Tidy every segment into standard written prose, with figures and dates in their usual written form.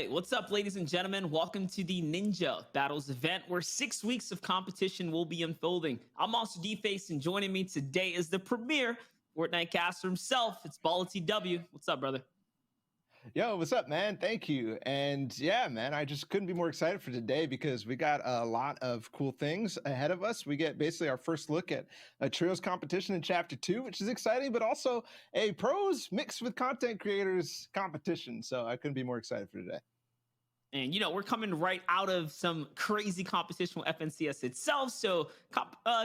right, what's up, ladies and gentlemen? Welcome to the Ninja Battles event, where 6 weeks of competition will be unfolding. I'm Monster D-Face, and joining me today is the premier Fortnite caster himself. It's Balla TW. What's up, brother? Yo, what's up, man? Thank you. And yeah, man, I just couldn't be more excited for today because we got a lot of cool things ahead of us. We get basically our first look at a trios competition in chapter 2, which is exciting, but also a pros mixed with content creators competition. So I couldn't be more excited for today. And we're coming right out of some crazy competition with FNCS itself. So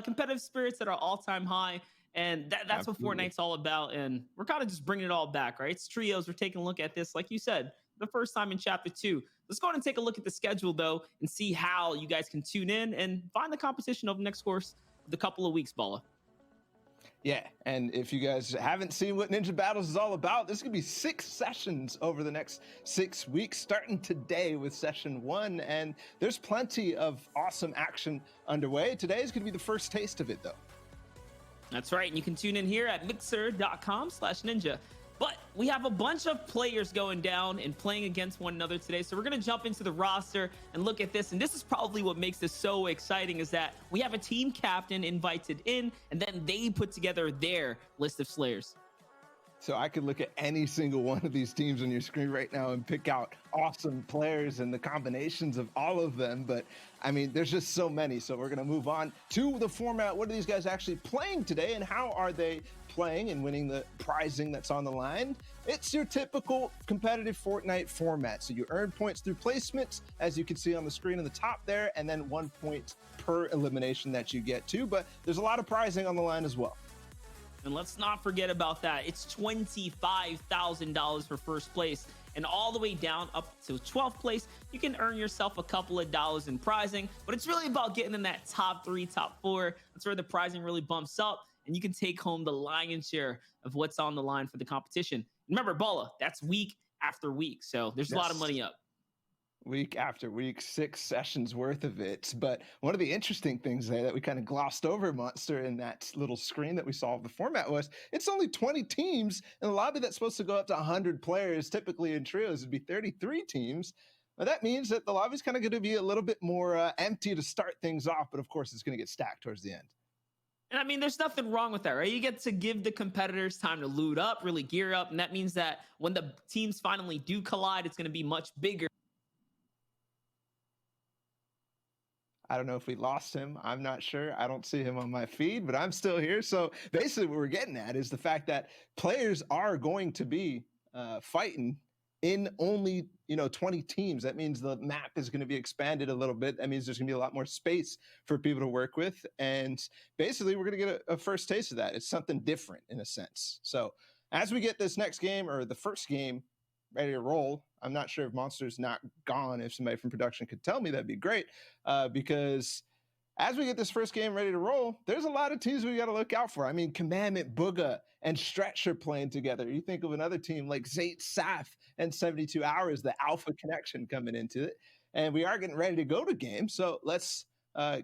competitive spirits at our all-time high. And that's what Absolutely. Fortnite's all about. And we're kind of just bringing it all back, right? It's trios. We're taking a look at this, like you said, the first time in chapter 2. Let's go ahead and take a look at the schedule, though, and see how you guys can tune in and find the competition over the next course of the couple of weeks, Balla. Yeah, and if you guys haven't seen what Ninja Battles is all about, this is going to be 6 sessions over the next 6 weeks, starting today with session 1, and there's plenty of awesome action underway. Today is going to be the first taste of it, though. That's right. And you can tune in here at mixer.com/ninja. But we have a bunch of players going down and playing against one another today. So we're going to jump into the roster and look at this. And this is probably what makes this so exciting, is that we have a team captain invited in, and then they put together their list of Slayers. So I could look at any single one of these teams on your screen right now and pick out awesome players and the combinations of all of them. But I mean, there's just so many. So we're going to move on to the format. What are these guys actually playing today, and how are they playing and winning the prizing that's on the line? It's your typical competitive Fortnite format. So you earn points through placements, as you can see on the screen in the top there, and then 1 point per elimination that you get to. But there's a lot of prizing on the line as well. And let's not forget about that. It's $25,000 for first place. And all the way down up to 12th place, you can earn yourself a couple of dollars in prizing. But it's really about getting in that top 3, top 4. That's where the prizing really bumps up. And you can take home the lion's share of what's on the line for the competition. Remember, Balla, that's week after week. So there's a lot of money up. Week after week, 6 sessions worth of it. But one of the interesting things there that we kind of glossed over, Monster, in that little screen that we saw of the format was it's only 20 teams in a lobby that's supposed to go up to 100 players. Typically in trios, it'd be 33 teams. But that means that the lobby's kind of going to be a little bit more empty to start things off. But of course, it's going to get stacked towards the end. And I mean, there's nothing wrong with that, right? You get to give the competitors time to loot up, really gear up. And that means that when the teams finally do collide, it's going to be much bigger. I don't know if we lost him. I'm not sure. I don't see him on my feed, but I'm still here. So basically what we're getting at is the fact that players are going to be fighting in only 20 teams. That means the map is going to be expanded a little bit. That means there's going to be a lot more space for people to work with. And basically we're going to get a first taste of that. It's something different in a sense. So as we get this next game, or the first game, ready to roll, I'm not sure if Monster's not gone. If somebody from production could tell me, that'd be great. Because as we get this first game ready to roll, there's a lot of teams we got to look out for. I mean, Commandment, Booga, and Stretch are playing together. You think of another team like Zayt, Saf, and 72 Hours, the Alpha Connection coming into it. And we are getting ready to go to game. So let's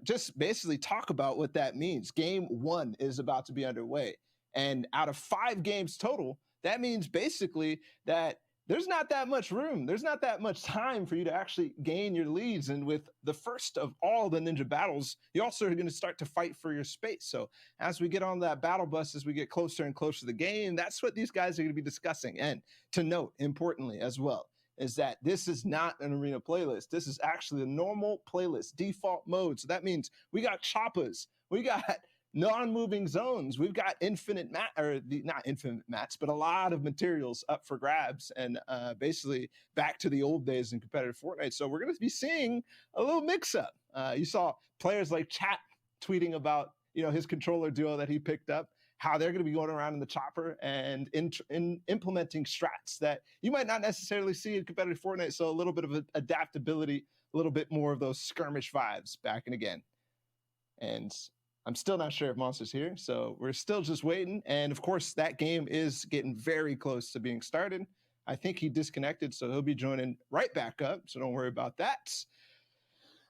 just basically talk about what that means. Game 1 is about to be underway. And out of 5 games total, that means basically that there's not that much room. There's not that much time for you to actually gain your leads. And with the first of all the Ninja Battles, you also are going to start to fight for your space. So as we get on that battle bus, as we get closer and closer to the game, that's what these guys are going to be discussing. And to note, importantly as well, is that this is not an arena playlist. This is actually a normal playlist, default mode. So that means we got choppas, we got non-moving zones, we've got not infinite mats, but a lot of materials up for grabs, and basically back to the old days in competitive Fortnite. So we're going to be seeing a little mix-up. You saw players like Chat tweeting about his controller duo that he picked up, how they're going to be going around in the chopper and in implementing strats that you might not necessarily see in competitive Fortnite. So a little bit of adaptability, a little bit more of those skirmish vibes back and again. And I'm still not sure if Monster's here, so we're still just waiting. And of course, that game is getting very close to being started. I think he disconnected, so he'll be joining right back up, so don't worry about that.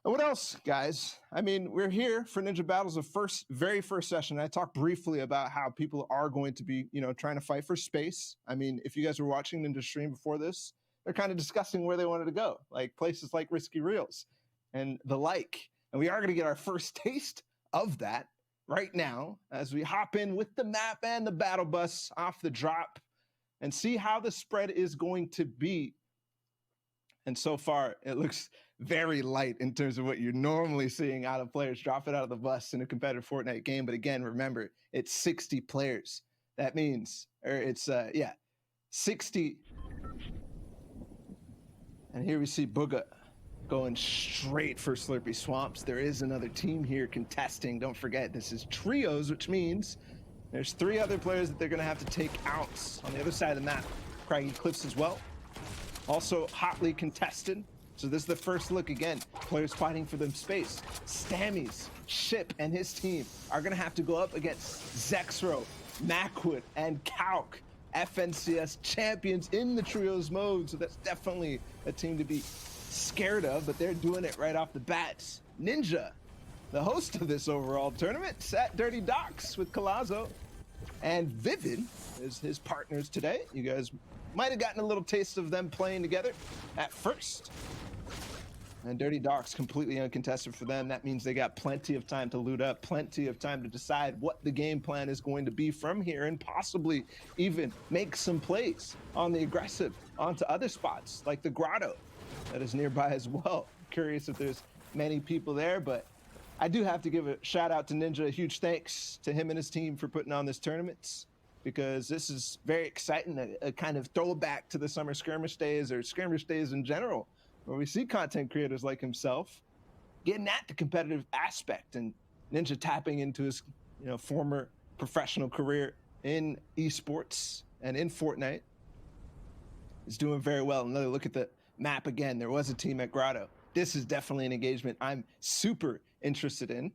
And what else, guys? I mean, we're here for Ninja Battles, the very first session. I talked briefly about how people are going to be, trying to fight for space. I mean, if you guys were watching Ninja stream before this, they're kind of discussing where they wanted to go, like places like Risky Reels and the like. And we are going to get our first taste of that right now as we hop in with the map and the battle bus off the drop and see how the spread is going to be. And so far, it looks very light in terms of what you're normally seeing out of players drop it out of the bus in a competitive Fortnite game. But again, remember, it's 60 players. That means, or it's, 60. And here we see Bugha going straight for Slurpy Swamps. There is another team here contesting. Don't forget, this is trios, which means there's 3 other players that they're going to have to take out on the other side of the map. Craggy Cliffs as well. Also hotly contested. So this is the first look again. Players fighting for them space. Stammies, Ship, and his team are going to have to go up against Zexro, Macwood, and Calc. FNCS champions in the trios mode. So that's definitely a team to be scared of, but they're doing it right off the bat. Ninja, the host of this overall tournament, sat Dirty Docks with Colazo, and Vivid is his partners today. You guys might have gotten a little taste of them playing together at first. And Dirty Docks completely uncontested for them. That means they got plenty of time to loot up, plenty of time to decide what the game plan is going to be from here, and possibly even make some plays on the aggressive onto other spots like the grotto that is nearby as well. Curious if there's many people there, but I do have to give a shout out to Ninja. A huge thanks to him and his team for putting on this tournament, because this is very exciting, a kind of throwback to the summer skirmish days or skirmish days in general, where we see content creators like himself getting at the competitive aspect, and Ninja tapping into his former professional career in esports and in Fortnite. Is doing very well. Another look at the map again. There was a team at Grotto. This is definitely an engagement I'm super interested in,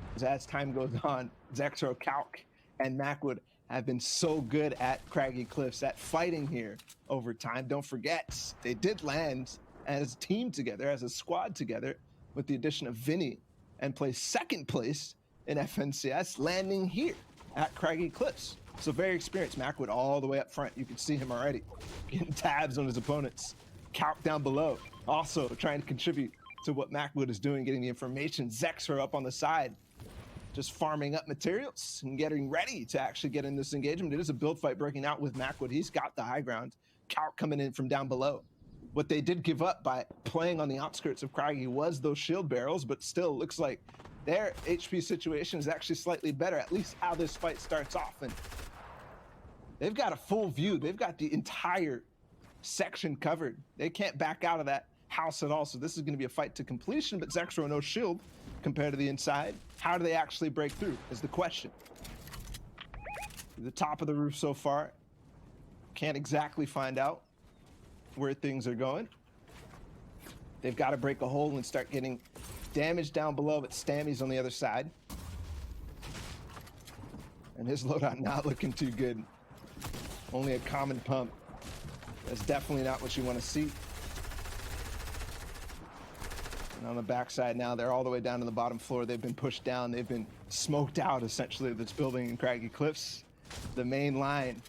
because as time goes on, Zexro, Calc, and Macwood have been so good at Craggy Cliffs, at fighting here over time. Don't forget, they did land as a team together, as a squad together, with the addition of Vinny, and placed second place in FNCS, landing here at Craggy Cliffs. So very experienced. Macwood all the way up front. You can see him already getting tabs on his opponents. Calc down below, also trying to contribute to what Macwood is doing, getting the information. Zexro up on the side, just farming up materials and getting ready to actually get in this engagement. It is a build fight breaking out with Macwood. He's got the high ground. Calc coming in from down below. What they did give up by playing on the outskirts of Craggy was those shield barrels, but still looks like their HP situation is actually slightly better, at least how this fight starts off. And they've got a full view. They've got the entire section covered. They can't back out of that house at all. So this is going to be a fight to completion, but Zexro no shield compared to the inside. How do they actually break through is the question. The top of the roof so far. Can't exactly find out where things are going. They've got to break a hole and start getting damage down below, but Stammy's on the other side. And his loadout not looking too good. Only a common pump. That's definitely not what you want to see. And on the backside now, they're all the way down to the bottom floor. They've been pushed down. They've been smoked out, essentially, of this building in Craggy Cliffs. The main line.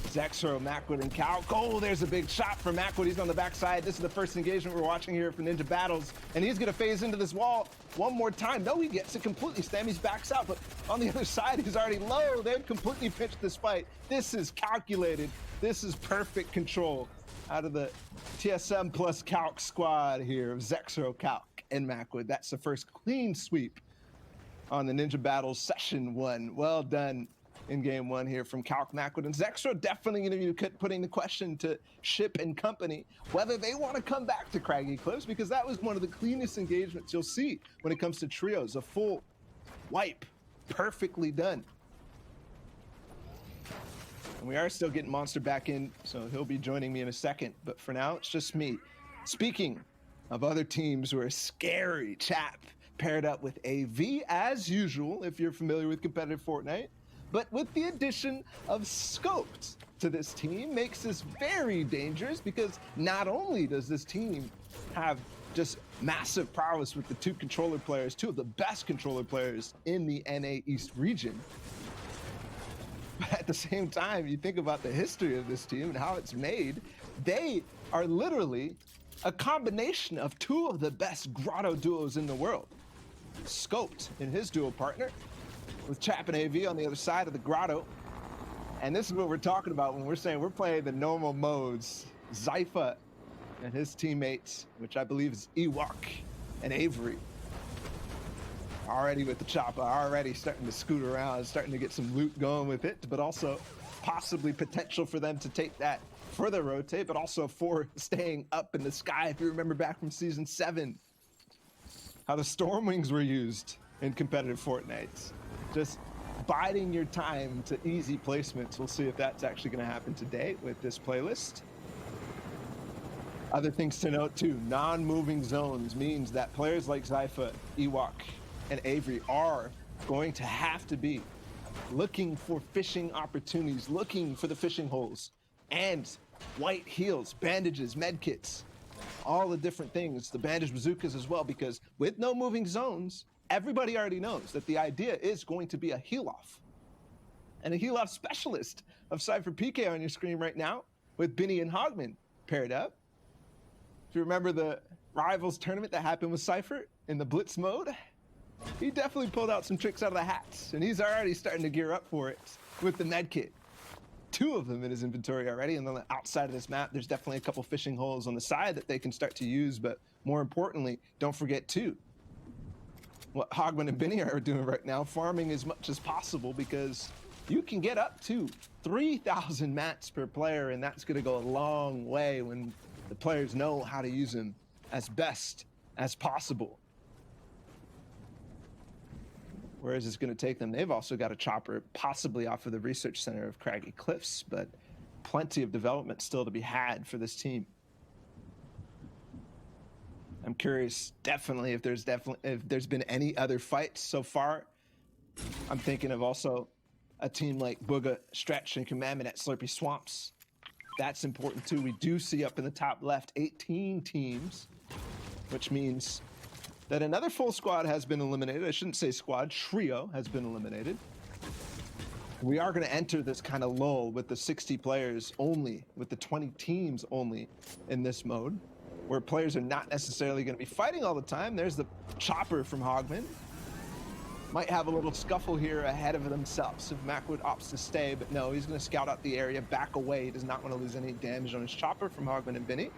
Zexro, Macwood, and Calc. Oh, there's a big shot for Macwood. He's on the backside. This is the first engagement we're watching here for Ninja Battles. And he's going to phase into this wall one more time. No, he gets it completely. Stammy's backs out, but on the other side, he's already low. They've completely pitched this fight. This is calculated. This is perfect control out of the TSM plus Calc squad here of Zexro, Calc, and Macwood. That's the first clean sweep on the Ninja Battles Session 1. Well done in game 1 here from Calc, Macwood, and Zexro. Definitely going to be putting the question to Ship and company whether they want to come back to Craggy Cliffs, because that was one of the cleanest engagements you'll see when it comes to trios. A full wipe, perfectly done. And we are still getting Monster back in, so he'll be joining me in a second. But for now, it's just me. Speaking of other teams who are scary, Chap paired up with AV as usual, if you're familiar with competitive Fortnite. But with the addition of Scoped to this team, makes this very dangerous, because not only does this team have just massive prowess with the two controller players, two of the best controller players in the NA East region, but at the same time, you think about the history of this team and how it's made, they are literally a combination of two of the best grotto duos in the world. Scoped in his duo partner with Chap and AV on the other side of the grotto. And this is what we're talking about when we're saying we're playing the normal modes. Zypha and his teammates, which I believe is Ewok and Avery, already with the chopper, already starting to scoot around, starting to get some loot going with it, but also possibly potential for them to take that further rotate, but also for staying up in the sky. If you remember back from season 7, how the Stormwings were used in competitive Fortnite. Just biding your time to easy placements. We'll see if that's actually going to happen today with this playlist. Other things to note too, non-moving zones means that players like Zypha, Ewok, and Avery are going to have to be looking for fishing opportunities, looking for the fishing holes, and white heals, bandages, medkits, all the different things, the bandage bazookas as well, because with no moving zones, everybody already knows that the idea is going to be a heal off. And a heal off specialist of Cypher PK on your screen right now with Benny and Hogman paired up. If you remember the Rivals tournament that happened with Cypher in the Blitz mode, he definitely pulled out some tricks out of the hats, and he's already starting to gear up for it with the medkit. 2 of them in his inventory already, and on the outside of this map, there's definitely a couple fishing holes on the side that they can start to use, but more importantly, don't forget too, what Hogman and Benny are doing right now, farming as much as possible, because you can get up to 3,000 mats per player, and that's gonna go a long way when the players know how to use them as best as possible. Where is this going to take them? They've also got a chopper possibly off of the research center of Craggy Cliffs, but plenty of development still to be had for this team. I'm curious definitely if there's been any other fights so far. I'm thinking of also a team like Booga, Stretch, and Commandment at Slurpy Swamps. That's important too. We do see up in the top left 18 teams, which means that another full squad has been eliminated. I shouldn't say squad, trio has been eliminated. We are going to enter this kind of lull with the 60 players only, with the 20 teams only in this mode, where players are not necessarily going to be fighting all the time. There's the chopper from Hogman. Might have a little scuffle here ahead of themselves if Macwood opts to stay, but no, he's going to scout out the area, back away. He does not want to lose any damage on his chopper from Hogman and Benny.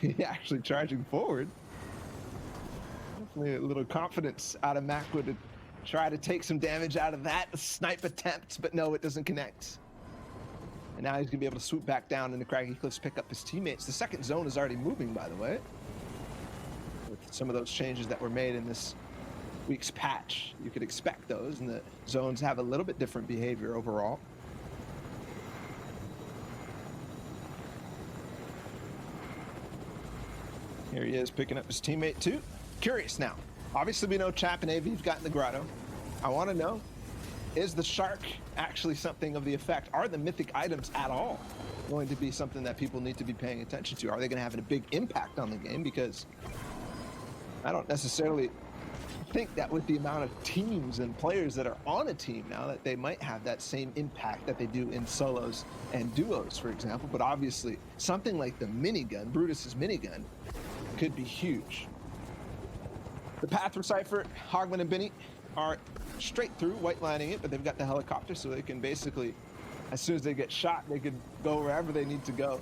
He actually charging forward. Definitely a little confidence out of Macwood to try to take some damage out of that snipe attempt, but no, it doesn't connect. And now he's going to be able to swoop back down into Craggy Cliffs, pick up his teammates. The second zone is already moving, by the way, with some of those changes that were made in this week's patch. You could expect those, and the zones have a little bit different behavior overall. Here he is picking up his teammate too. Curious now. Obviously we know Chap and AV have gotten the grotto. I want to know, is the shark actually something of the effect? Are the mythic items at all going to be something that people need to be paying attention to? Are they going to have a big impact on the game? Because I don't necessarily think that with the amount of teams and players that are on a team now, that they might have that same impact that they do in solos and duos, for example. But obviously something like the minigun, Brutus's minigun, could be huge. The path for Cypher, Hogman and Benny are straight through, white lining it, but they've got the helicopter, so they can basically, as soon as they get shot, they can go wherever they need to go.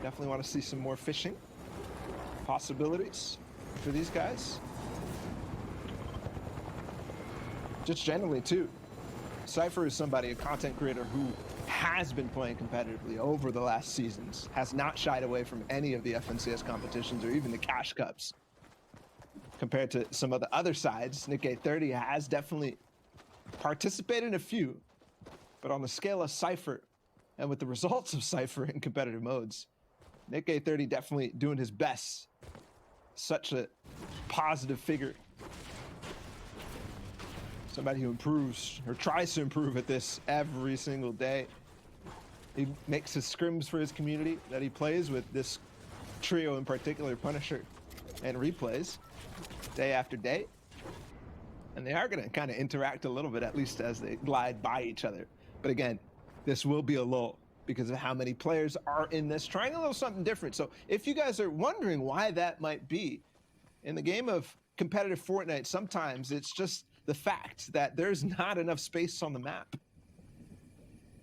Definitely want to see some more fishing possibilities for these guys. Just generally too, Cypher is somebody, a content creator who has been playing competitively over the last seasons, has not shied away from any of the FNCS competitions or even the Cash Cups. Compared to some of the other sides, Nick830 has definitely participated in a few, but on the scale of Cypher and with the results of Cypher in competitive modes, Nick830 definitely doing his best. Such a positive figure. Somebody who improves or tries to improve at this every single day. He makes his scrims for his community that he plays with this trio in particular, Punisher and Replays, day after day. And they are going to kind of interact a little bit, at least as they glide by each other. But again, this will be a lull. because of how many players are in this, trying a little something different. So if you guys are wondering why that might be, in the game of competitive Fortnite, sometimes it's just the fact that there's not enough space on the map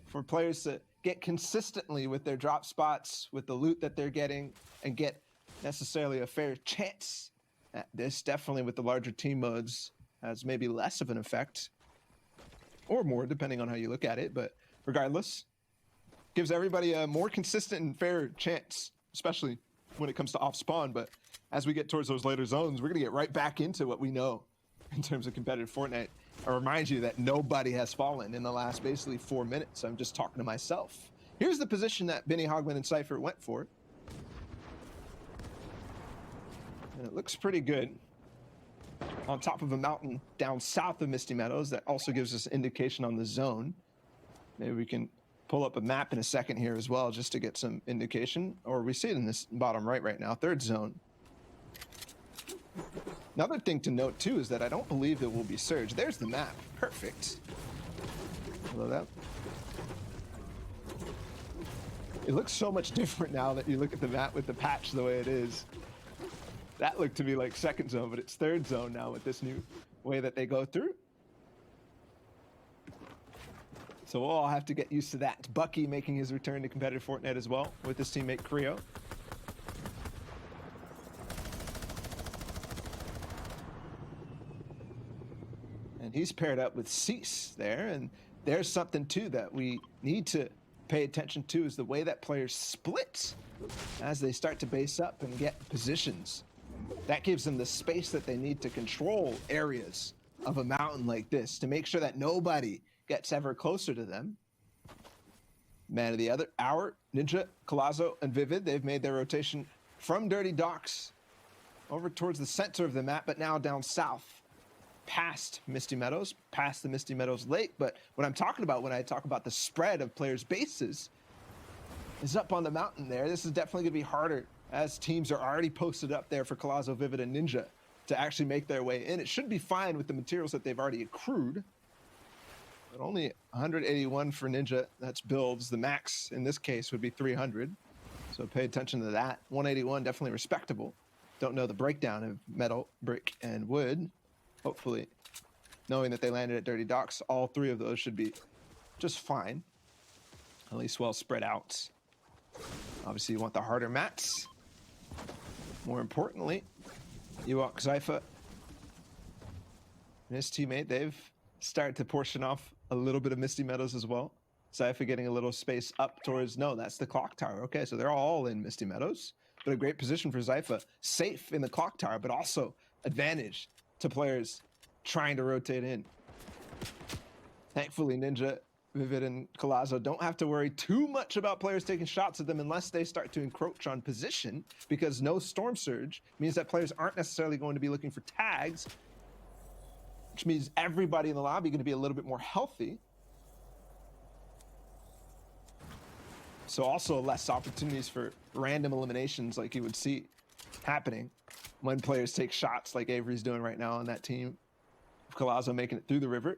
for players to get consistently with their drop spots, with the loot that they're getting, and get necessarily a fair chance at this. Definitely with the larger team modes has maybe less of an effect, or more, depending on how you look at it. But regardless, gives everybody a more consistent and fair chance, especially when it comes to off spawn. But as we get towards those later zones, we're gonna get right back into what we know in terms of competitive Fortnite. I remind you that nobody has fallen in the last basically 4 minutes. I'm just talking to myself. Here's the position that Benny Hogman and Cypher went for. And it looks pretty good. On top of a mountain down south of Misty Meadows, that also gives us indication on the zone. Maybe we can pull up a map in a second here as well, just to get some indication. Or we see it in this bottom right now, third zone. Another thing to note too is that I don't believe there will be surge. There's the map, perfect. Hello that. It looks so much different now that you look at the map with the patch the way it is. That looked to me like second zone, but it's third zone now with this new way that they go through. So we'll all have to get used to that. Bucky making his return to competitive Fortnite as well with his teammate Creo. And he's paired up with Cease there. And there's something too that we need to pay attention to, is the way that players split as they start to base up and get positions. That gives them the space that they need to control areas of a mountain like this, to make sure that nobody gets ever closer to them. Man of the other hour, Ninja, Collazo, and Vivid, they've made their rotation from Dirty Docks over towards the center of the map, but now down south, past Misty Meadows, past the Misty Meadows Lake. But what I'm talking about when I talk about the spread of players' bases is up on the mountain there. This is definitely gonna be harder, as teams are already posted up there for Collazo, Vivid, and Ninja to actually make their way in. It should be fine with the materials that they've already accrued. But only 181 for Ninja, that's builds. The max in this case would be 300. So pay attention to that. 181, definitely respectable. Don't know the breakdown of metal, brick, and wood. Hopefully, knowing that they landed at Dirty Docks, all three of those should be just fine. At least well spread out. Obviously, you want the harder mats. More importantly, you want Zypha and his teammate. They've started to portion off a little bit of Misty Meadows as well. Zypha getting a little space up towards, no, that's the clock tower. Okay, so they're all in Misty Meadows, but a great position for Zypha. Safe in the clock tower, but also advantage to players trying to rotate in. Thankfully, Ninja, Vivid, and Collazo don't have to worry too much about players taking shots at them unless they start to encroach on position, because no Storm Surge means that players aren't necessarily going to be looking for tags, which means everybody in the lobby is going to be a little bit more healthy. So also less opportunities for random eliminations like you would see happening when players take shots like Avery's doing right now on that team. Collazo making it through the river.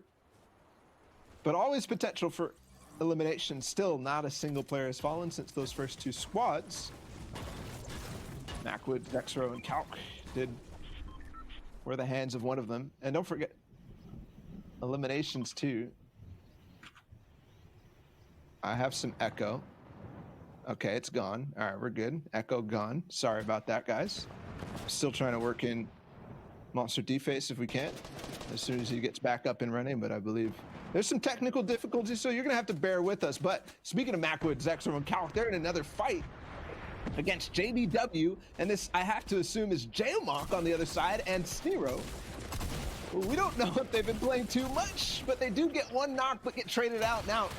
But always potential for elimination. Still not a single player has fallen since those first two squads. Macwood, Dexro, and Calc were the hands of one of them. And don't forget, eliminations too. I have some Echo. Okay, it's gone. All right, we're good. Echo gone. Sorry about that, guys. Still trying to work in Monster Deface if we can, as soon as he gets back up and running, but I believe there's some technical difficulties, so you're gonna have to bear with us. But speaking of Macwood, Zexor, and Calc, they're in another fight against JDW, and this, I have to assume, is Jailmock on the other side, and Snero. We don't know if they've been playing too much, but they do get one knock, but get traded out. Now,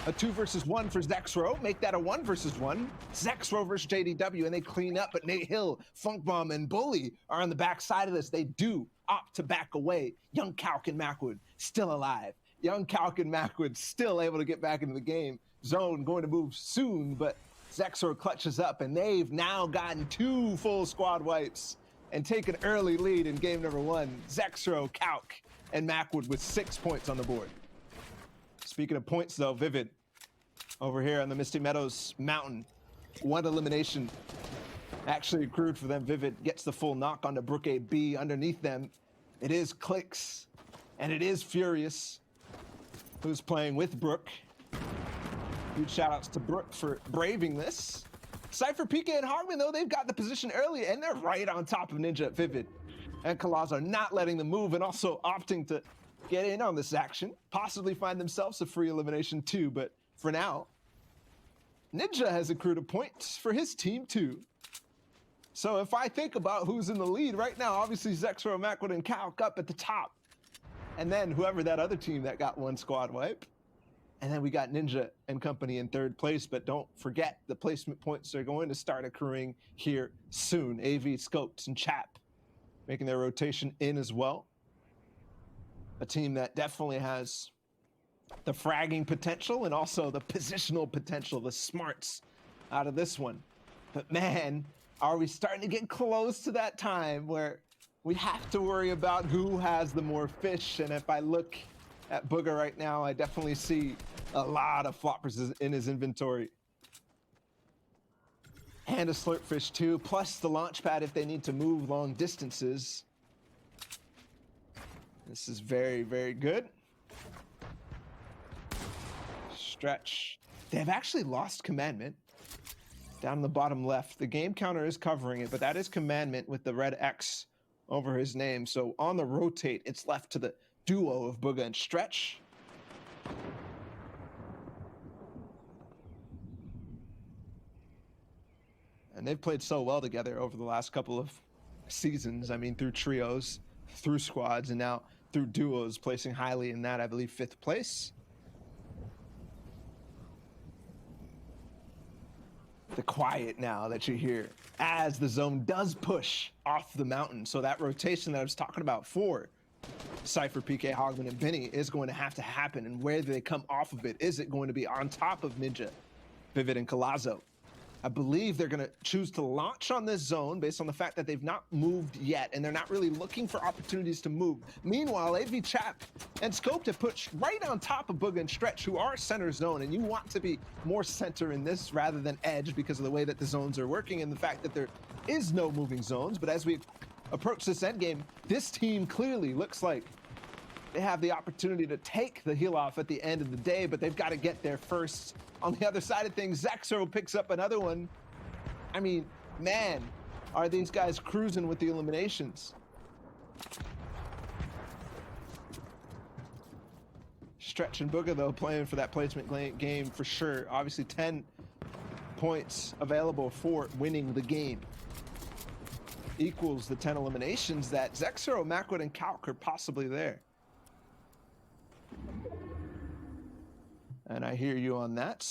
a 2 versus 1 for Zexro, make that a 1 versus 1. Zexro versus JDW, and they clean up, but Nate Hill, Funk Bomb, and Bully are on the back side of this. They do opt to back away. Young Calc and Macwood still alive. Young Calc and Macwood still able to get back into the game. Zone going to move soon, but Zexor clutches up, and they've now gotten 2 full squad wipes and take an early lead in game number 1. Zexro, Calc, and Macwood with 6 points on the board. Speaking of points, though, Vivid over here on the Misty Meadows Mountain. One elimination actually accrued for them. Vivid gets the full knock onto Brook AB. Underneath them, it is Clix, and it is Furious, who's playing with Brook. Huge shout outs to Brook for braving this. Cypher, PK, and Hogman, though, they've got the position early, and they're right on top of Ninja. Vivid and Kalaz are not letting them move, and also opting to get in on this action, possibly find themselves a free elimination too, but for now, Ninja has accrued a point for his team too. So if I think about who's in the lead right now, obviously Zexro, Macwood, and Calc up at the top. And then whoever that other team that got one squad wipe. And then we got Ninja and company in third place, but don't forget the placement points are going to start accruing here soon. AV, Scopes, and Chap making their rotation in as well. A team that definitely has the fragging potential and also the positional potential, the smarts out of this one. But man, are we starting to get close to that time where we have to worry about who has the more fish? And if I look at Booger right now, I definitely see a lot of floppers in his inventory. And a slurpfish too, plus the launch pad if they need to move long distances. This is very, very good. Stretch. They've actually lost Commandment. Down in the bottom left. The game counter is covering it, but that is Commandment with the red X over his name. So on the rotate, it's left to the duo of Booga and Stretch. And they've played so well together over the last couple of seasons. I mean, through trios, through squads, and now through duos, placing highly in that, I believe, 5th place. The quiet now that you hear as the zone does push off the mountain. So that rotation that I was talking about for Cypher, PK, Hogman, and Benny is going to have to happen. And where do they come off of it? Is it going to be on top of Ninja, Vivid, and Colazo? I believe they're going to choose to launch on this zone based on the fact that they've not moved yet, and they're not really looking for opportunities to move. Meanwhile, AV, Chap, and Scoped have pushed right on top of Booga and Stretch, who are center zone, and you want to be more center in this rather than edge because of the way that the zones are working and the fact that there is no moving zones. But as we approach this endgame, this team clearly looks like they have the opportunity to take the heel off at the end of the day, but they've got to get there first. On the other side of things, Zexro picks up another one. I mean, man, are these guys cruising with the eliminations? Stretch and Booga, though, playing for that placement game for sure. Obviously, 10 points available for winning the game. Equals the 10 eliminations that Zexro, Macwood, and Calc are possibly there. And I hear you on that.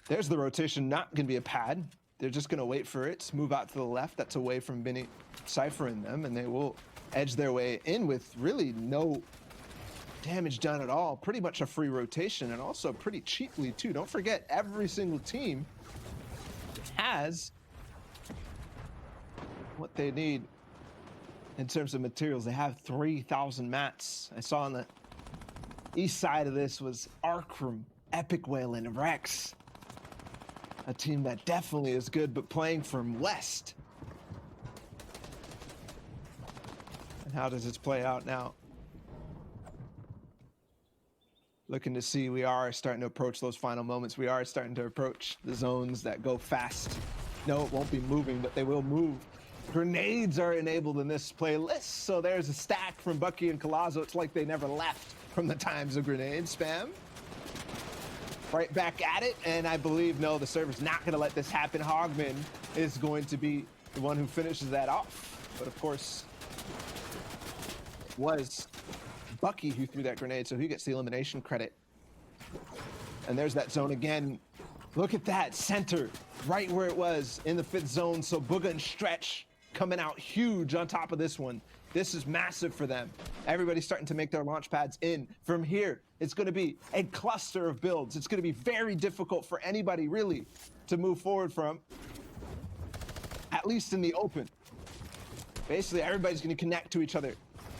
There's the rotation, not going to be a pad. They're just going to wait for it to move out to the left. That's away from Benny, Cypher, and them, and they will edge their way in with really no damage done at all. Pretty much a free rotation, and also pretty cheaply too. Don't forget, every single team has what they need in terms of materials. They have 3,000 mats. I saw on the east side of this was Arkram, Epic Whale, and Rex. A team that definitely is good, but playing from west. And how does this play out now? Looking to see, we are starting to approach those final moments. We are starting to approach the zones that go fast. No, it won't be moving, but they will move. Grenades are enabled in this playlist, so there's a stack from Bucky and Colazo. It's like they never left from the times of grenade spam. Right back at it, and I believe, no, the server's not going to let this happen. Hogman is going to be the one who finishes that off. But of course, it was Bucky who threw that grenade, so he gets the elimination credit. And there's that zone again. Look at that, center, right where it was in the 5th zone. So Booga and Stretch coming out huge on top of this one. This is massive for them. Everybody's starting to make their launch pads in. From here, it's going to be a cluster of builds. It's going to be very difficult for anybody really to move forward from, at least in the open. Basically, everybody's going to connect to each other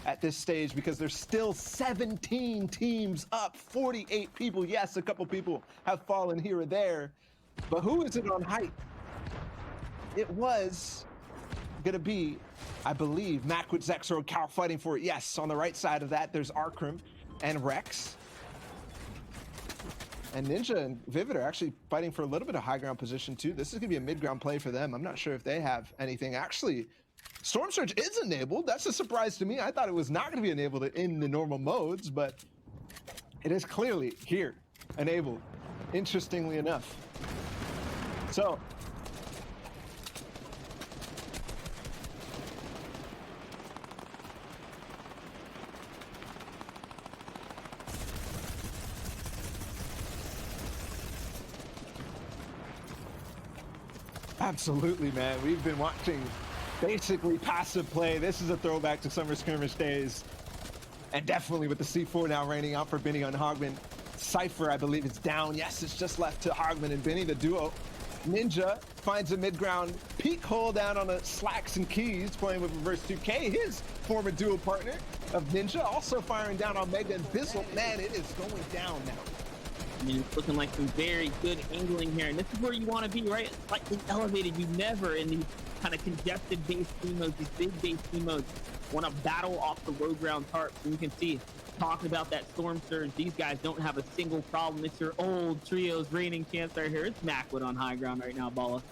at this stage because there's still 17 teams up, 48 people. Yes, a couple people have fallen here or there, but who is it on height? It was gonna be, I believe, Mac with Zexor and Cal fighting for it. Yes, on the right side of that, there's Arkrim and Rex. And Ninja and Vivid are actually fighting for a little bit of high ground position too. This is gonna be a mid ground play for them. I'm not sure if they have anything. Actually, Storm Surge is enabled. That's a surprise to me. I thought it was not gonna be enabled in the normal modes, but it is clearly here, enabled, interestingly enough. So, absolutely, man. We've been watching basically passive play. This is a throwback to Summer Skirmish days. And definitely with the C4 now raining out for Benny on Hogman. Cypher, I believe, is down. Yes, it's just left to Hogman and Benny, the duo. Ninja finds a mid-ground peek hole down on a Slacks and Keys, playing with Reverse 2K, his former duo partner of Ninja, also firing down on Mega and Bizzle. Man, it is going down now. I mean, it's looking like some very good angling here, and this is where you want to be, right? Slightly elevated. You never, in these kind of congested base team modes, these big base team modes, want to battle off the low ground tarps. And you can see, talking about that Storm Surge, these guys don't have a single problem. It's your old trios reigning champs right here. It's Macwood on high ground right now, Balla.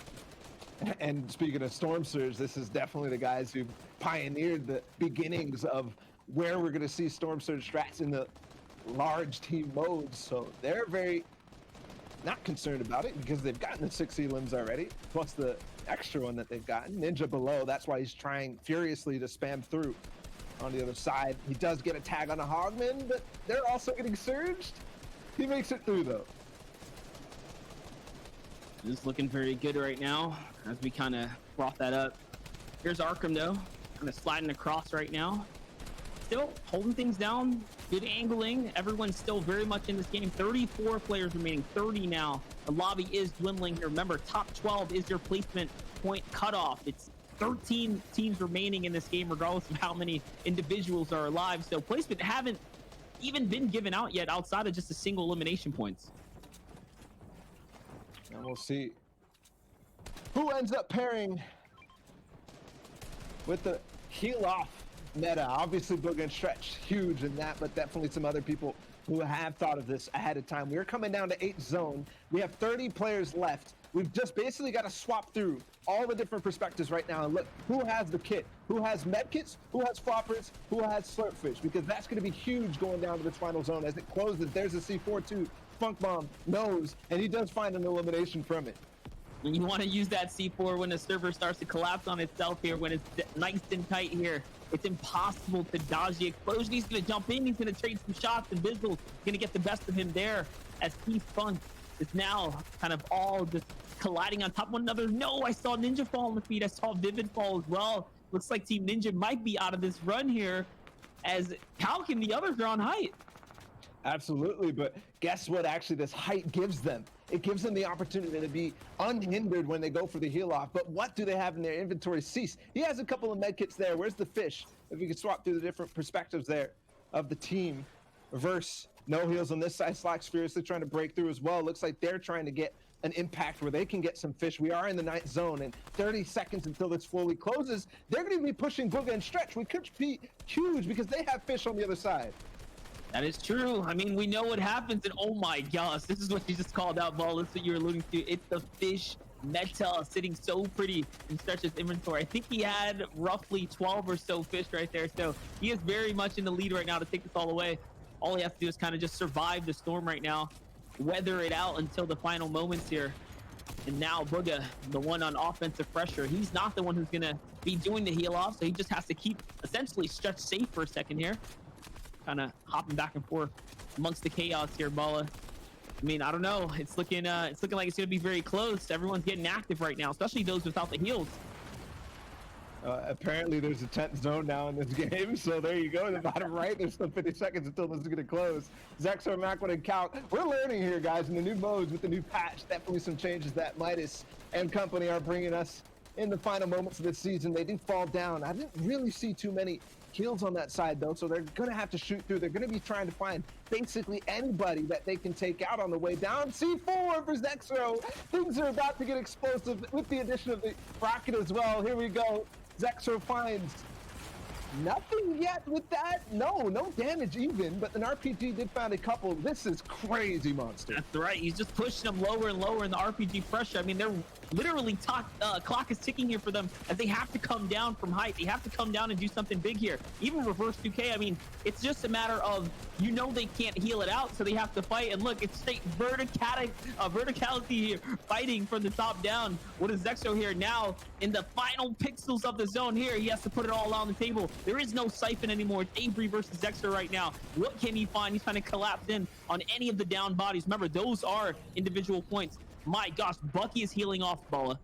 And speaking of Storm Surge, this is definitely the guys who pioneered the beginnings of where we're going to see Storm Surge strats in the large team modes, so they're very not concerned about it because they've gotten the 6 elims already, plus the extra one that they've gotten. Ninja below, that's why he's trying furiously to spam through on the other side. He does get a tag on a Hogman, but they're also getting surged. He makes it through though. It's looking very good right now as we kind of brought that up. Here's Arkrim though, kind of sliding across right now. Still holding things down, good angling. Everyone's still very much in this game. 34 players remaining, 30 now. The lobby is dwindling here. Remember, top 12 is your placement point cutoff. It's 13 teams remaining in this game, regardless of how many individuals are alive. So placement haven't even been given out yet outside of just a single elimination points. And we'll see who ends up pairing with the heal off meta. Obviously Booga and Stretch huge in that, but definitely some other people who have thought of this ahead of time. We're coming down to 8 zone. We have 30 players left. We've just basically got to swap through all the different perspectives right now and look who has the kit, who has med kits, who has floppers, who has slurpfish, because that's going to be huge going down to this final zone. As it closes, there's a C4 too. Funk Bomb knows, and he does find an elimination from it. And you want to use that C4 when the server starts to collapse on itself here, when it's nice and tight here. It's impossible to dodge the explosion. He's going to jump in. He's going to trade some shots, and Bizzle's going to get the best of him there as Keith Funk is now kind of all just colliding on top of one another. No, I saw Ninja fall on the feet. I saw Vivid fall as well. Looks like Team Ninja might be out of this run here as Calc and the others are on height. Absolutely, but guess what actually this height gives them? It gives them the opportunity to be unhindered when they go for the heal off. But what do they have in their inventory? Cease. He has a couple of med kits there. Where's the fish? If we could swap through the different perspectives there of the team. Reverse, no heals on this side. Slacks furiously trying to break through as well. Looks like they're trying to get an impact where they can get some fish. We are in the 9th zone, and 30 seconds until this fully closes. They're going to be pushing Booga and Stretch. We could be huge because they have fish on the other side. That is true. I mean, we know what happens, and oh my gosh, this is what you just called out, Ball. This is what you're alluding to. It's the fish meta sitting so pretty in Stretch's inventory. I think he had roughly 12 or so fish right there, so he is very much in the lead right now to take this all away. All he has to do is kind of just survive the storm right now, weather it out until the final moments here. And now Booga, the one on offensive pressure, he's not the one who's going to be doing the heal off, so he just has to keep essentially Stretch safe for a second here. Kind of hopping back and forth amongst the chaos here, Balla. I mean, I don't know. It's looking like it's going to be very close. Everyone's getting active right now, especially those without the heals. Apparently, there's a 10th zone now in this game, so there you go. In the bottom right, there's still 50 seconds until this is going to close. Zexor, Macwood, and Calc. We're learning here, guys, in the new modes with the new patch. Definitely some changes that Midas and company are bringing us in the final moments of this season. They did fall down. I didn't really see too many kills on that side though, so they're gonna have to shoot through. They're gonna be trying to find basically anybody that they can take out on the way down. C4 for Zexro. Things are about to get explosive with the addition of the rocket as well. Here we go. Zexro finds nothing yet with that. No damage even, but an RPG did find a couple. This is crazy, Monster. That's right. He's just pushing them lower and lower in the RPG pressure. I mean, they're literally clock is ticking here for them as they have to come down from height. They have to come down and do something big here. Even reverse 2K, I mean, it's just a matter of, they can't heal it out, so they have to fight. And look, it's straight verticality here, fighting from the top down. What is Zexo here now in the final pixels of the zone here? He has to put it all on the table. There is no Siphon anymore. It's Avery versus Zexo right now. What can he find? He's trying to collapse in on any of the down bodies. Remember, those are individual points. My gosh, Bucky is healing off, Balla.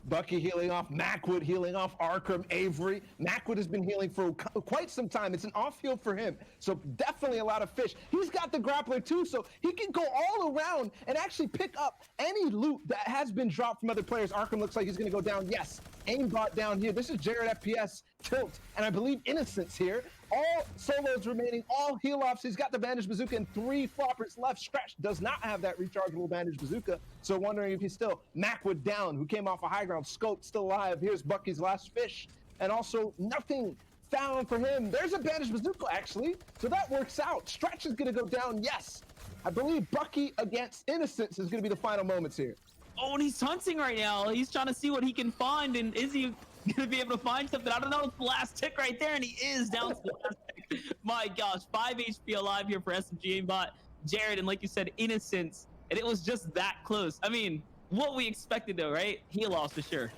Bucky healing off, Macwood healing off, Arkham, Avery. Macwood has been healing for quite some time. It's an off heal for him, so definitely a lot of fish. He's got the grappler too, so he can go all around and actually pick up any loot that has been dropped from other players. Arkham looks like he's going to go down. Yes, aimbot down here. This is Jared FPS, Tilt, and I believe Innocence here. All solos remaining, all heal offs. He's got the bandage bazooka and 3 floppers left. Stretch does not have that rechargeable bandage bazooka, so wondering if he's still Macwood down, who came off a high ground. Scope still alive. Here's Bucky's last fish, and also nothing found for him. There's a bandage bazooka actually, so that works out. Stretch is gonna go down. Yes, I believe Bucky against Innocence is gonna be the final moments here. Oh, and he's hunting right now. He's trying to see what he can find, and is he gonna be able to find something? I don't know. It's the last tick right there, and he is down to the last tick. My gosh, 5 HP alive here for SMG aimbot, Jared, and like you said, Innocence, and it was just that close. I mean, what we expected though, right? Heal loss for sure.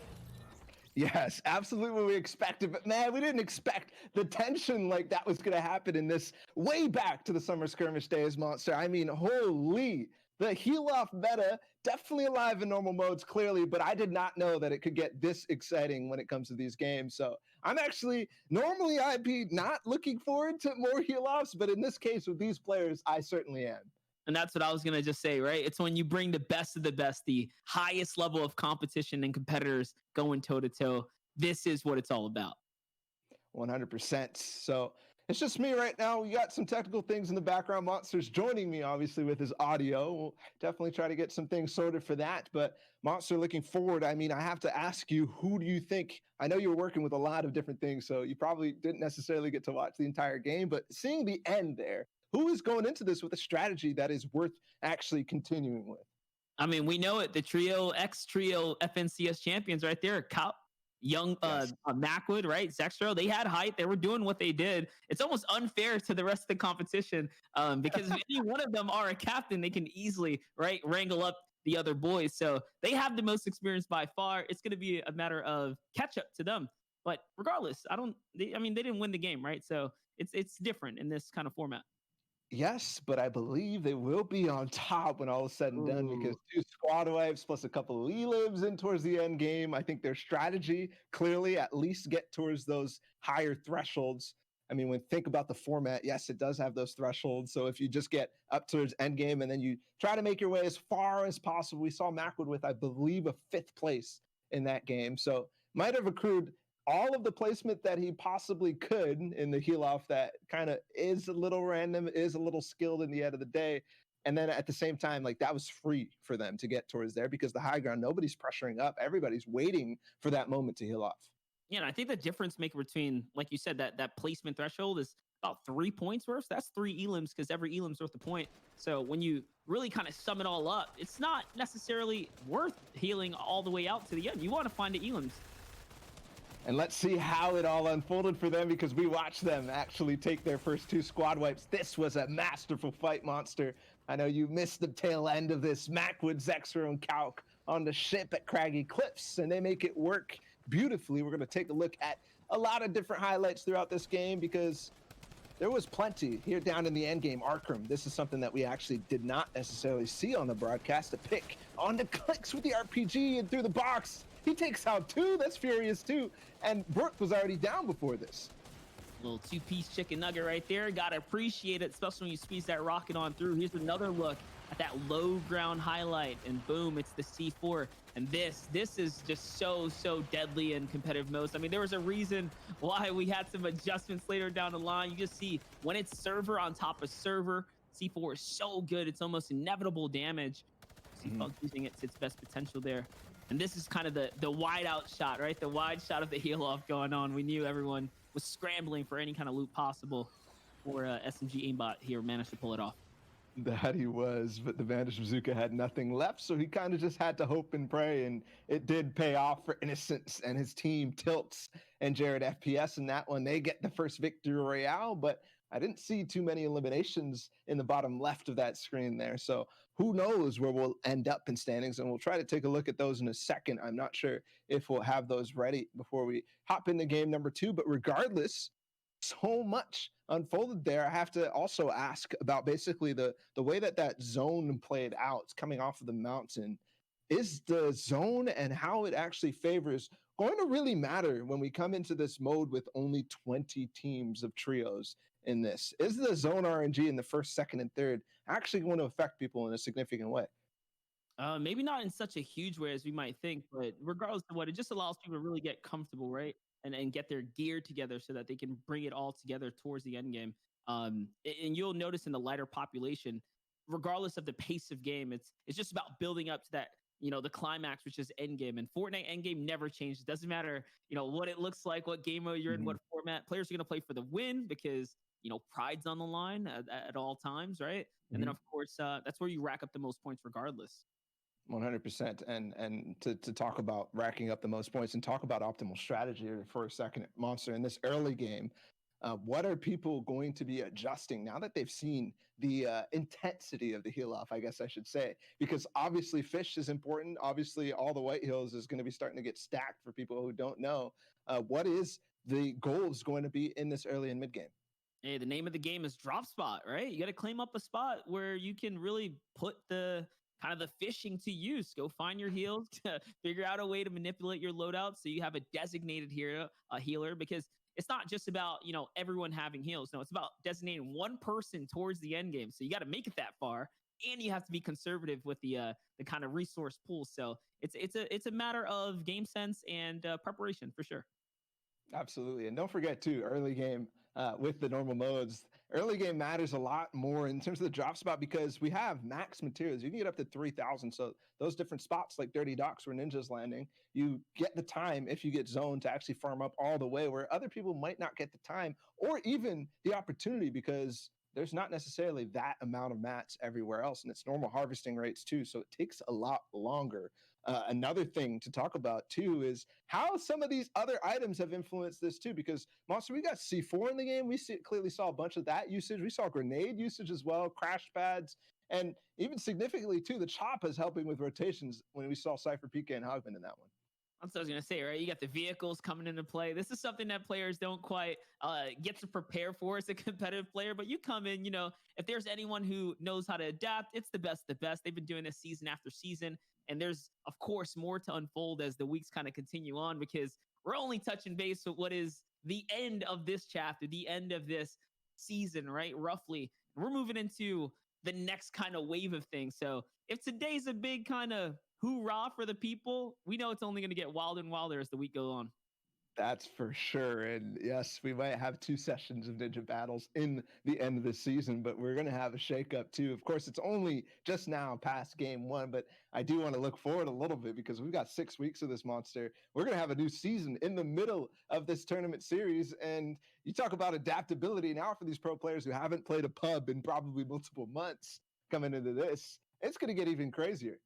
Yes, absolutely what we expected, but man, we didn't expect the tension like that was going to happen in this way back to the summer skirmish days, Monster. I mean, holy, the heal off meta definitely alive in normal modes, clearly, but I did not know that it could get this exciting when it comes to these games. So I'm actually, normally I'd be not looking forward to more heal offs, but in this case with these players, I certainly am. And that's what I was going to just say, right? It's when you bring the best of the best, the highest level of competition and competitors going toe to toe. This is what it's all about. 100%. So it's just me right now. We got some technical things in the background. Monster's joining me, obviously, with his audio. We'll definitely try to get some things sorted for that. But Monster, looking forward, I mean, I have to ask you, who do you think? I know you were working with a lot of different things, so you probably didn't necessarily get to watch the entire game. But seeing the end there, who is going into this with a strategy that is worth actually continuing with? I mean, we know it. The ex-trio FNCS champions right there. Young Macwood, right? Zexro, they had height. They were doing what they did. It's almost unfair to the rest of the competition because if any one of them are a captain, they can easily, right, wrangle up the other boys. So they have the most experience by far. It's going to be a matter of catch up to them. But regardless, they didn't win the game, right? So it's different in this kind of format. Yes, but I believe they will be on top when all is said and done because 2 squad wipes plus a couple of elims in towards the end game. I think their strategy clearly at least get towards those higher thresholds. I mean, when think about the format, yes, it does have those thresholds. So if you just get up towards end game and then you try to make your way as far as possible, we saw Macwood with, I believe, a 5th place in that game. So might have accrued all of the placement that he possibly could in the heal off that kind of is a little random, is a little skilled in the end of the day. And then at the same time, like that was free for them to get towards there because the high ground, nobody's pressuring up. Everybody's waiting for that moment to heal off. Yeah, and I think the difference maker between, like you said, that placement threshold is about 3 points worth. That's 3 elims because every elim's worth a point. So when you really kind of sum it all up, it's not necessarily worth healing all the way out to the end. You want to find the elims. And let's see how it all unfolded for them because we watched them actually take their first 2 squad wipes. This was a masterful fight, Monster. I know you missed the tail end of this. Macwood, Zexro, and Calc on the ship at Craggy Cliffs, and they make it work beautifully. We're going to take a look at a lot of different highlights throughout this game because there was plenty here down in the end game. Arkham, this is something that we actually did not necessarily see on the broadcast. A pick on the clicks with the RPG and through the box. He takes out 2. That's furious too. And Brooke was already down before this. Little 2-piece chicken nugget right there. Gotta appreciate it, especially when you squeeze that rocket on through. Here's another look at that low ground highlight, and boom, it's the C4. And this is just so deadly in competitive modes. I mean, there was a reason why we had some adjustments later down the line. You just see when it's server on top of server, C4 is so good, it's almost inevitable damage. Mhm. C4 using it to its best potential there. And this is kind of the wide out shot, right? The wide shot of the heal off going on. We knew everyone was scrambling for any kind of loot possible, for SMG aimbot here managed to pull it off. That he was, but the Vantage Bazooka had nothing left, so he kind of just had to hope and pray, and it did pay off for Innocence and his team, Tilts and Jared FPS. In that one, they get the first victory royale, but I didn't see too many eliminations in the bottom left of that screen there. So who knows where we'll end up in standings, and we'll try to take a look at those in a second. I'm not sure if we'll have those ready before we hop into game number 2, but regardless, so much unfolded there. I have to also ask about basically the way that that zone played out. It's coming off of the mountain. Is the zone and how it actually favors going to really matter when we come into this mode with only 20 teams of trios in this? Is the zone RNG in the first, second, and third actually going to affect people in a significant way? Maybe not in such a huge way as we might think, but regardless of what, it just allows people to really get comfortable, right? And get their gear together so that they can bring it all together towards the end game. And you'll notice in the lighter population, regardless of the pace of game, it's just about building up to that, the climax, which is end game. And Fortnite end game never changes. It doesn't matter, what it looks like, what game mode you're in, Mhm. what format. Players are gonna play for the win because pride's on the line at all times, right? And then Mhm. of course, that's where you rack up the most points regardless. 100%. And to talk about racking up the most points and talk about optimal strategy for a second, Monster, in this early game, what are people going to be adjusting now that they've seen the intensity of the heal off, I guess I should say? Because obviously fish is important. Obviously all the white hills is going to be starting to get stacked for people who don't know. What is the goals going to be in this early and mid game? Hey, the name of the game is drop spot, right? You got to claim up a spot where you can really put the kind of the fishing to use. Go find your heals, figure out a way to manipulate your loadout so you have a designated hero, a healer, because it's not just about everyone having heals. No, it's about designating one person towards the end game. So you got to make it that far, and you have to be conservative with the kind of resource pool. So it's a matter of game sense and preparation for sure. Absolutely. And don't forget, too, early game with the normal modes. Early game matters a lot more in terms of the drop spot because we have max materials. You can get up to 3,000. So those different spots like Dirty Docks where Ninja's landing, you get the time if you get zoned to actually farm up all the way where other people might not get the time or even the opportunity because there's not necessarily that amount of mats everywhere else. And it's normal harvesting rates, too. So it takes a lot longer. Another thing to talk about too is how some of these other items have influenced this too. Because Monster, we got C4 in the game. Clearly saw a bunch of that usage. We saw grenade usage as well, crash pads, and even significantly too, the chop is helping with rotations when we saw Cypher PK and Hogman in that one. That's what I was gonna say, right? You got the vehicles coming into play. This is something that players don't quite get to prepare for as a competitive player. But you come in, if there's anyone who knows how to adapt, it's the best. The best. They've been doing this season after season, and there's of course more to unfold as the weeks kind of continue on because we're only touching base with what is the end of this chapter, the end of this season, right? Roughly, we're moving into the next kind of wave of things. So if today's a big kind of hoorah for the people, we know it's only going to get wilder and wilder as the week goes on. That's for sure. And yes, we might have two sessions of Ninja Battles in the end of the season, but we're going to have a shakeup too. Of course, it's only just now past game one, but I do want to look forward a little bit because we've got 6 weeks of this monster. We're going to have a new season in the middle of this tournament series. And you talk about adaptability now for these pro players who haven't played a pub in probably multiple months coming into this. It's going to get even crazier.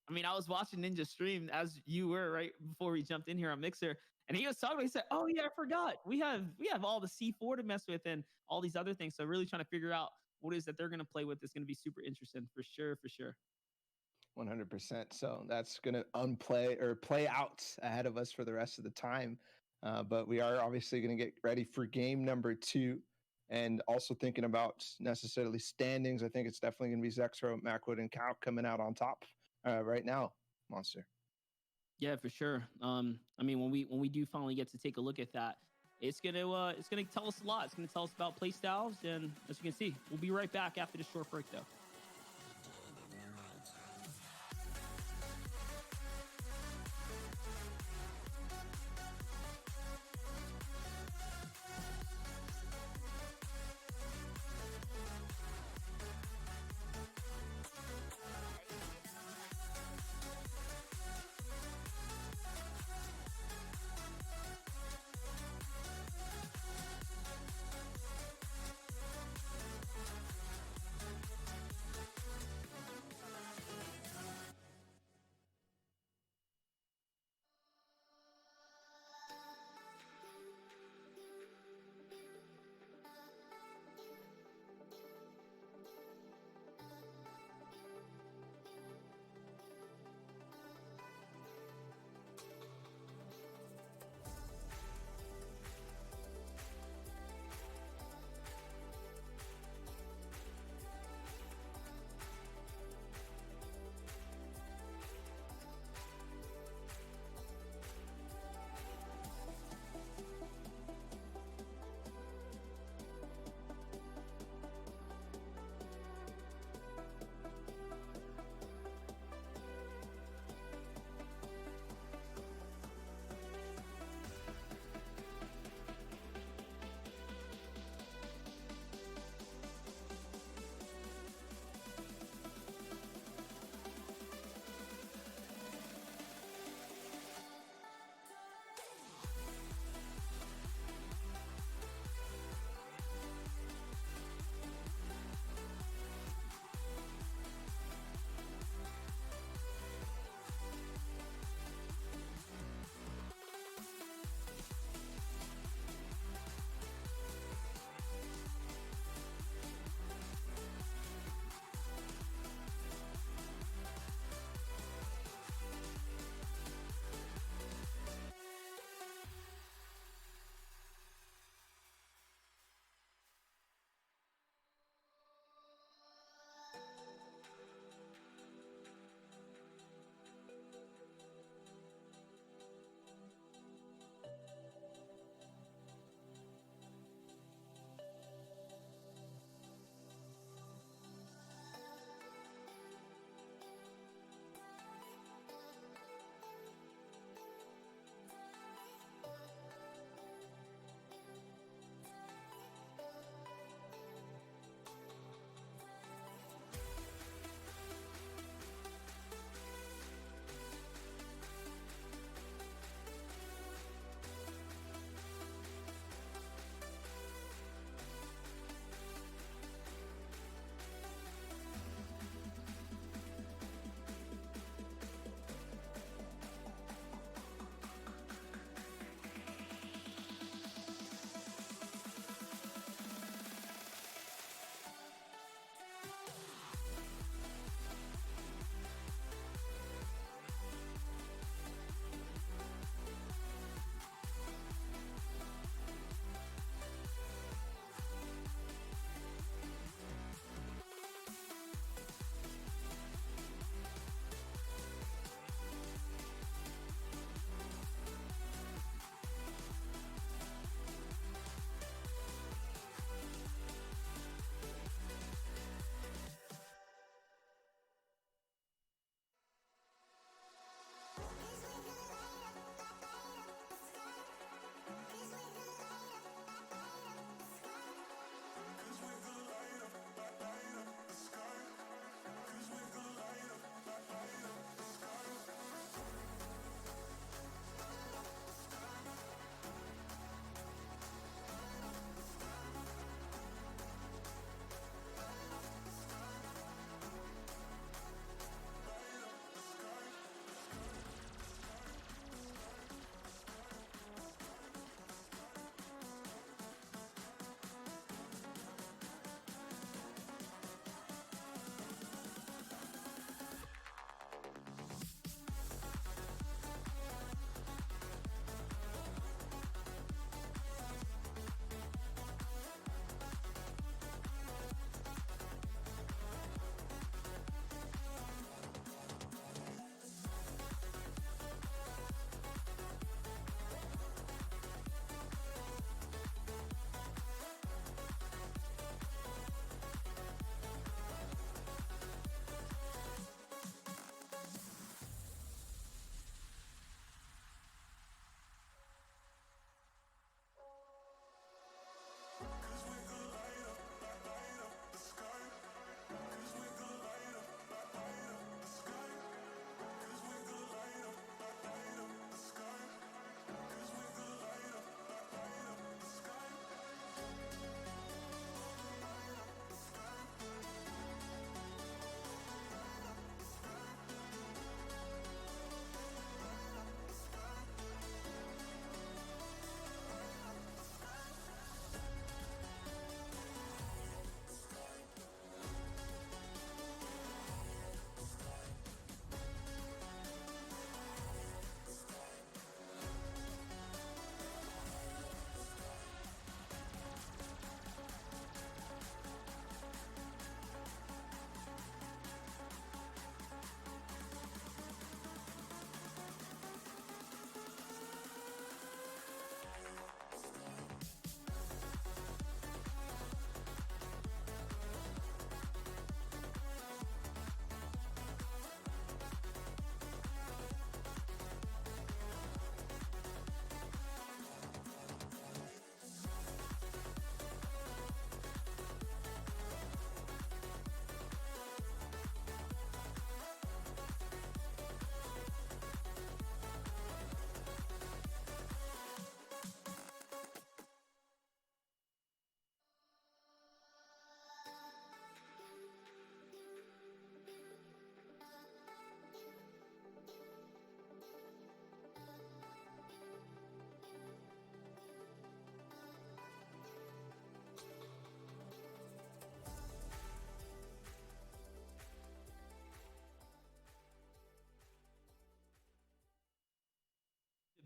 I mean, I was watching Ninja stream as you were right before we jumped in here on Mixer, and he was talking. He said, "Oh yeah, I forgot. We have all the C4 to mess with and all these other things. So really trying to figure out what it is that they're going to play with is going to be super interesting for sure, for sure." 100%. So that's going to unplay or play out ahead of us for the rest of the time. But we are obviously going to get ready for game number 2 and also thinking about necessarily standings. I think it's definitely going to be Zexro, Macwood, and Cal coming out on top right now, Monster. Yeah, for sure. I mean, when we do finally get to take a look at that, it's gonna tell us a lot. It's gonna tell us about play styles, and as you can see, we'll be right back after the short break, though.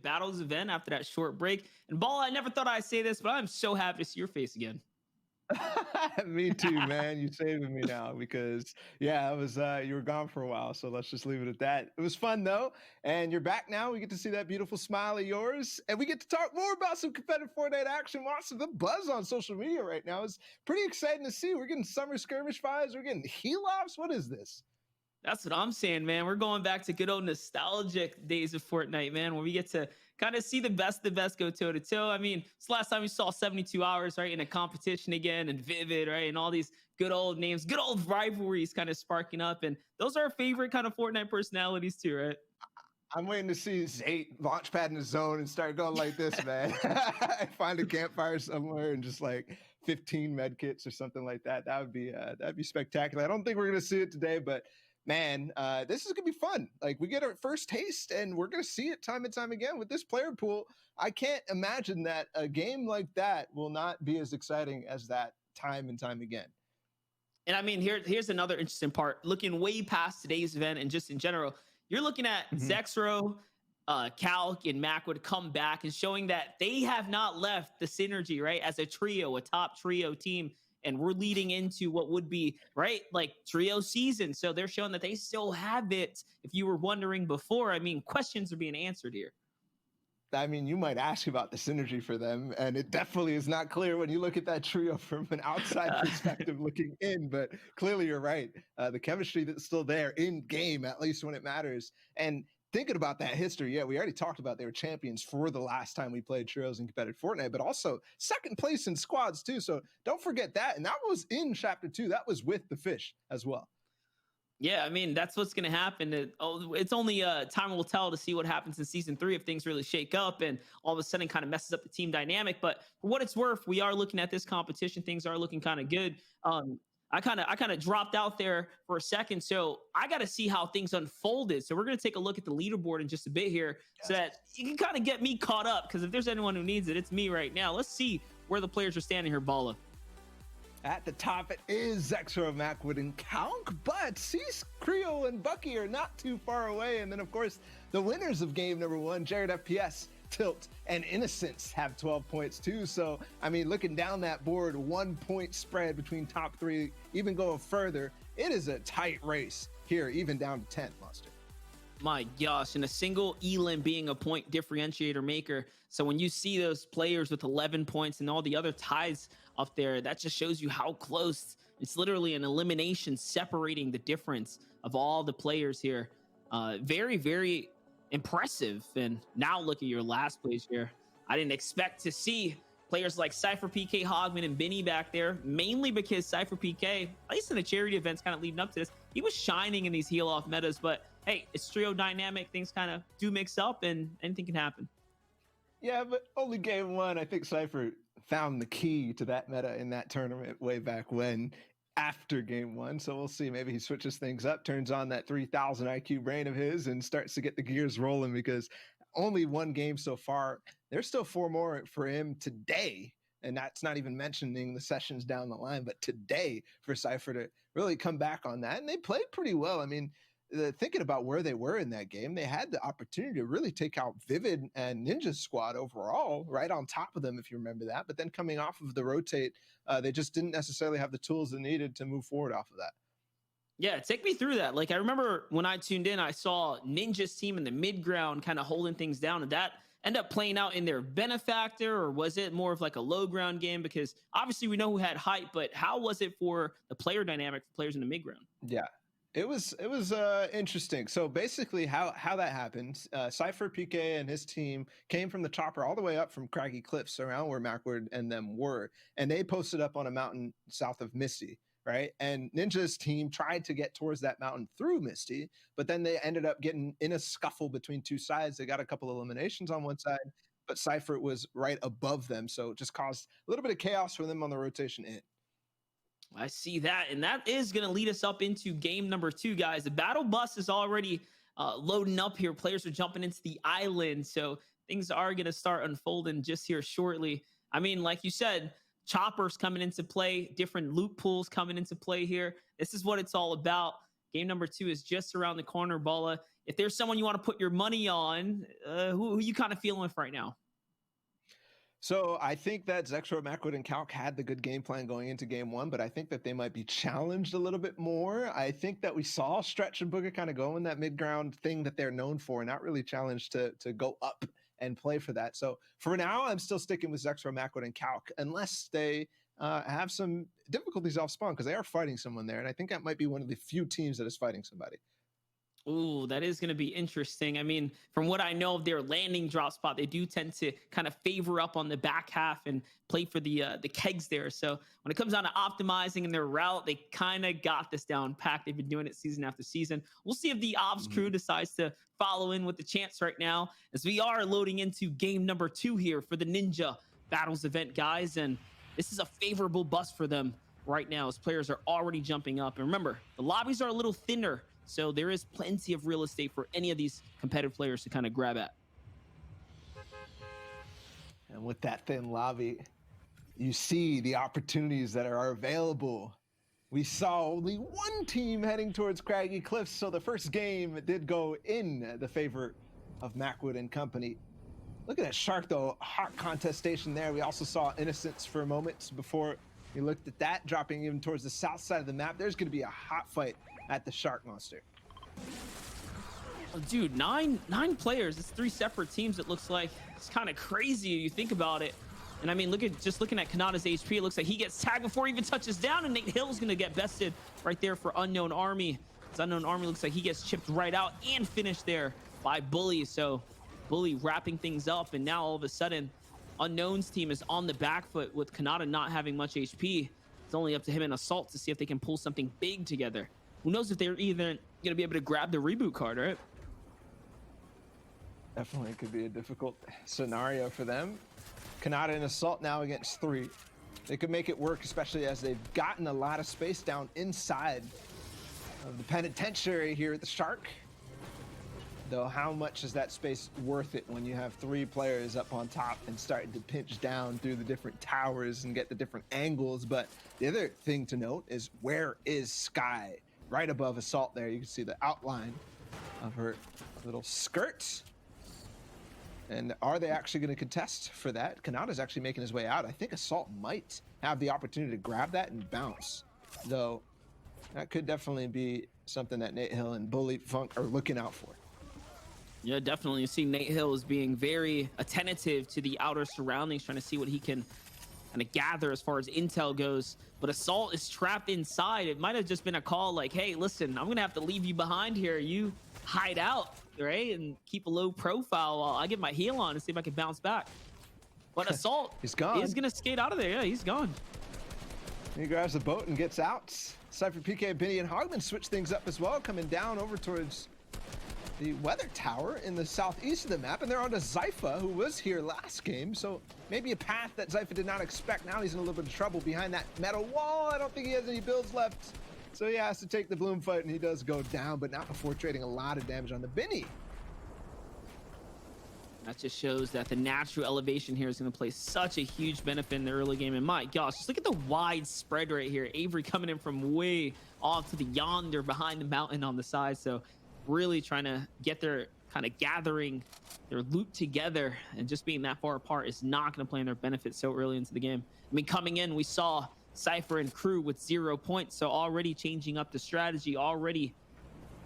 Battles event after that short break. And Ball, I never thought I'd say this, but I'm so happy to see your face again. Me too, man. You saving me now because yeah, I was you were gone for a while, so let's just leave it at that. It was fun though, and you're back now. We get to see that beautiful smile of yours, and we get to talk more about some competitive Fortnite action. Monster, the buzz on social media right now is pretty exciting to see. We're getting summer skirmish vibes. We're getting heel offs. What is this? That's what I'm saying, man. We're going back to good old nostalgic days of Fortnite, man, where we get to kind of see the best go toe to toe. I mean, it's the last time we saw 72 hours, right, in a competition again, and Vivid, right, and all these good old names, good old rivalries kind of sparking up. And those are our favorite kind of Fortnite personalities, too, right? I'm waiting to see Zate launchpad in the zone and start going like this, man. Find a campfire somewhere and just like 15 med kits or something like that. That'd be spectacular. I don't think we're gonna see it today, but man, this is gonna be fun. Like we get our first taste, and we're gonna see it time and time again with this player pool. I can't imagine that a game like that will not be as exciting as that time and time again. And I mean, here's another interesting part. Looking way past today's event and just in general, you're looking at Mhm. Zexro, Calc, and Mac would come back and showing that they have not left the synergy, right? As a trio, a top trio team. And we're leading into what would be, right, like trio season. So they're showing that they still have it. If you were wondering before, I mean, questions are being answered here. I mean, you might ask about the synergy for them, and it definitely is not clear when you look at that trio from an outside perspective looking in. But clearly, you're right. The chemistry that's still there in game, at least when it matters. And thinking about that history, yeah, we already talked about they were champions for the last time we played trios in competitive Fortnite, but also second place in squads too. So don't forget that. And that was in chapter 2. That was with the fish as well. Yeah, I mean that's what's going to happen. It's only time will tell to see what happens in season 3 if things really shake up and all of a sudden kind of messes up the team dynamic. But for what it's worth, we are looking at this competition. Things are looking kind of good. I kind of dropped out there for a second, so I got to see how things unfolded. So we're going to take a look at the leaderboard in just a bit here, so Yes. that you can kind of get me caught up. Because if there's anyone who needs it, it's me right now. Let's see where the players are standing here, Bala. At the top, it is Zexro, Macwood, and Kaunk, but Cease, Creo, and Bucky are not too far away. And then, of course, the winners of game number 1, Jared FPS, Tilt, and Innocence have 12 points too. So, I mean, looking down that board, 1 point spread between top 3, even going further, it is a tight race here, even down to 10th, Monster. My gosh, and a single Elam being a point differentiator maker. So when you see those players with 11 points and all the other ties up there, that just shows you how close. It's literally an elimination separating the difference of all the players here. Very, very impressive. And now look at your last place here. I didn't expect to see players like Cypher PK, Hogman, and Benny back there, mainly because Cypher PK, at least in the charity events kind of leading up to this, he was shining in these heal off metas. But hey, it's trio dynamic. Things kind of do mix up and anything can happen. Yeah, but only game 1. I think Cypher found the key to that meta in that tournament way back when, after game 1. So we'll see. Maybe he switches things up, turns on that 3000 IQ brain of his, and starts to get the gears rolling, because only 1 game so far. There's still 4 more for him today. And that's not even mentioning the sessions down the line, but today for Cypher to really come back on that. And they played pretty well. I mean, thinking about where they were in that game, they had the opportunity to really take out Vivid and Ninja Squad overall, right on top of them, if you remember that. But then coming off of the rotate, they just didn't necessarily have the tools they needed to move forward off of that. Yeah, take me through that. Like, I remember when I tuned in, I saw Ninja's team in the mid ground kind of holding things down. And that end up playing out in their benefactor, or was it more of like a low ground game? Because obviously we know who had hype, but how was it for the player dynamic for players in the mid ground? Yeah. It was interesting. So basically, how that happened, Cypher PK and his team came from the chopper all the way up from Craggy Cliffs around where Macward and them were, and they posted up on a mountain south of Misty, right? And Ninja's team tried to get towards that mountain through Misty, but then they ended up getting in a scuffle between two sides. They got a couple eliminations on one side, but Cypher was right above them, so it just caused a little bit of chaos for them on the rotation in. I see that. And that is going to lead us up into game number 2, guys. The battle bus is already loading up here. Players are jumping into the island. So things are going to start unfolding just here shortly. I mean, like you said, choppers coming into play, different loot pools coming into play here. This is what it's all about. Game number 2 is just around the corner. Balla, if there's someone you want to put your money on, who you kind of feeling with right now? So I think that Zexro, Macwood, and Calc had the good game plan going into game 1, but I think that they might be challenged a little bit more. I think that we saw Stretch and Booger kind of go in that mid-ground thing that they're known for, not really challenged to go up and play for that. So for now, I'm still sticking with Zexro, Macwood, and Calc, unless they have some difficulties off spawn, because they are fighting someone there, and I think that might be one of the few teams that is fighting somebody. Ooh, that is going to be interesting. I mean, from what I know of their landing drop spot, they do tend to kind of favor up on the back half and play for the kegs there. So when it comes down to optimizing in their route, they kind of got this down packed. They've been doing it season after season. We'll see if the Ops crew decides to follow in with the chance right now, as we are loading into game number 2 here for the Ninja Battles event, guys. And this is a favorable bus for them right now, as players are already jumping up. And remember, the lobbies are a little thinner, so there is plenty of real estate for any of these competitive players to kind of grab at. And with that thin lobby, you see the opportunities that are available. We saw only one team heading towards Craggy Cliffs, so the first game did go in the favor of Macwood and company. Look at that Shark, though. Hot contestation there. We also saw Innocence for a moment before we looked at that, dropping even towards the south side of the map. There's going to be a hot fight at the Shark Monster. Oh, dude, nine players. It's 3 separate teams. It looks like it's kind of crazy if you think about it. And I mean, just looking at Kanata's HP, it looks like he gets tagged before he even touches down, and Nate Hill's going to get bested right there for Unknown Army. This Unknown Army looks like he gets chipped right out and finished there by Bully. So Bully wrapping things up, and now all of a sudden, Unknown's team is on the back foot with Kanata not having much HP. It's only up to him and Assault to see if they can pull something big together. Who knows if they're even going to be able to grab the reboot card, right? Definitely could be a difficult scenario for them. Kanata and Assault now against 3. They could make it work, especially as they've gotten a lot of space down inside of the penitentiary here at the Shark. Though how much is that space worth it when you have 3 players up on top and starting to pinch down through the different towers and get the different angles? But the other thing to note is, where is Sky? Right above Assault there, you can see the outline of her little skirt. And are they actually going to contest for that? Kanata's actually making his way out. I think Assault might have the opportunity to grab that and bounce, though that could definitely be something that Nate Hill and Bully Funk are looking out for. Yeah, definitely. You see Nate Hill is being very attentive to the outer surroundings, trying to see what he can kind of gather as far as intel goes. But Assault is trapped inside. It might have just been a call like, hey, listen, I'm going to have to leave you behind here. You hide out, right? And keep a low profile while I get my heal on and see if I can bounce back. But Assault he's gone. He's going to skate out of there. Yeah, he's gone. He grabs the boat and gets out. Cypher, PK, Benny, and Hogman switch things up as well, coming down over towards the weather tower in the southeast of the map, and they're on to Zypha, who was here last game, so maybe a path that Zypha did not expect. Now he's in a little bit of trouble behind that metal wall. I don't think he has any builds left, so he has to take the Bloom fight, and he does go down, but not before trading a lot of damage on the Benny. That just shows that the natural elevation here is going to play such a huge benefit in the early game. And my gosh, just look at the wide spread right here. Avery coming in from way off to the yonder behind the mountain on the side. So really trying to get their kind of gathering their loot together, and just being that far apart is not going to play in their benefit so early into the game. I mean, coming in, we saw Cypher and crew with 0 points. So already changing up the strategy, already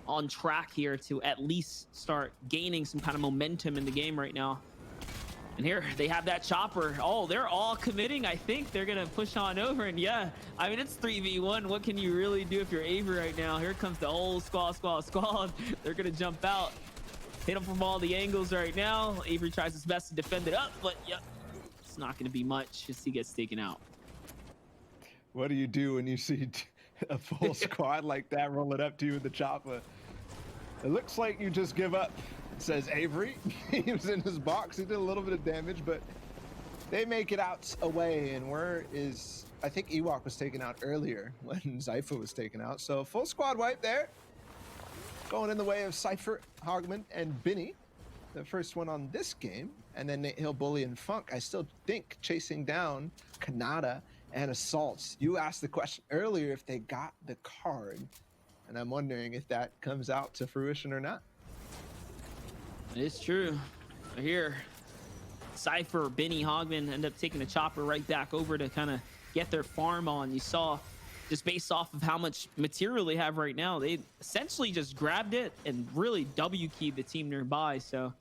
on track here to at least start gaining some kind of momentum in the game right now. And here they have that chopper. Oh, they're all committing. I think they're gonna push on over, and yeah, I mean, it's 3v1. What can you really do if you're Avery right now? Here comes the whole squad. They're gonna jump out, hit them from all the angles right now. Avery tries his best to defend it up, but yeah, it's not gonna be much as he gets taken out. What do you do when you see a full squad like that rolling up to you with the chopper? It looks like you just give up, says Avery. He was in his box. He did a little bit of damage, but they make it out away. And where is, I think Ewok was taken out earlier when Zypha was taken out. So full squad wipe there. Going in the way of Cypher, Hogman, and Benny. The first one on this game. And then Nate Hill, Bully, and Funk, I still think, chasing down Kanata and Assault. You asked the question earlier if they got the card. And I'm wondering if that comes out to fruition or not. It's true. Here, Cypher, Benny Hogman end up taking the chopper right back over to kind of get their farm on. You saw just based off of how much material they have right now, they essentially just grabbed it and really W keyed the team nearby. So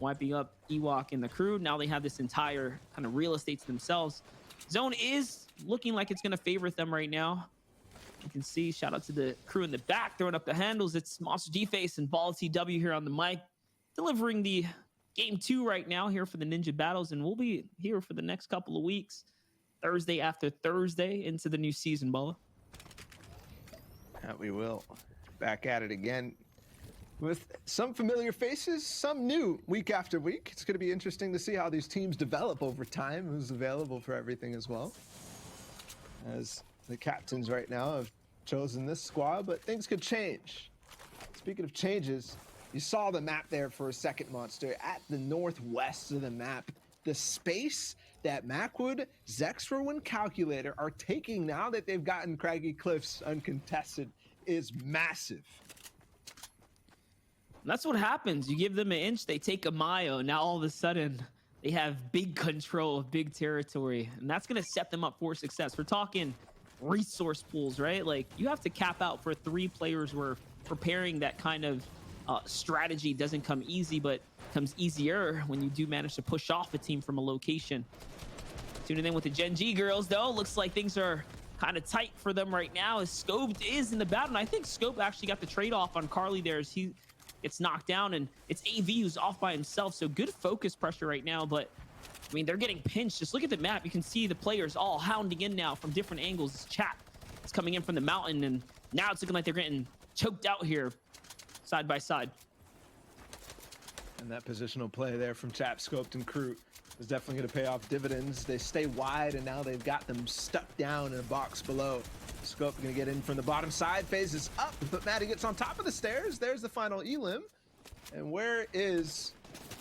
wiping up Ewok and the crew. Now they have this entire kind of real estate to themselves. Zone is looking like it's going to favor them right now. You can see, shout out to the crew in the back throwing up the handles. It's Monster D-Face and Ball TW here on the mic, delivering the game 2 right now here for the Ninja Battles, and we'll be here for the next couple of weeks, Thursday after Thursday into the new season, Balla. That we will. Back at it again with some familiar faces, some new week after week. It's going to be interesting to see how these teams develop over time, who's available for everything as well. As the captains right now have chosen this squad, but things could change. Speaking of changes, you saw the map there for a second, Monster. At the northwest of the map, the space that Macwood, Zexro, and Calculator are taking now that they've gotten Craggy Cliffs uncontested is massive. That's what happens. You give them an inch, they take a mile. Now all of a sudden, they have big control of big territory, and that's going to set them up for success. We're talking resource pools, right? Like, you have to cap out for 3 players where preparing that kind of strategy doesn't come easy, but comes easier when you do manage to push off a team from a location. Tuning in with the Gen G girls, though, looks like things are kind of tight for them right now as Scope is in the battle, and I think Scope actually got the trade-off on Carly there as he gets knocked down, and it's AV who's off by himself, so good focus pressure right now, but I mean, they're getting pinched. Just look at the map. You can see the players all hounding in now from different angles. This Chap is coming in from the mountain, and now it's looking like they're getting choked out here side by side. And that positional play there from Chap, Scoped, and Crew is definitely going to pay off dividends. They stay wide, and now they've got them stuck down in a box below. Scope going to get in from the bottom side, phases up, but Maddie gets on top of the stairs. There's the final elim. And where is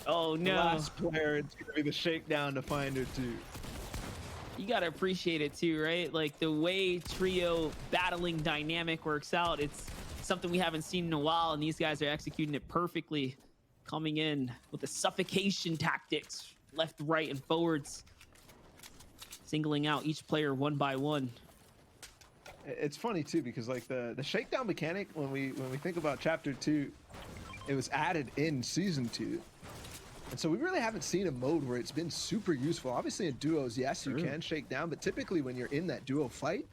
oh no, the last player? It's going to be the shakedown to find her too. You got to appreciate it too, right? Like the way trio battling dynamic works out. It's something we haven't seen in a while, and these guys are executing it perfectly, coming in with the suffocation tactics, left, right, and forwards, singling out each player one by one. It's funny too, because like the shakedown mechanic, when we think about chapter 2, it was added in season 2, and so we really haven't seen a mode where it's been super useful. Obviously in duos, yes, you can shake down, but typically when you're in that duo fight,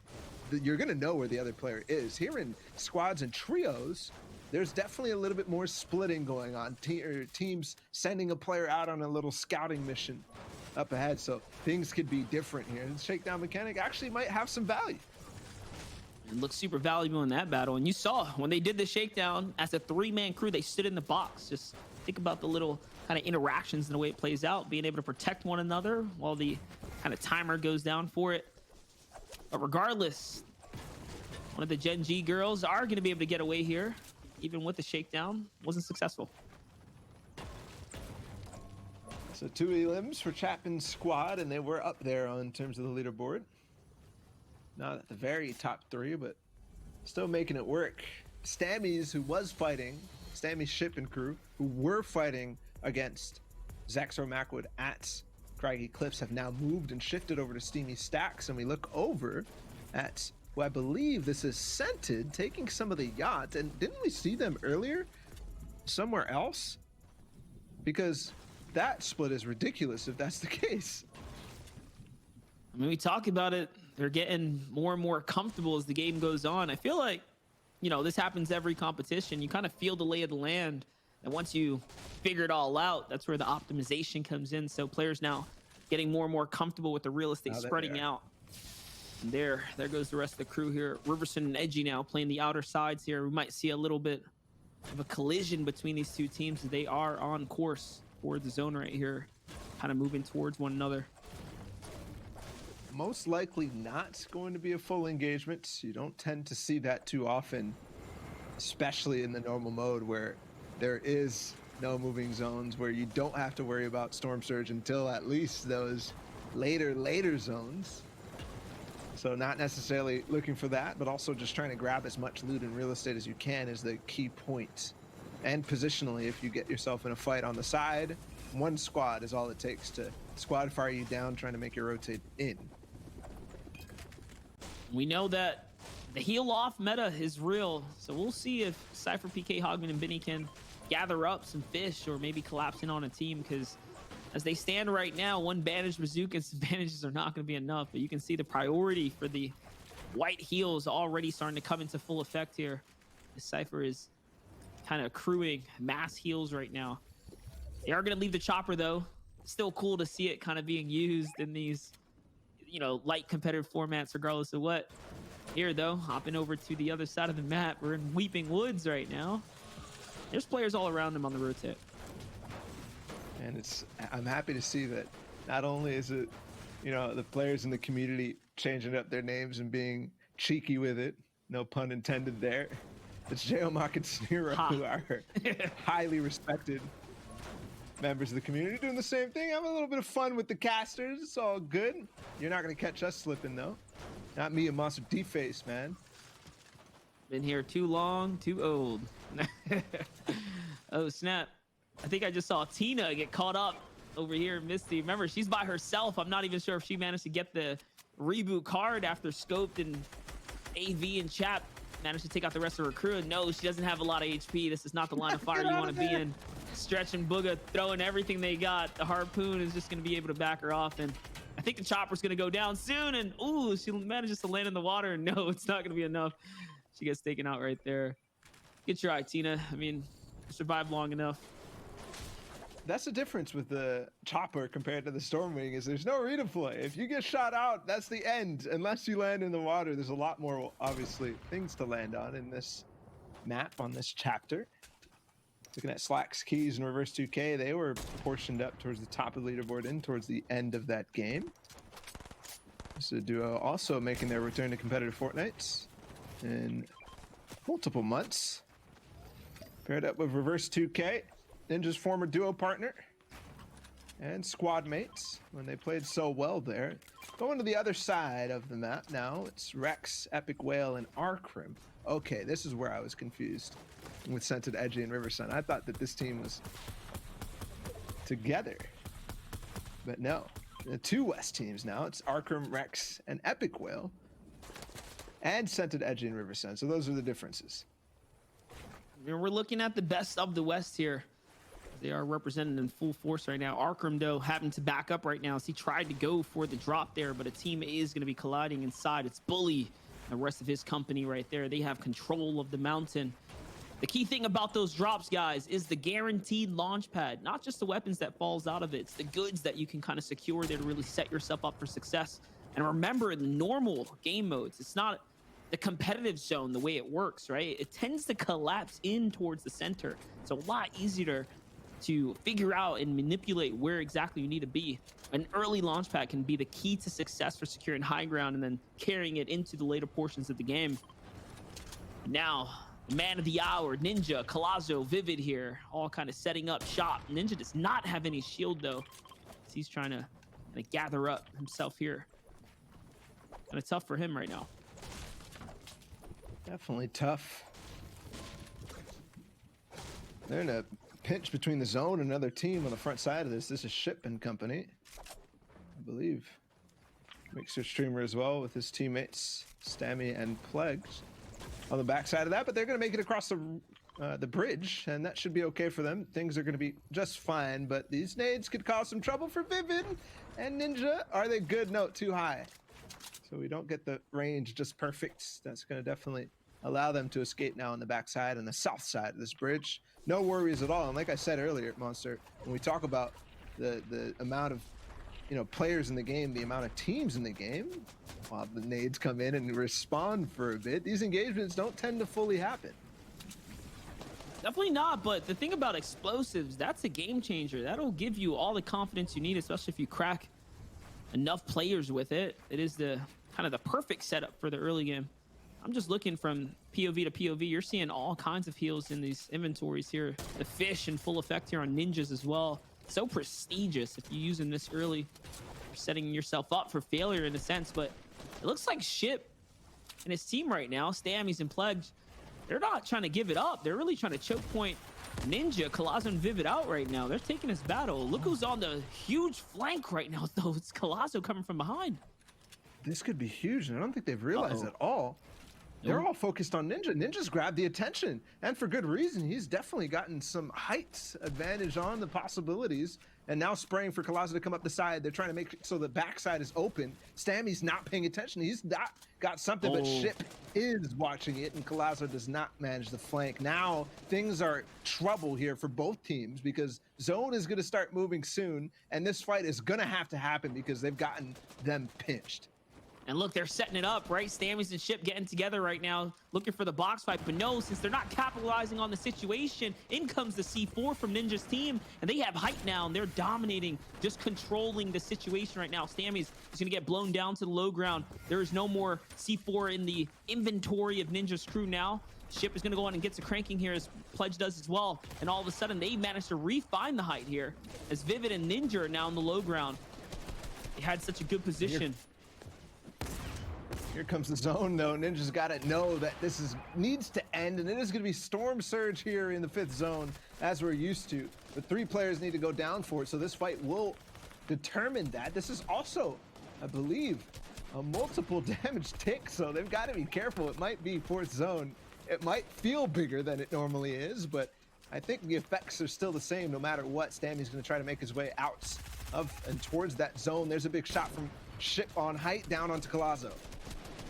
you're gonna know where the other player is. Here in squads and trios, there's definitely a little bit more splitting going on. Teams sending a player out on a little scouting mission up ahead, so things could be different here. The shakedown mechanic actually might have some value. It looks super valuable in that battle, and you saw when they did the shakedown as a 3-man crew, they stood in the box. Just think about the little kind of interactions and the way it plays out, being able to protect one another while the kind of timer goes down for it. But regardless, one of the Gen G girls are going to be able to get away here, even with the shakedown. Wasn't successful. So 2 elims for Chapman's squad, and they were up there in terms of the leaderboard. Not at the very top 3, but still making it work. Stammies, who was fighting, Stammy's ship and crew, who were fighting against Zexro Macwood at Craggy Cliffs, have now moved and shifted over to Steamy Stacks, and we look over at who I believe this is Scented taking some of the yachts. And didn't we see them earlier somewhere else? Because that split is ridiculous if that's the case. I mean, we talk about it. They're getting more and more comfortable as the game goes on. I feel like, you know, this happens every competition. You kind of feel the lay of the land. And once you figure it all out, that's where the optimization comes in. So players now getting more and more comfortable with the real estate spreading out. And there goes the rest of the crew here. Riverson and Edgy now playing the outer sides here. We might see a little bit of a collision between these two teams as they are on course for the zone right here, kind of moving towards one another. Most likely not going to be a full engagement. You don't tend to see that too often, especially in the normal mode where there is no moving zones, where you don't have to worry about Storm Surge until at least those later zones. So not necessarily looking for that, but also just trying to grab as much loot and real estate as you can is the key point. And positionally, if you get yourself in a fight on the side, one squad is all it takes to squad fire you down, trying to make you rotate in. We know that the heal off meta is real, so we'll see if Cypher, PK, Hogman, and Benny can gather up some fish or maybe collapse in on a team, because as they stand right now, one bandaged bazooka's advantages are not going to be enough. But you can see the priority for the white heals already starting to come into full effect here. The Cypher is kind of accruing mass heals right now. They are going to leave the chopper though. Still cool to see it kind of being used in these, you know, light competitive formats regardless of what. Here though, hopping over to the other side of the map, we're in Weeping Woods right now. There's players all around him on the rotate. And I'm happy to see that not only is it, you know, the players in the community changing up their names and being cheeky with it, no pun intended there. It's Geomock and Snero who are highly respected members of the community doing the same thing. Having a little bit of fun with the casters. It's all good. You're not going to catch us slipping though. Not me and Monster D-Face, man. Been here too long, too old. Oh, snap. I think I just saw Tina get caught up over here in Misty. Remember, she's by herself. I'm not even sure if she managed to get the reboot card after Scoped and AV and Chap managed to take out the rest of her crew. And no, she doesn't have a lot of HP. This is not the line of fire you want to be in. Stretch and Booga throwing everything they got. The Harpoon is just going to be able to back her off. And I think the chopper's going to go down soon. And ooh, she manages to land in the water. And no, it's not going to be enough. She gets taken out right there. Good try, Tina. I mean, you survived long enough. That's the difference with the chopper compared to the Stormwing, is there's no redeploy. If you get shot out, that's the end. Unless you land in the water, there's a lot more, obviously, things to land on in this map, on this chapter. Looking at Slack's keys and Reverse 2K, they were portioned up towards the top of the leaderboard and towards the end of that game. This is a duo also making their return to competitive Fortnites in multiple months. Paired up with Reverse 2K, Ninja's former duo partner and squad mates when they played so well there. Going to the other side of the map now, it's Rex, Epic Whale, and Arcrim. Okay, this is where I was confused with Scented Edgy and Riversun. I thought that this team was together, but no. The two West teams now, it's Arcrim, Rex, and Epic Whale, and Scented Edgy and Riversun. So those are the differences. We're looking at the best of the West here. They are represented in full force right now. Arcrim, though, having to back up right now as he tried to go for the drop there, but a team is going to be colliding inside. It's Bully, the rest of his company right there. They have control of the mountain. The key thing about those drops, guys, is the guaranteed launch pad. Not just the weapons that falls out of it. It's the goods that you can kind of secure there to really set yourself up for success. And remember, in the normal game modes, it's not the competitive zone the way it works, right? It tends to collapse in towards the center. It's a lot easier to figure out and manipulate where exactly you need to be. An early launch pad can be the key to success for securing high ground and then carrying it into the later portions of the game. Now, man of the hour, Ninja, Colazo, Vivid here, all kind of setting up shop. Ninja does not have any shield though, so he's trying to gather up himself here. Kind of tough for him right now. Definitely tough. They're in a pinch between the zone and another team on the front side of this. This is Shipman Company, I believe. Mixer streamer as well with his teammates, Stammy and Plagues on the backside of that, but they're going to make it across the bridge, and that should be okay for them. Things are going to be just fine, but these nades could cause some trouble for Vivid and Ninja. Are they good? No, too high. So we don't get the range just perfect. That's going to definitely allow them to escape now on the backside and the south side of this bridge. No worries at all. And like I said earlier, Monster, when we talk about the amount of players in the game, the amount of teams in the game, while the nades come in and respond for a bit, these engagements don't tend to fully happen. Definitely not, but the thing about explosives, that's a game changer. That'll give you all the confidence you need, especially if you crack enough players with it. It is the kind of the perfect setup for the early game. I'm just looking from POV to POV. You're seeing all kinds of heals in these inventories here. The fish in full effect here on ninjas as well. So prestigious if you use them this early. You're setting yourself up for failure in a sense, but It looks like Ship and his team right now, Stammies and Pledge, they're not trying to give it up. They're really trying to choke point Ninja, Collazo, and Vivid out right now. They're taking this battle. Look who's on the huge flank right now, though. It's Collazo coming from behind. This could be huge, and I don't think they've realized Uh-oh. at all. They're all focused on Ninja. Ninja's grabbed the attention, and for good reason. He's definitely gotten some height advantage on the possibilities, and now spraying for Collazo to come up the side. They're trying to make so the backside is open. Stammy's not paying attention. He's not got something, but Ship is watching it, and Collazo does not manage the flank. Now things are trouble here for both teams because zone is going to start moving soon, and this fight is going to have to happen because they've gotten them pinched. And look, they're setting it up, right? Stammies and Ship getting together right now, looking for the box fight. But no, since they're not capitalizing on the situation, in comes the C4 from Ninja's team. And they have height now, and they're dominating, just controlling the situation right now. Stammies is going to get blown down to the low ground. There is no more C4 in the inventory of Ninja's crew now. Ship is going to go on and get to cranking here, as Pledge does as well. And all of a sudden, they managed to refine the height here, as Vivid and Ninja are now in the low ground. They had such a good position. Here comes the zone, though. Ninja's got to know that this needs to end, and it is going to be Storm Surge here in the 5th zone, as we're used to. But 3 players need to go down for it, so this fight will determine that. This is also, I believe, a multiple damage tick, so they've got to be careful. It might be 4th zone. It might feel bigger than it normally is, but I think the effects are still the same no matter what. Stammy's going to try to make his way out of and towards that zone. There's a big shot from Ship on height down onto Collazo.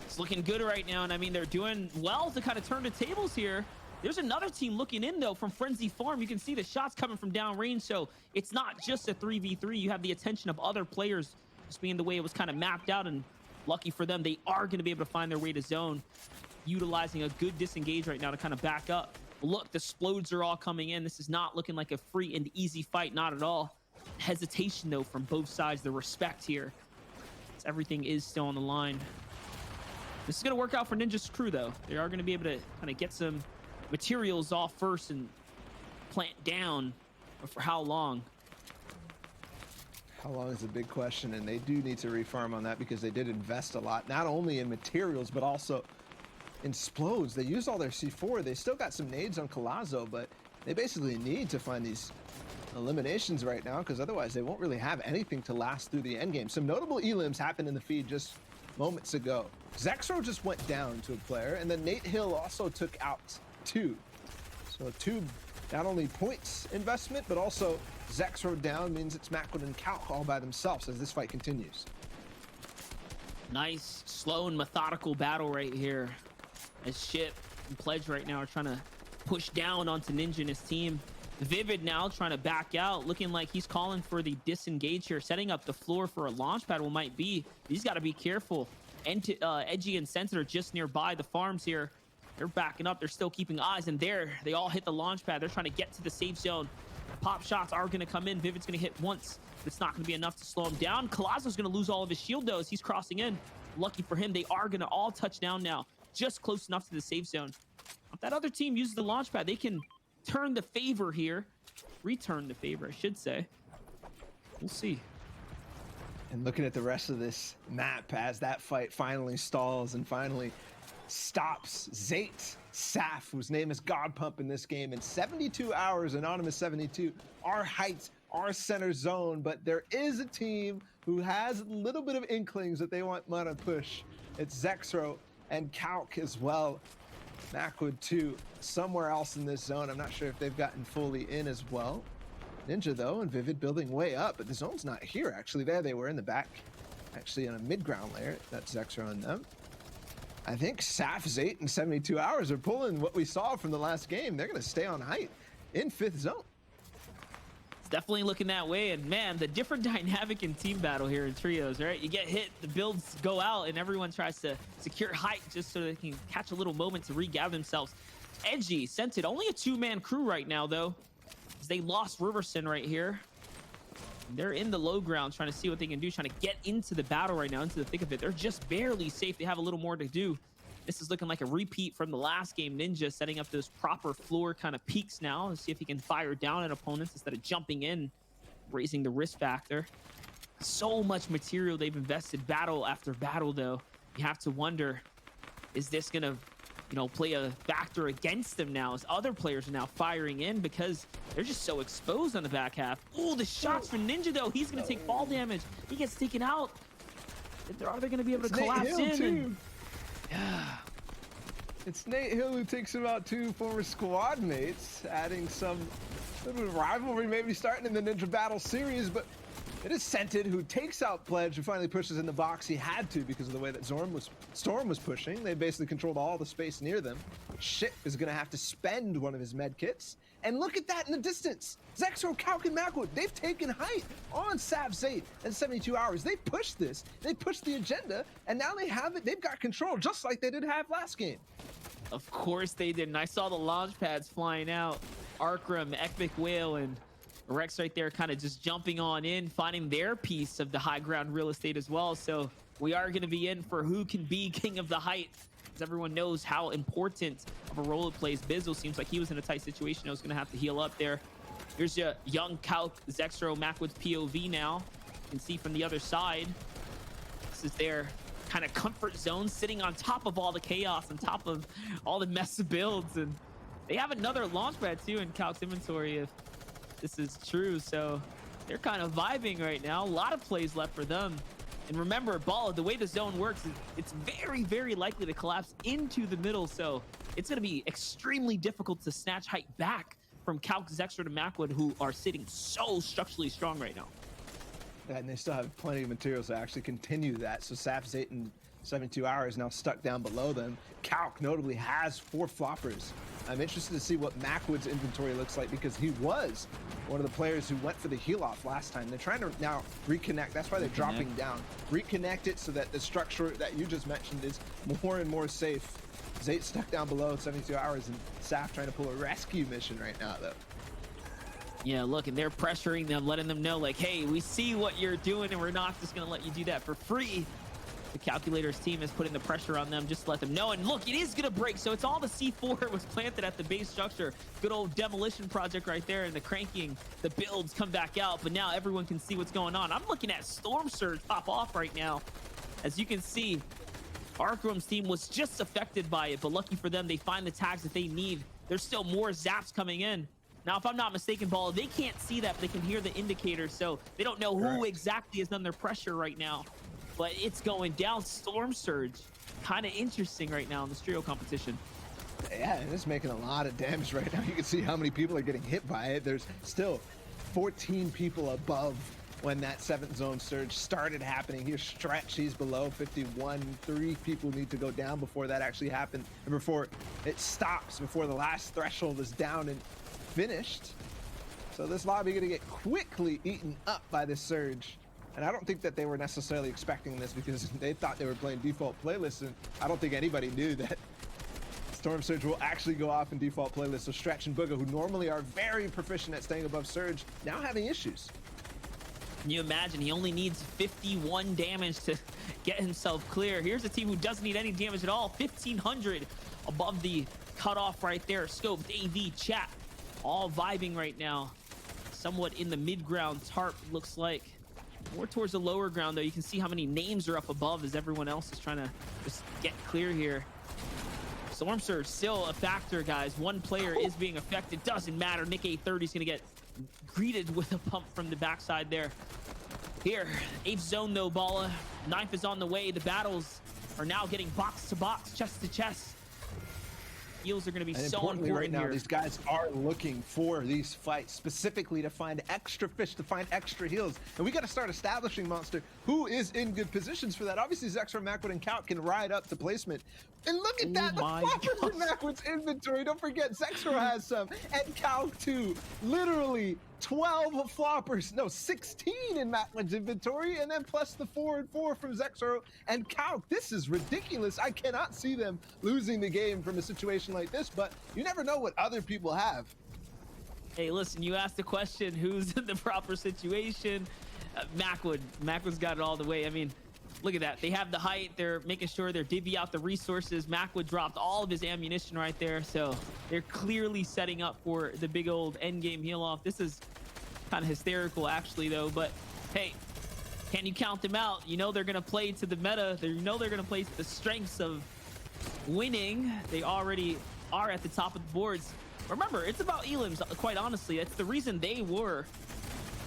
It's looking good right now, and I mean, they're doing well to kind of turn the tables here. There's another team looking in, though, from Frenzy Farm. You can see the shots coming from downrange, so it's not just a 3v3. You have the attention of other players, just being the way it was kind of mapped out, and lucky for them, they are going to be able to find their way to zone, utilizing a good disengage right now to kind of back up. Look, the explodes are all coming in. This is not looking like a free and easy fight, not at all. Hesitation, though, from both sides, the respect here. Everything is still on the line. This is going to work out for Ninja's crew, though. They are going to be able to kind of get some materials off first and plant down. But for how long? How long is a big question, and they do need to refarm on that because they did invest a lot, not only in materials, but also in explodes. They used all their C4. They still got some nades on Collazo, but they basically need to find these eliminations right now because otherwise they won't really have anything to last through the end game. Some notable elims happened in the feed just moments ago. Zexro just went down to a player, and then Nate Hill also took out 2. So 2 not only points investment, but also Zexro down means it's Macwood and Calc all by themselves as this fight continues. Nice, slow and methodical battle right here. As Ship and Pledge right now are trying to push down onto Ninja and his team. Vivid now trying to back out, looking like he's calling for the disengage here, setting up the floor for a launch pad. What might be, he's got to be careful. And Edgy and Sensor are just nearby the farms here. They're backing up. They're still keeping eyes, and there they all hit the launch pad. They're trying to get to the safe zone. Pop shots are going to come in. Vivid's going to hit once, but it's not going to be enough to slow him down. Collazo's going to lose all of his shield, though, as he's crossing in. Lucky for him, they are going to all touch down now, just close enough to the safe zone. If that other team uses the launch pad, they can turn the favor here. Return the favor, I should say. We'll see. And looking at the rest of this map as that fight finally stalls and finally stops, Zayt Saf, whose name is God Pump in this game, in 72 hours, Anonymous 72, our heights, our center zone, but there is a team who has a little bit of inklings that they want to push. It's Zexro and Calc as well. Macwood too, somewhere else in this zone. I'm not sure if they've gotten fully in as well. Ninja though, and Vivid building way up, but the zone's not here actually. There they were in the back, actually on a mid-ground layer. That's Zexro on them. I think Saf's 8 and 72 hours are pulling what we saw from the last game. They're going to stay on height in 5th zone. It's definitely looking that way, and man, the different dynamic in team battle here in trios, right? You get hit, the builds go out, and everyone tries to secure height just so they can catch a little moment to regather themselves. Edgy, Scented, only a 2-man crew right now, though, as they lost Riverson right here. They're in the low ground trying to see what they can do, trying to get into the battle right now, into the thick of it. They're just barely safe. They have a little more to do. This is looking like a repeat from the last game. Ninja setting up those proper floor kind of peaks now to see if he can fire down at opponents instead of jumping in, raising the risk factor. So much material they've invested battle after battle, though. you have to wonder, is this gonna, play a factor against them now as other players are now firing in because they're just so exposed on the back half. Oh, the shots from Ninja though. He's gonna take fall damage. He gets taken out. Are they gonna be able to collapse in? Yeah. It's Nate Hill who takes him out, two former squad mates, adding some little rivalry maybe starting in the Ninja Battle series, but it is Scented who takes out Pledge, who finally pushes in the box. He had to because of the way that Storm was pushing. They basically controlled all the space near them. Shit is gonna have to spend one of his med kits. And look at that in the distance. Zexro, Calc, and Macwood, they've taken height on Sav Zate and 72 Hours. They pushed this, they pushed the agenda, and now they have it. They've got control just like they did have last game. Of course they did, and I saw the launch pads flying out. Arkram, Ekvik Whale, and Rex right there kind of just jumping on in, finding their piece of the high ground real estate as well. So we are going to be in for who can be king of the height, as everyone knows how important of a role it plays. Bizzle seems like he was in a tight situation. I was going to have to heal up there. Here's your young Calc, Zexro, Macwood's POV now. You can see from the other side. This is their kind of comfort zone, sitting on top of all the chaos, on top of all the mess of builds. And they have another launch pad too in Calc's inventory if this is true. So they're kind of vibing right now. A lot of plays left for them. And remember, Bala, the way the zone works, it's very, very likely to collapse into the middle. So it's going to be extremely difficult to snatch height back from Calc, Zexro, to Macwood, who are sitting so structurally strong right now. And they still have plenty of materials to actually continue that. So Sav Zate and 72 Hours now stuck down below them. Calc notably has 4 floppers. I'm interested to see what Macwood's inventory looks like because he was one of the players who went for the heal off last time. They're trying to now reconnect. That's why they're dropping down. Reconnect it so that the structure that you just mentioned is more and more safe. Zate stuck down below 72 Hours, and Saf trying to pull a rescue mission right now though. Yeah, look, and they're pressuring them, letting them know like, hey, we see what you're doing and we're not just gonna let you do that for free. The Calculators team is putting the pressure on them just to let them know. And look, it is gonna break. So it's all the C4 was planted at the base structure. Good old demolition project right there, and the cranking, the builds come back out, but now everyone can see what's going on. I'm looking at Storm Surge pop off right now. As you can see, Arkram's team was just affected by it, but lucky for them, they find the tags that they need. There's still more zaps coming in. Now, if I'm not mistaken, Ball, they can't see that, but they can hear the indicator, so they don't know who exactly is under pressure right now. But it's going down. Storm Surge, kind of interesting right now in this trio competition. Yeah, it's making a lot of damage right now. You can see how many people are getting hit by it. There's still 14 people above when that 7th zone surge started happening. Here's Stretch, he's below 51. 3 people need to go down before that actually happened, and before it stops, before the last threshold is down and finished. So this lobby gonna get quickly eaten up by this surge. And I don't think that they were necessarily expecting this because they thought they were playing default playlists, and I don't think anybody knew that Storm Surge will actually go off in default playlists. So Stretch and Booga, who normally are very proficient at staying above Surge, now having issues. Can you imagine? He only needs 51 damage to get himself clear. Here's a team who doesn't need any damage at all. 1,500 above the cutoff right there. Scoped, AV, Chat, all vibing right now. Somewhat in the mid-ground. Tarp looks like. More towards the lower ground, though. You can see how many names are up above as everyone else is trying to just get clear here. Storm Surge still a factor, guys. One player is being affected. Doesn't matter. Nick 830 is going to get greeted with a pump from the backside there. Here, 8th zone, though, Bala. 9th is on the way. The battles are now getting box to box, chest to chest. Heals are going to be so important right now. here. These guys are looking for these fights specifically to find extra fish, to find extra heals, and we got to start establishing, Monster, who is in good positions for that. Obviously, Zexro, Macwood, and Calc can ride up to placement. And look at that, the floppers in Macwood's inventory. Don't forget, Zexro has some, and Calc too. Literally 12 floppers, no, 16 in Macwood's inventory, and then plus the 4 and 4 from Zexro and Calc. This is ridiculous. I cannot see them losing the game from a situation like this, but you never know what other people have. Hey, listen, you asked the question, who's in the proper situation? Macwood's got it all the way. I mean, look at that. They have the height. They're making sure they're divvy out the resources. Macwood dropped all of his ammunition right there. So they're clearly setting up for the big old end game heal off. This is kind of hysterical, actually, though. But hey, Can you count them out? You know they're going to play to the meta. You know they're going to play to the strengths of winning. They already are at the top of the boards. Remember, it's about elims, quite honestly. That's the reason they were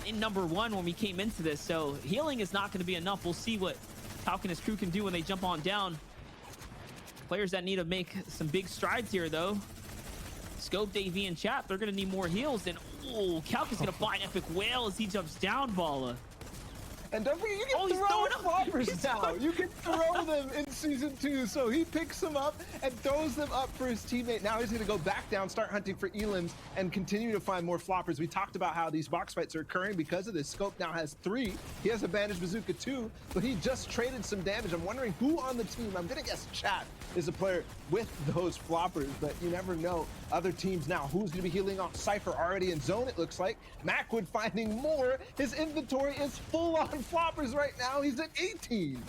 in #1 when we came into this. So healing is not going to be enough. We'll see what Calc and his crew can do when they jump on down. Players that need to make some big strides here, though. Scope, AV, and Chat, they're going to need more heals. And, oh, Calc is going to find Epic Whale as he jumps down, Balla. And don't forget, you can throw floppers now. You can throw them in Season 2. So he picks them up and throws them up for his teammate. Now he's going to go back down, start hunting for elims, and continue to find more floppers. We talked about how these box fights are occurring because of this. Scope now has 3. He has a Bandage Bazooka 2, but he just traded some damage. I'm wondering who on the team, I'm going to guess Chat is a player with those floppers, but you never know. Other teams now, who's going to be healing off? Cypher already in zone, it looks like. Macwood finding more. His inventory is full on floppers right now. He's at 18.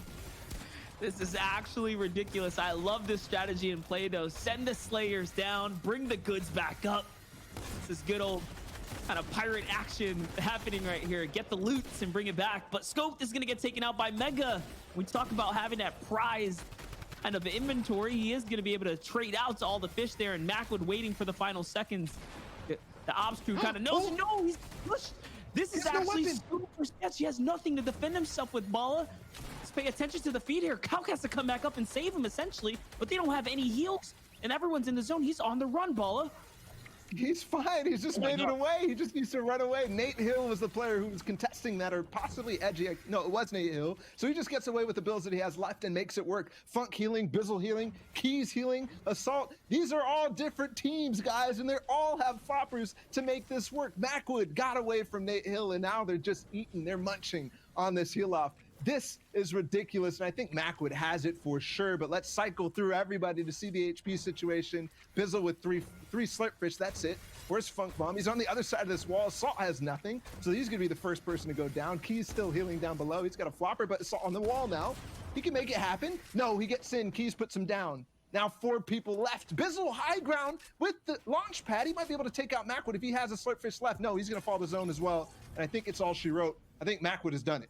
This is actually ridiculous. I love this strategy in play, though. Send the Slayers down, bring the goods back up. This is good old kind of pirate action happening right here. Get the loots and bring it back. But Scope is going to get taken out by Mega. We talk about having that prize kind of inventory. He is going to be able to trade out to all the fish there, and Macwood waiting for the final seconds. The ops crew kind of knows. No, he's pushed. This is actually super sketchy. He has nothing to defend himself with, Balla. Let's pay attention to the feed here. Calc has to come back up and save him, essentially, but they don't have any heals, and everyone's in the zone. He's on the run, Balla. He's fine. He's just made it away. He just needs to run away. Nate Hill was the player who was contesting that, or possibly Edgy. No, it was Nate Hill. So he just gets away with the builds that he has left and makes it work. Funk healing, Bizzle healing, Keys healing, Assault. These are all different teams, guys, and they all have floppers to make this work. Macwood got away from Nate Hill, and now they're just eating. They're munching on this heal off. This is ridiculous, and I think Macwood has it for sure, but let's cycle through everybody to see the HP situation. Bizzle with three Slurpfish, that's it. Where's Funk Bomb? He's on the other side of this wall. Assault has nothing, so he's gonna be the first person to go down. Keys still healing down below. He's got a flopper, but Assault on the wall now. He can make it happen. No, he gets in. Keys puts him down. Now 4 people left. Bizzle high ground with the launch pad. He might be able to take out Macwood if he has a Slurpfish left. No, he's gonna fall the zone as well, and I think it's all she wrote. I think Macwood has done it.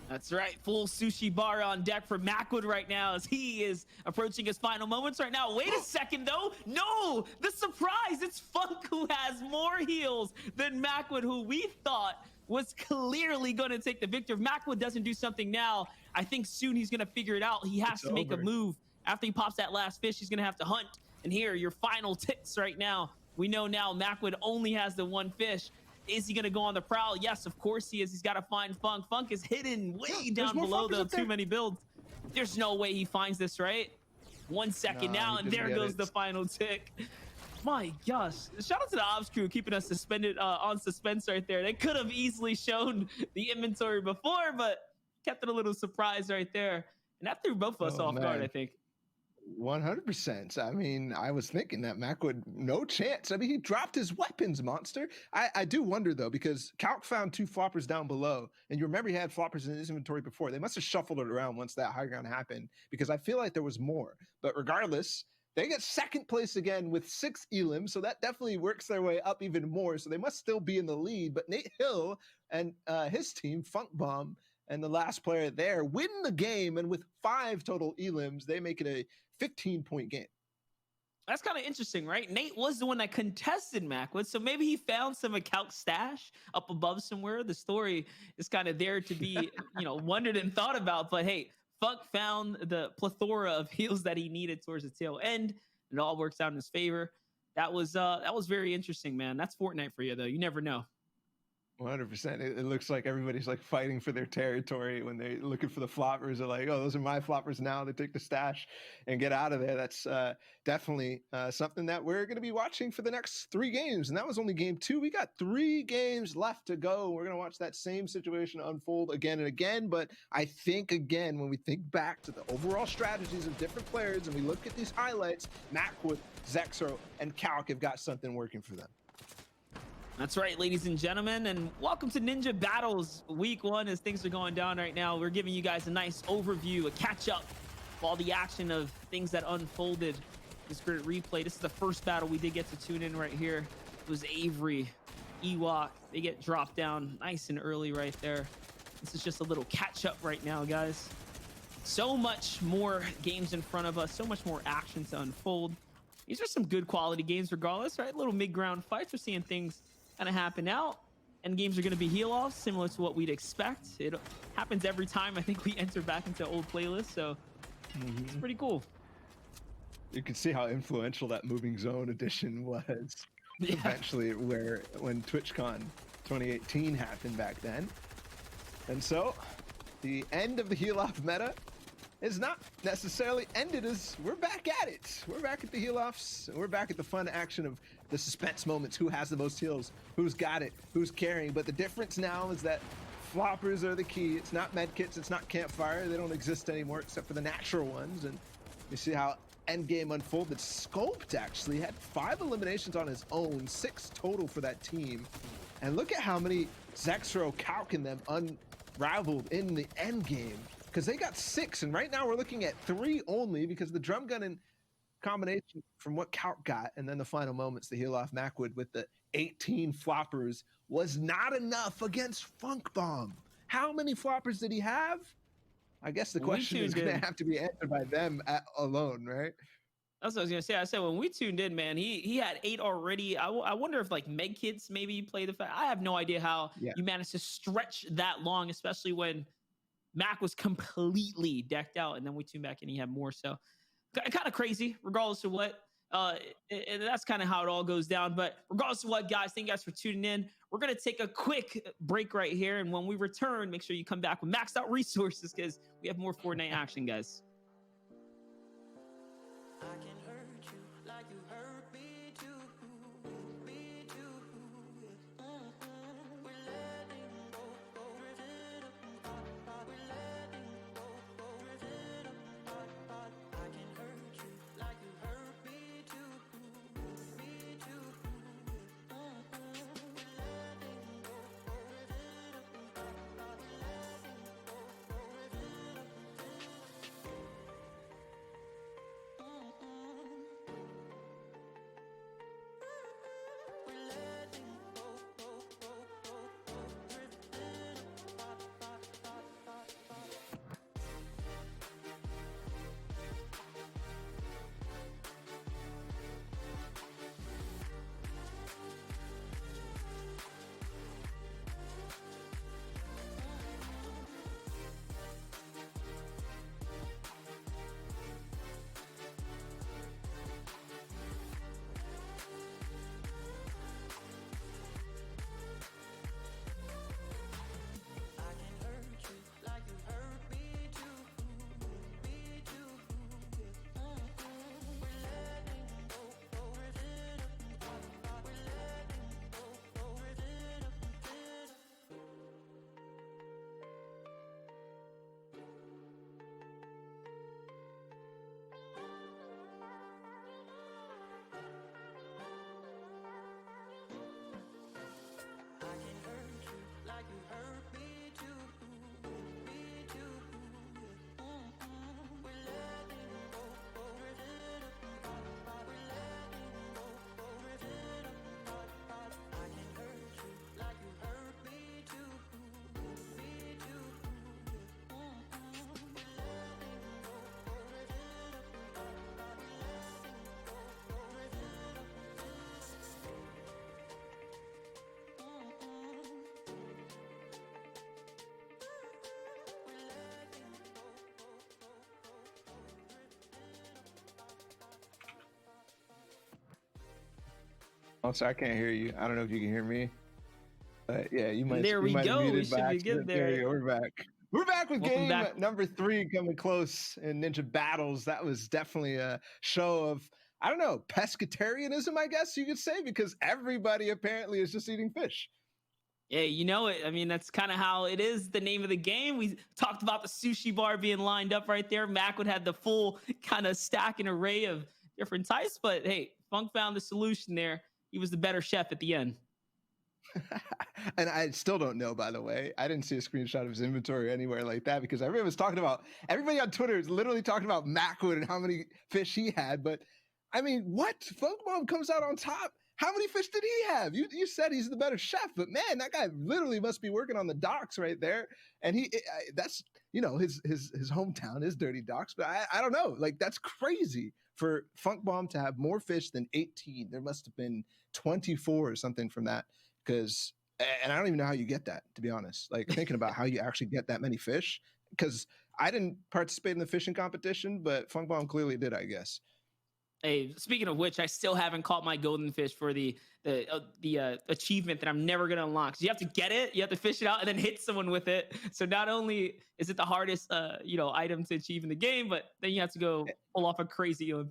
That's right, full sushi bar on deck for Macwood right now as he is approaching his final moments right now. Wait a second, though. No, the surprise. It's Funk who has more heals than Macwood, who we thought was clearly going to take the victory. If Macwood doesn't do something now, I think soon he's going to figure it out. He has to make a move. After he pops that last fish, he's going to have to hunt. And here, your final ticks right now. We know now Macwood only has the 1 fish. Is he going to go on the prowl? Yes, of course he is. He's got to find Funk. Funk is hidden way down below the too many builds. There's no way he finds this, right? 1 second now, and there goes the final tick. My gosh. Shout out to the ops crew keeping us suspended on suspense right there. They could have easily shown the inventory before, but kept it a little surprise right there. And that threw both of us off guard, I think. 100%. I mean, I was thinking that Macwood, no chance. I mean, he dropped his weapons, monster. I do wonder, though, because Calc found 2 floppers down below, and you remember he had floppers in his inventory before. They must have shuffled it around once that high ground happened, because I feel like there was more. But regardless, they get 2nd place again with 6 elims, so that definitely works their way up even more. So they must still be in the lead. But Nate Hill and his team, Funk Bomb, and the last player there win the game, and with 5 total elims, they make it a 15-point game. That's kind of interesting, right? Nate was the one that contested Macwood, so maybe he found some account stash up above somewhere. The story is kind of there to be, wondered and thought about. But hey, Funk found the plethora of heals that he needed towards the tail end. It all works out in his favor. That was very interesting, man. That's Fortnite for you, though. You never know. 100%. It looks like everybody's like fighting for their territory when they're looking for the floppers. They're like, oh, those are my floppers now. They take the stash and get out of there. That's definitely something that we're going to be watching for the next 3 games. And that was only game 2. We got 3 games left to go. We're going to watch that same situation unfold again and again. But I think, again, when we think back to the overall strategies of different players and we look at these highlights, Macwood, Zexro, and Calc have got something working for them. That's right, ladies and gentlemen, and welcome to Ninja Battles Week 1 as things are going down right now. We're giving you guys a nice overview, a catch-up of all the action of things that unfolded. This great replay. This is the first battle we did get to tune in right here. It was Avery, Ewok. They get dropped down nice and early right there. This is just a little catch up right now, guys. So much more games in front of us, so much more action to unfold. These are some good quality games regardless, right? Little mid-ground fights. We're seeing things kind of happen out. And games are going to be heal-offs, similar to what we'd expect. It happens every time I think we enter back into old playlists, so it's pretty cool. You can see how influential that moving zone edition was eventually, when TwitchCon 2018 happened back then. And so the end of the heal-off meta is not necessarily ended, as we're back at it. We're back at the heal-offs. We're back at the fun action of the suspense moments. Who has the most heals? Who's got it? Who's carrying? But the difference now is that floppers are the key. It's not medkits. It's not campfire. They don't exist anymore except for the natural ones. And you see how endgame unfolded. Scoped actually had 5 eliminations on his own, 6 total for that team. And look at how many Zexro, Calc, and them unraveled in the endgame, because they got 6, and right now we're looking at 3 only because the drum gun and combination from what Calc got, and then the final moments, the heal off Macwood with the 18 floppers was not enough against Funk Bomb. How many floppers did he have? I guess the question is going to have to be answered by them alone, right? That's what I was gonna say. I said when we tuned in, man, he had 8 already. I wonder if like medkits maybe play the fact. I have no idea how you managed to stretch that long, especially when Mac was completely decked out, and then we tuned back and he had more. So kind of crazy, regardless of what. And that's kind of how it all goes down. But regardless of what, guys, thank you guys for tuning in. We're gonna take a quick break right here, and when we return, make sure you come back with maxed out resources because we have more Fortnite action, guys. Oh, sorry, I can't hear you. I don't know if you can hear me. Yeah, you might. There we go. We should be good there. We're back. We're back with game number 3 coming close in Ninja Battles. That was definitely a show of, I don't know, pescatarianism, I guess you could say, because everybody apparently is just eating fish. Yeah, you know it. I mean, that's kind of how it is. The name of the game. We talked about the sushi bar being lined up right there. Mac would have the full kind of stack and array of different types, but hey, Funk found the solution there. He was the better chef at the end. And I still don't know, by the way. I didn't see a screenshot of his inventory anywhere like that, because everybody was talking about, everybody on Twitter is literally talking about Macwood and how many fish he had. But I mean, what? Funk Bomb comes out on top. How many fish did he have? You said he's the better chef, but man, that guy literally must be working on the docks right there. And that's his hometown is Dirty Docks, but I don't know. Like that's crazy for Funk Bomb to have more fish than 18. There must have been 24 or something from that because. And I don't even know how you get that, to be honest. Like thinking about how you actually get that many fish, because I didn't participate in the fishing competition, but Funk Bomb clearly did, I guess. Hey, speaking of which, I still haven't caught my golden fish for the achievement that I'm never gonna unlock. So you have to get it, you have to fish it out, and then hit someone with it. So not only is it the hardest item to achieve in the game, but then you have to go pull off a crazy one.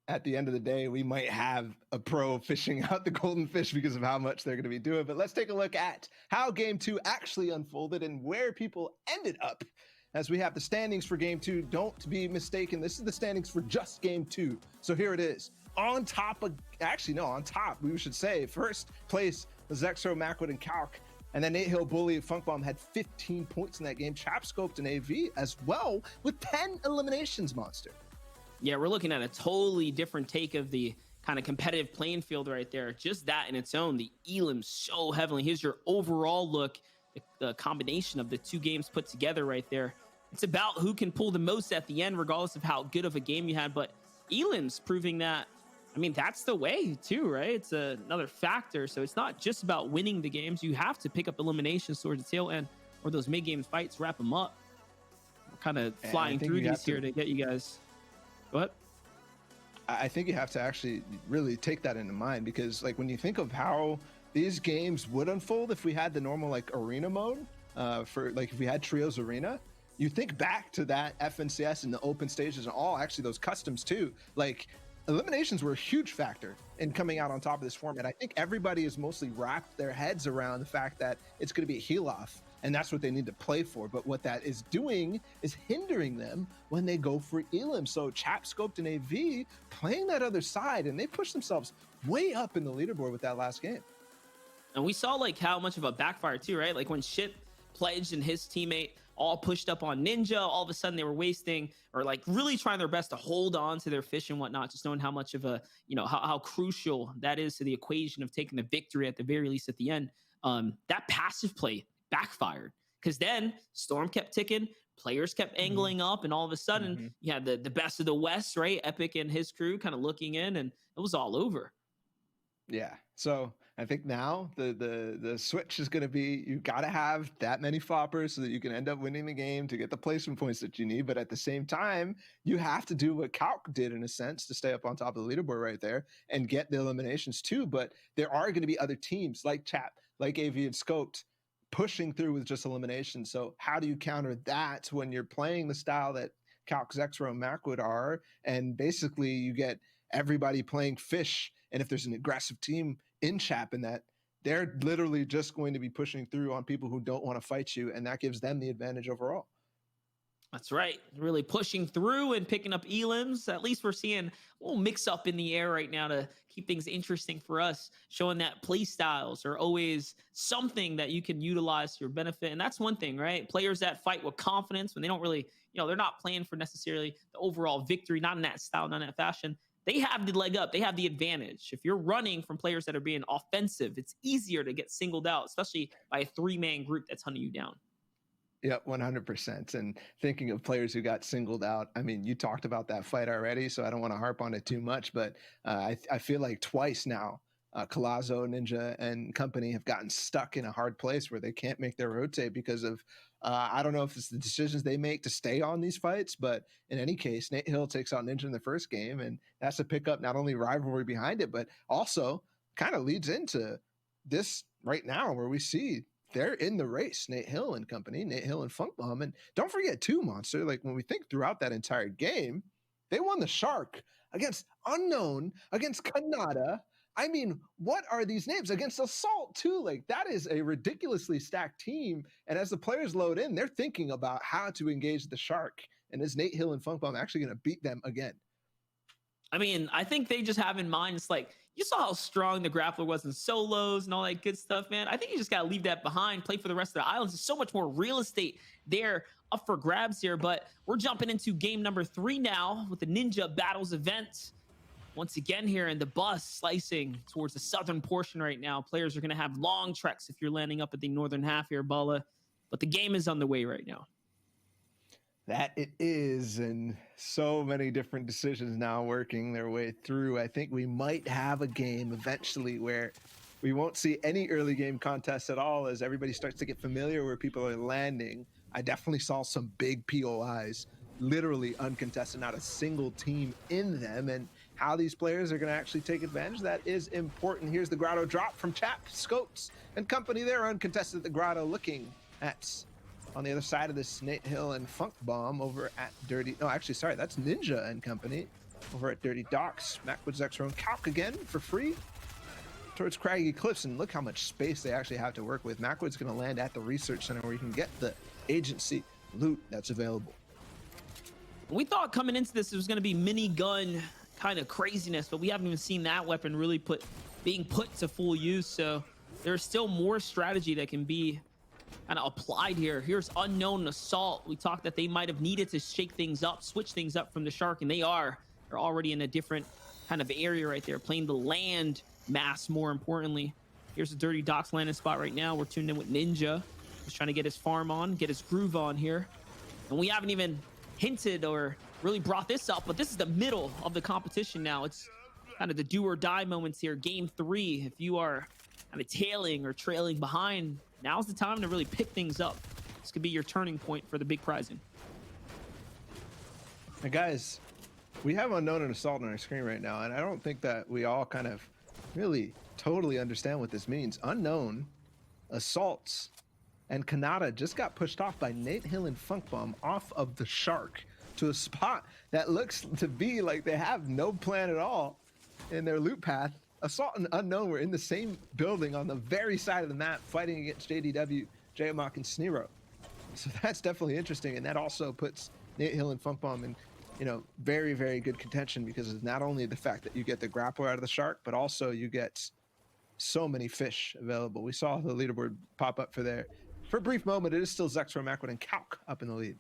At the end of the day, we might have a pro fishing out the golden fish because of how much they're going to be doing. But let's take a look at how game 2 actually unfolded and where people ended up. As we have the standings for game 2, don't be mistaken. This is the standings for just game 2. So here it is. On top, we should say. First place was Zexro, Macwood, and Calc. And then Nate Hill, Bully, and Funk Bomb had 15 points in that game. Chap Scoped and AV as well with 10 eliminations, Monster. Yeah, we're looking at a totally different take of the kind of competitive playing field right there. Just that in its own, the Elim so heavily. Here's your overall look, the combination of the two games put together right there. It's about who can pull the most at the end, regardless of how good of a game you had. But Elim's proving that, I mean, that's the way too, right? It's another factor. So it's not just about winning the games. You have to pick up eliminations towards the tail end or those mid-game fights, wrap them up. We're kind of flying through these here to get you guys. What? I think you have to actually really take that into mind because like when you think of how these games would unfold if we had the normal like arena mode for like if we had Trios Arena, you think back to that FNCS and the open stages and all actually those customs too. Like eliminations were a huge factor in coming out on top of this format. I think everybody has mostly wrapped their heads around the fact that it's going to be a heel off. And that's what they need to play for. But what that is doing is hindering them when they go for Elim. So Chap Scoped and AV playing that other side, and they pushed themselves way up in the leaderboard with that last game. And we saw like how much of a backfire too, right? Like when Shit Pledged and his teammate all pushed up on Ninja, all of a sudden they were wasting or like really trying their best to hold on to their fish and whatnot, just knowing how much of a, how crucial that is to the equation of taking the victory at the very least at the end. That passive play backfired because then Storm kept ticking, players kept angling up, and all of a sudden you had the best of the West, right? Epic and his crew kind of looking in, and it was all over. Yeah. So I think now the switch is going to be you got to have that many floppers so that you can end up winning the game to get the placement points that you need. But at the same time, you have to do what Calc did in a sense to stay up on top of the leaderboard right there and get the eliminations too. But there are going to be other teams like Chap, like AV and Scoped pushing through with just elimination. So how do you counter that when you're playing the style that Calc, Zexro, and Macwood are? And basically you get everybody playing fish. And if there's an aggressive team in Chap in that, they're literally just going to be pushing through on people who don't want to fight you. And that gives them the advantage overall. That's right. Really pushing through and picking up Elims. At least we're seeing a little mix up in the air right now to keep things interesting for us, showing that play styles are always something that you can utilize to your benefit. And that's one thing, right? Players that fight with confidence when they don't really, they're not playing for necessarily the overall victory, not in that style, not in that fashion. They have the leg up. They have the advantage. If you're running from players that are being offensive, it's easier to get singled out, especially by a three-man group that's hunting you down. Yep, 100%. And thinking of players who got singled out, I mean, you talked about that fight already, so I don't want to harp on it too much, but I feel like twice now, Colazo, Ninja, and company have gotten stuck in a hard place where they can't make their rotate because of, I don't know if it's the decisions they make to stay on these fights, but in any case, Nate Hill takes out Ninja in the first game, and that's to pick up not only rivalry behind it, but also kind of leads into this right now where we see they're in the race, Nate Hill and company, Nate Hill and Funk Bomb. And don't forget too, Monster, like when we think throughout that entire game, they won the Shark against Unknown, against Kanata. I mean, what are these names? Against Assault too. Like that is a ridiculously stacked team. And as the players load in, they're thinking about how to engage the Shark. And is Nate Hill and Funk Bomb actually going to beat them again? I mean, I think they just have in mind, it's like, you saw how strong the grappler was in solos and all that good stuff, man. I think you just got to leave that behind, play for the rest of the islands. There's so much more real estate there up for grabs here, but we're jumping into game number 3 now with the Ninja Battles event. once again here in the bus slicing towards the southern portion right now. Players are going to have long treks if you're landing up at the northern half here, Bala. But the game is on the way right now. That it is, and so many different decisions now working their way through. I think we might have a game eventually where we won't see any early game contests at all as everybody starts to get familiar where people are landing. I definitely saw some big POIs, literally uncontested, not a single team in them, and how these players are going to actually take advantage of that is important. Here's the Grotto drop from Chap, Scopes, and company. They're uncontested at the Grotto, looking at on the other side of this Nate Hill and Funk Bomb over at Dirty. No, actually, sorry, that's Ninja and company over at Dirty Docks. Macwood, Zexro, and Calc again for free towards Craggy Cliffs. And look how much space they actually have to work with. Macwood's going to land at the research center where you can get the agency loot that's available. We thought coming into this it was going to be minigun kind of craziness, but we haven't even seen that weapon really being put to full use. So there's still more strategy that can be kind of applied here. Here's Unknown Assault. We talked that they might have needed to shake things up, switch things up from the Shark, and they're already in a different kind of area right there, playing the land mass more importantly. Here's the Dirty Docks landing spot right now. We're tuned in with Ninja. He's trying to get his farm on, get his groove on here. And we haven't even hinted or really brought this up, but this is the middle of the competition now. It's kind of the do or die moments here. Game 3, if you are kind of tailing or trailing behind, now's the time to really pick things up. This could be your turning point for the big prizing. And guys, we have Unknown and Assault on our screen right now, and I don't think that we all kind of really totally understand what this means. Unknown, Assaults, and Kanata just got pushed off by Nate Hill and Funk Bomb off of the Shark to a spot that looks to be like they have no plan at all in their loot path. Assault and Unknown were in the same building on the very side of the map fighting against JDW, Jayamok, and Snero. So that's definitely interesting, and that also puts Nate Hill and Funk Bomb in, very, very good contention because of not only the fact that you get the grappler out of the Shark, but also you get so many fish available. We saw the leaderboard pop up for a brief moment. It is still Zexro, Macwood, and Calc up in the lead.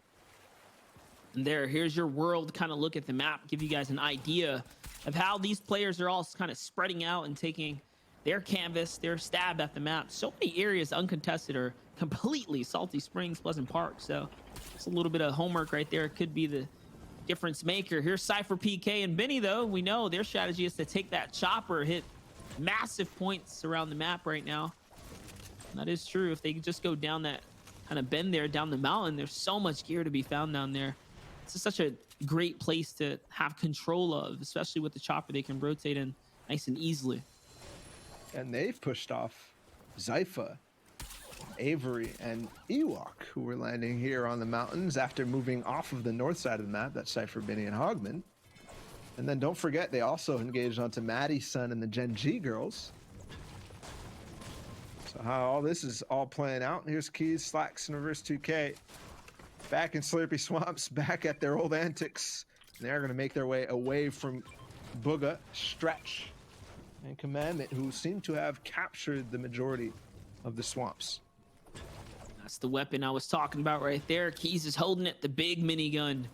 And here's your world kind of look at the map, give you guys an idea of how these players are all kind of spreading out and taking their canvas, their stab at the map. So many areas uncontested are completely Salty Springs, Pleasant Park. So it's a little bit of homework right there. It could be the difference maker. Here's Cypher, PK, and Benny, though. We know their strategy is to take that chopper, hit massive points around the map right now. And that is true. If they just go down that kind of bend there, down the mountain, there's so much gear to be found down there. It's just such a great place to have control of, especially with the chopper they can rotate in nice and easily. And they've pushed off Zypha, Avery, and Ewok, who were landing here on the mountains after moving off of the north side of the map. That's Cypher, Benny, and Hogman. And then don't forget, they also engaged onto Maddie's son and the Gen G girls. So how all this is all playing out. Here's Keys, Slacks, and Reverse 2K. Back in Slurpy Swamps, back at their old antics. And they're going to make their way away from Booga, Stretch, and Commandment, who seem to have captured the majority of the swamps. That's the weapon I was talking about right there. Keys is holding it, the big minigun.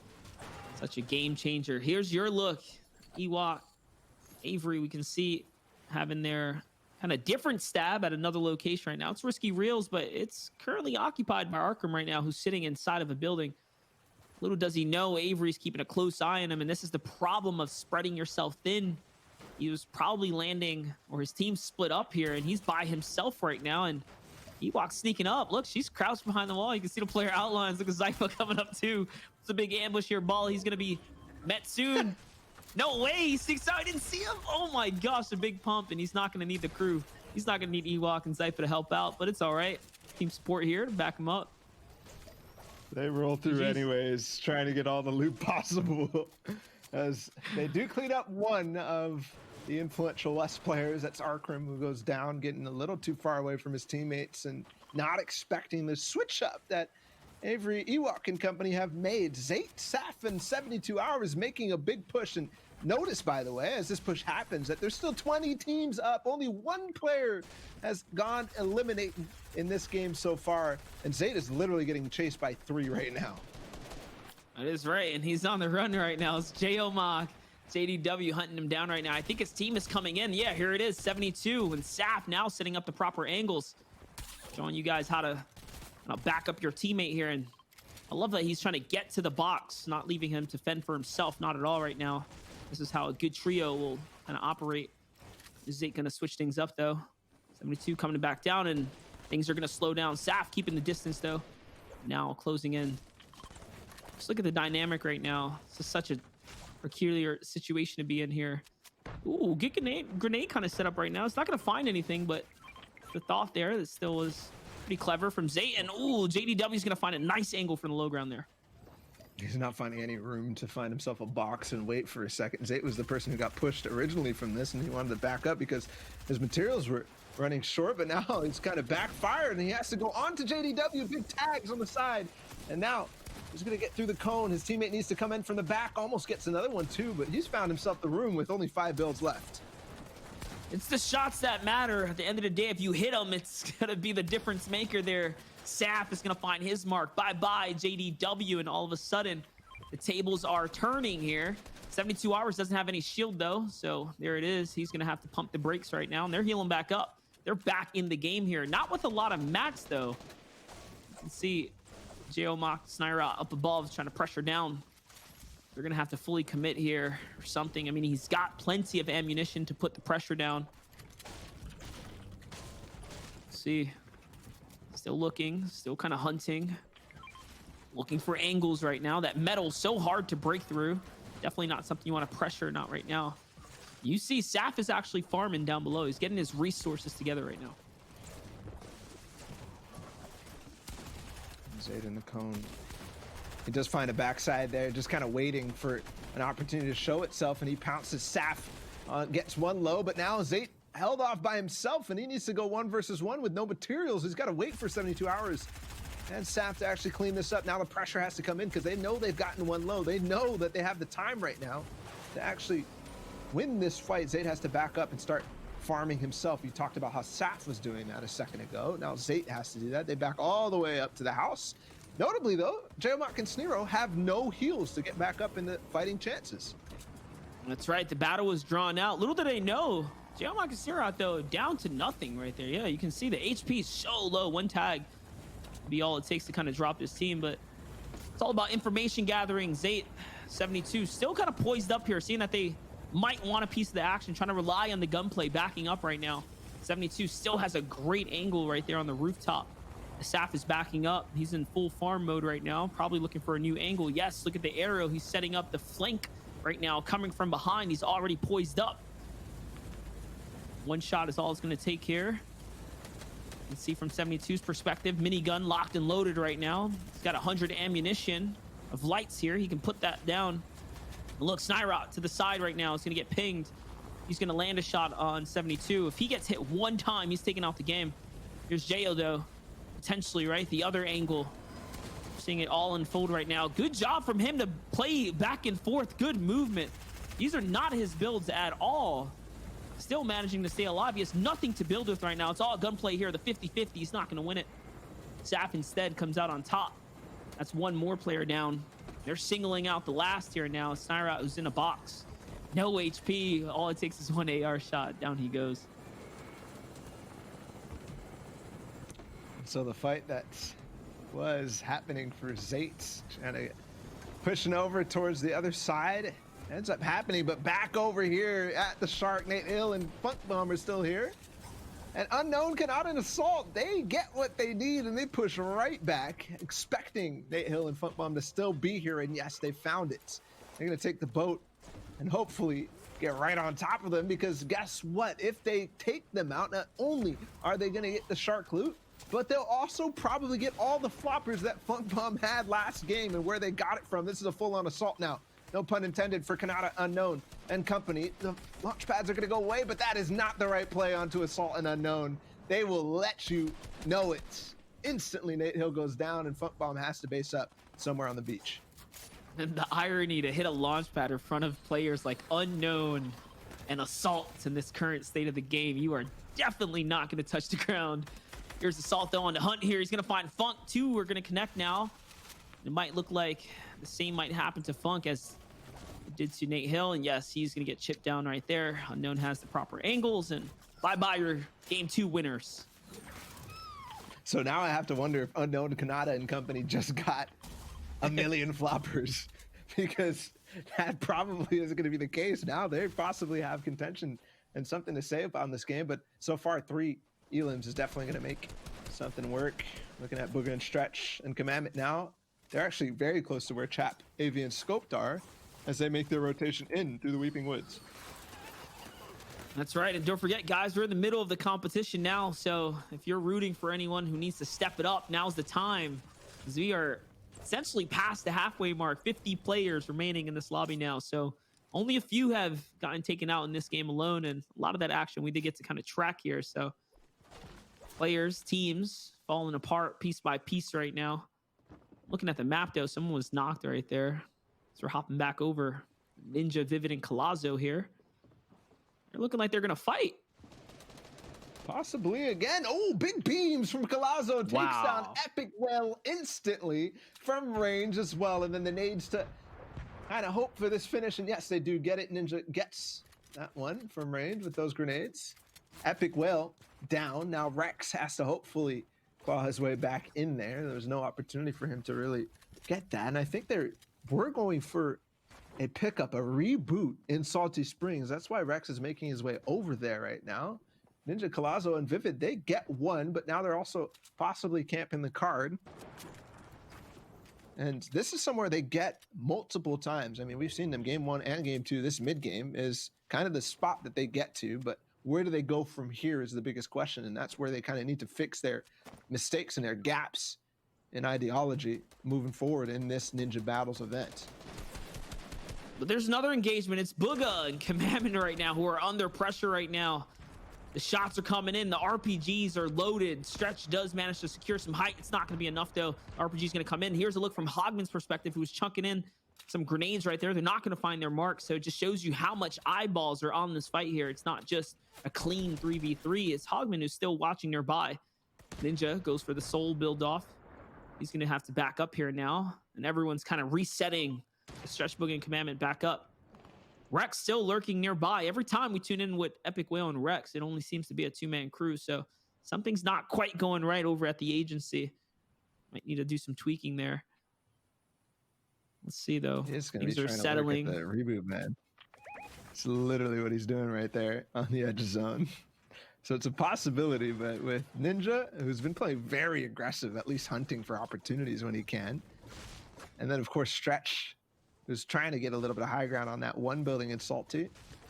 Such a game changer. Here's your look. Ewok, Avery, we can see having their kind of different stab at another location right now. It's Risky Reels, but it's currently occupied by Arkham right now, who's sitting inside of a building. Little does he know, Avery's keeping a close eye on him, and this is the problem of spreading yourself thin. He was probably landing, or his team split up here, and he's by himself right now, and Ewok's sneaking up. Look, she's crouched behind the wall. You can see the player outlines. Look at Zypha coming up too. It's a big ambush here. Ball, he's gonna be met soon. No way, he sneaks out. I didn't see him. Oh my gosh, a big pump, and he's not gonna need the crew. He's not gonna need Ewok and Zypha to help out, but it's all right. Team support here to back him up. They roll through anyways, trying to get all the loot possible. As they do clean up one of the influential West players. That's Arkrim, who goes down, getting a little too far away from his teammates and not expecting the switch up that Avery, Ewok, and company have made. Zayt, Saf, in 72 hours making a big push. And notice, by the way, as this push happens, that there's still 20 teams up. Only one player has gone eliminated in this game so far. And Zayt is literally getting chased by 3 right now. That is right, and he's on the run right now. It's Jayamok JDW hunting him down right now. I think his team is coming in. Yeah, here it is, 72. And Saf now setting up the proper angles. Showing you guys how to back up your teammate here. And I love that he's trying to get to the box, not leaving him to fend for himself. Not at all right now. This is how a good trio will kind of operate. Is Zate going to switch things up, though? 72 coming back down, and things are going to slow down. Saf keeping the distance, though. Now closing in. Just look at the dynamic right now. It's just such a peculiar situation to be in here. Ooh, good grenade kind of set up right now. It's not going to find anything, but the thought there that still was pretty clever from Zate. And ooh, JDW is going to find a nice angle from the low ground there. He's not finding any room to find himself a box and wait for a second. Zate was the person who got pushed originally from this, and he wanted to back up because his materials were running short, but now he's kind of backfired, and he has to go on to JDW, big tags on the side. And now he's going to get through the cone. His teammate needs to come in from the back, almost gets another one too, but he's found himself the room with only 5 builds left. It's the shots that matter. At the end of the day, if you hit them, it's going to be the difference maker there. Saf is going to find his mark. Bye-bye, JDW, and all of a sudden, the tables are turning here. 72 Hours doesn't have any shield, though, so there it is. He's going to have to pump the brakes right now, and they're healing back up. They're back in the game here. Not with a lot of mats, though. You can see Geomok, Snira up above, trying to pressure down. They're going to have to fully commit here or something. I mean, he's got plenty of ammunition to put the pressure down. Let's see. Still looking, still kind of hunting. Looking for angles right now. That metal's so hard to break through. Definitely not something you want to pressure, not right now. You see Saf is actually farming down below. He's getting his resources together right now. Zate in the cone. He does find a backside there, just kind of waiting for an opportunity to show itself, and he pounces Saf. Gets one low, but now Zate held off by himself, and he needs to go 1 versus 1 with no materials. He's got to wait for 72 Hours and Saf to actually clean this up. Now the pressure has to come in because they know they've gotten one low. They know that they have the time right now to actually win this fight. Zate has to back up and start farming himself. You talked about how Saf was doing that a second ago. Now Zate has to do that. They back all the way up to the house. Notably, though, Geomok and Sniro have no heals to get back up in the fighting chances. That's right. The battle was drawn out. Little did they know, Geomok and Sniro, though, down to nothing right there. Yeah, you can see the HP is so low. One tag be all it takes to kind of drop this team, but it's all about information gathering. Zate, 72, still kind of poised up here, seeing that they might want a piece of the action, trying to rely on the gunplay, backing up right now. 72 still has a great angle right there on the rooftop. Saf is backing up. He's in full farm mode right now, probably looking for a new angle. Yes, look at the arrow. He's setting up the flank right now, coming from behind. He's already poised up. One shot is all it's going to take here. You can see from 72's perspective, minigun locked and loaded right now. He's got 100 ammunition of lights here. He can put that down. Look, Snyrot to the side right now is going to get pinged. He's going to land a shot on 72. If he gets hit one time, he's taking out the game. Here's Jayo, though. Potentially, right? The other angle. Seeing it all unfold right now. Good job from him to play back and forth. Good movement. These are not his builds at all. Still managing to stay alive. He has nothing to build with right now. It's all gunplay here. The 50-50. He's not going to win it. Saf instead comes out on top. That's one more player down. They're singling out the last here now. Snyrot, who's in a box. No HP. All it takes is one AR shot. Down he goes. So the fight that was happening for Zate, kind of pushing over towards the other side, ends up happening, but back over here at the Shark, Nate Hill and Funk Bomb are still here. And Unknown can out an assault. They get what they need, and they push right back, expecting Nate Hill and Funk Bomb to still be here, and yes, they found it. They're going to take the boat and hopefully get right on top of them, because guess what? If they take them out, not only are they going to get the Shark loot, but they'll also probably get all the floppers that Funk Bomb had last game and where they got it from. This is a full-on assault now. No pun intended for Kanata, Unknown, and company. The launch pads are going to go away, but that is not the right play onto Assault and Unknown. They will let you know it. Instantly, Nate Hill goes down, and Funk Bomb has to base up somewhere on the beach. And the irony to hit a launch pad in front of players like Unknown and Assault in this current state of the game, you are definitely not going to touch the ground. Here's Assault, though, on the hunt here. He's going to find Funk. Two are going to connect now. It might look like the same might happen to Funk as It did to Nate Hill, and yes, he's gonna get chipped down right there. Unknown has the proper angles, and bye-bye your game 2 winners. So now I have to wonder if Unknown, Kanata, and company just got a million floppers, because that probably isn't going to be the case. Now they possibly have contention and something to say about this game, but so far 3 elims is definitely going to make something work. Looking at Booger and Stretch and Commandment now, they're actually very close to where Chap, AV, and Scoped are as they make their rotation in through the Weeping Woods. That's right, and don't forget, guys, we're in the middle of the competition now, so if you're rooting for anyone who needs to step it up, now's the time, because we are essentially past the halfway mark. 50 players remaining in this lobby now, so only a few have gotten taken out in this game alone, and a lot of that action we did get to kind of track here. So players, teams falling apart piece by piece right now. Looking at the map though, someone was knocked right there, so we're hopping back over. Ninja, Vivid, and Colazo here. They're looking like they're gonna fight. Possibly again. Oh, big beams from Colazo takes down Epic Well instantly from range as well. And then the nades to kind of hope for this finish. And yes, they do get it. Ninja gets that one from range with those grenades. Epic Well down. Now Rex has to hopefully claw his way back in there. There was no opportunity for him to really get that. And I think we're going for a pickup, a reboot in Salty Springs. That's why Rex is making his way over there right now. Ninja, Colazo, and Vivid, they get one, but now they're also possibly camping the card. And this is somewhere they get multiple times. I mean, we've seen them game 1 and game 2. This mid game is kind of the spot that they get to, but where do they go from here is the biggest question. And that's where they kind of need to fix their mistakes and their gaps in ideology moving forward in this Ninja Battles event. But there's another engagement. It's Booga and Commandment right now who are under pressure right now. The shots are coming in. The RPGs are loaded. Stretch does manage to secure some height. It's not going to be enough, though. RPG is going to come in. Here's a look from Hogman's perspective, who was chunking in some grenades right there. They're not going to find their mark, so it just shows you how much eyeballs are on this fight here. It's not just a clean 3v3. It's Hogman who's still watching nearby. Ninja goes for the soul build off. He's going to have to back up here now, and everyone's kind of resetting the Stretch, Boogie, and Commandment back up. Rex still lurking nearby. Every time we tune in with Epic Whale and Rex, it only seems to be a 2-man crew. So something's not quite going right over at the agency. Might need to do some tweaking there. Let's see though. Things are settling. The reboot, man. It's literally what he's doing right there on the edge of zone. So it's a possibility, but with Ninja, who's been playing very aggressive, at least hunting for opportunities when he can. And then of course Stretch, who's trying to get a little bit of high ground on that one building in Salty.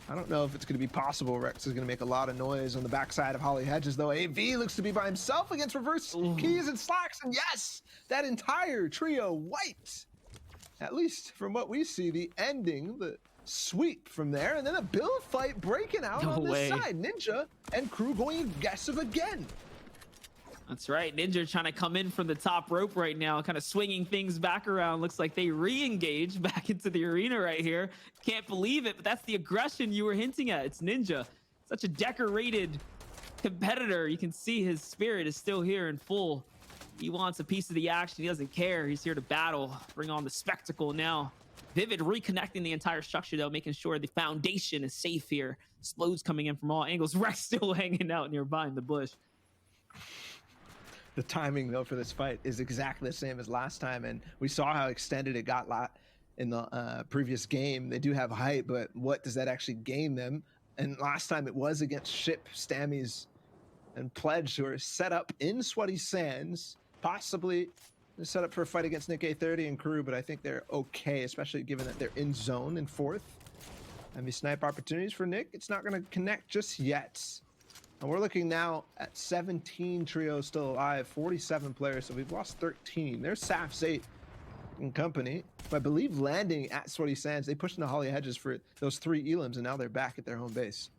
I don't know if it's going to be possible. Rex is going to make a lot of noise on the backside of Holly Hedges, though. AV looks to be by himself against reverse keys and slacks. And yes, that entire trio wiped. At least from what we see, the ending, the sweep from there. And then a build fight breaking out on this side. Ninja and crew going aggressive again. That's right. Ninja trying to come in from the top rope right now, kind of swinging things back around. Looks like they re-engage back into the arena right here. Can't believe it, but that's the aggression you were hinting at. It's Ninja. Such a decorated competitor. You can see his spirit is still here in full. He wants a piece of the action. He doesn't care. He's here to battle, bring on the spectacle now. Vivid reconnecting the entire structure, though, making sure the foundation is safe here. Explodes coming in from all angles. Rex still hanging out nearby in the bush. The timing, though, for this fight is exactly the same as last time, and we saw how extended it got in the previous game. They do have height, but what does that actually gain them? And last time it was against Ship, Stammies, and Pledge, who are set up in Sweaty Sands, possibly set up for a fight against Nick A30 and crew, but I think they're okay, especially given that they're in zone in 4th. And these snipe opportunities for Nick, it's not going to connect just yet. And we're looking now at 17 trios still alive, 47 players, so we've lost 13. There's Saf's 8 and company. But I believe landing at Sweaty Sands, they pushed into Holly Hedges for those 3 elims, and now they're back at their home base.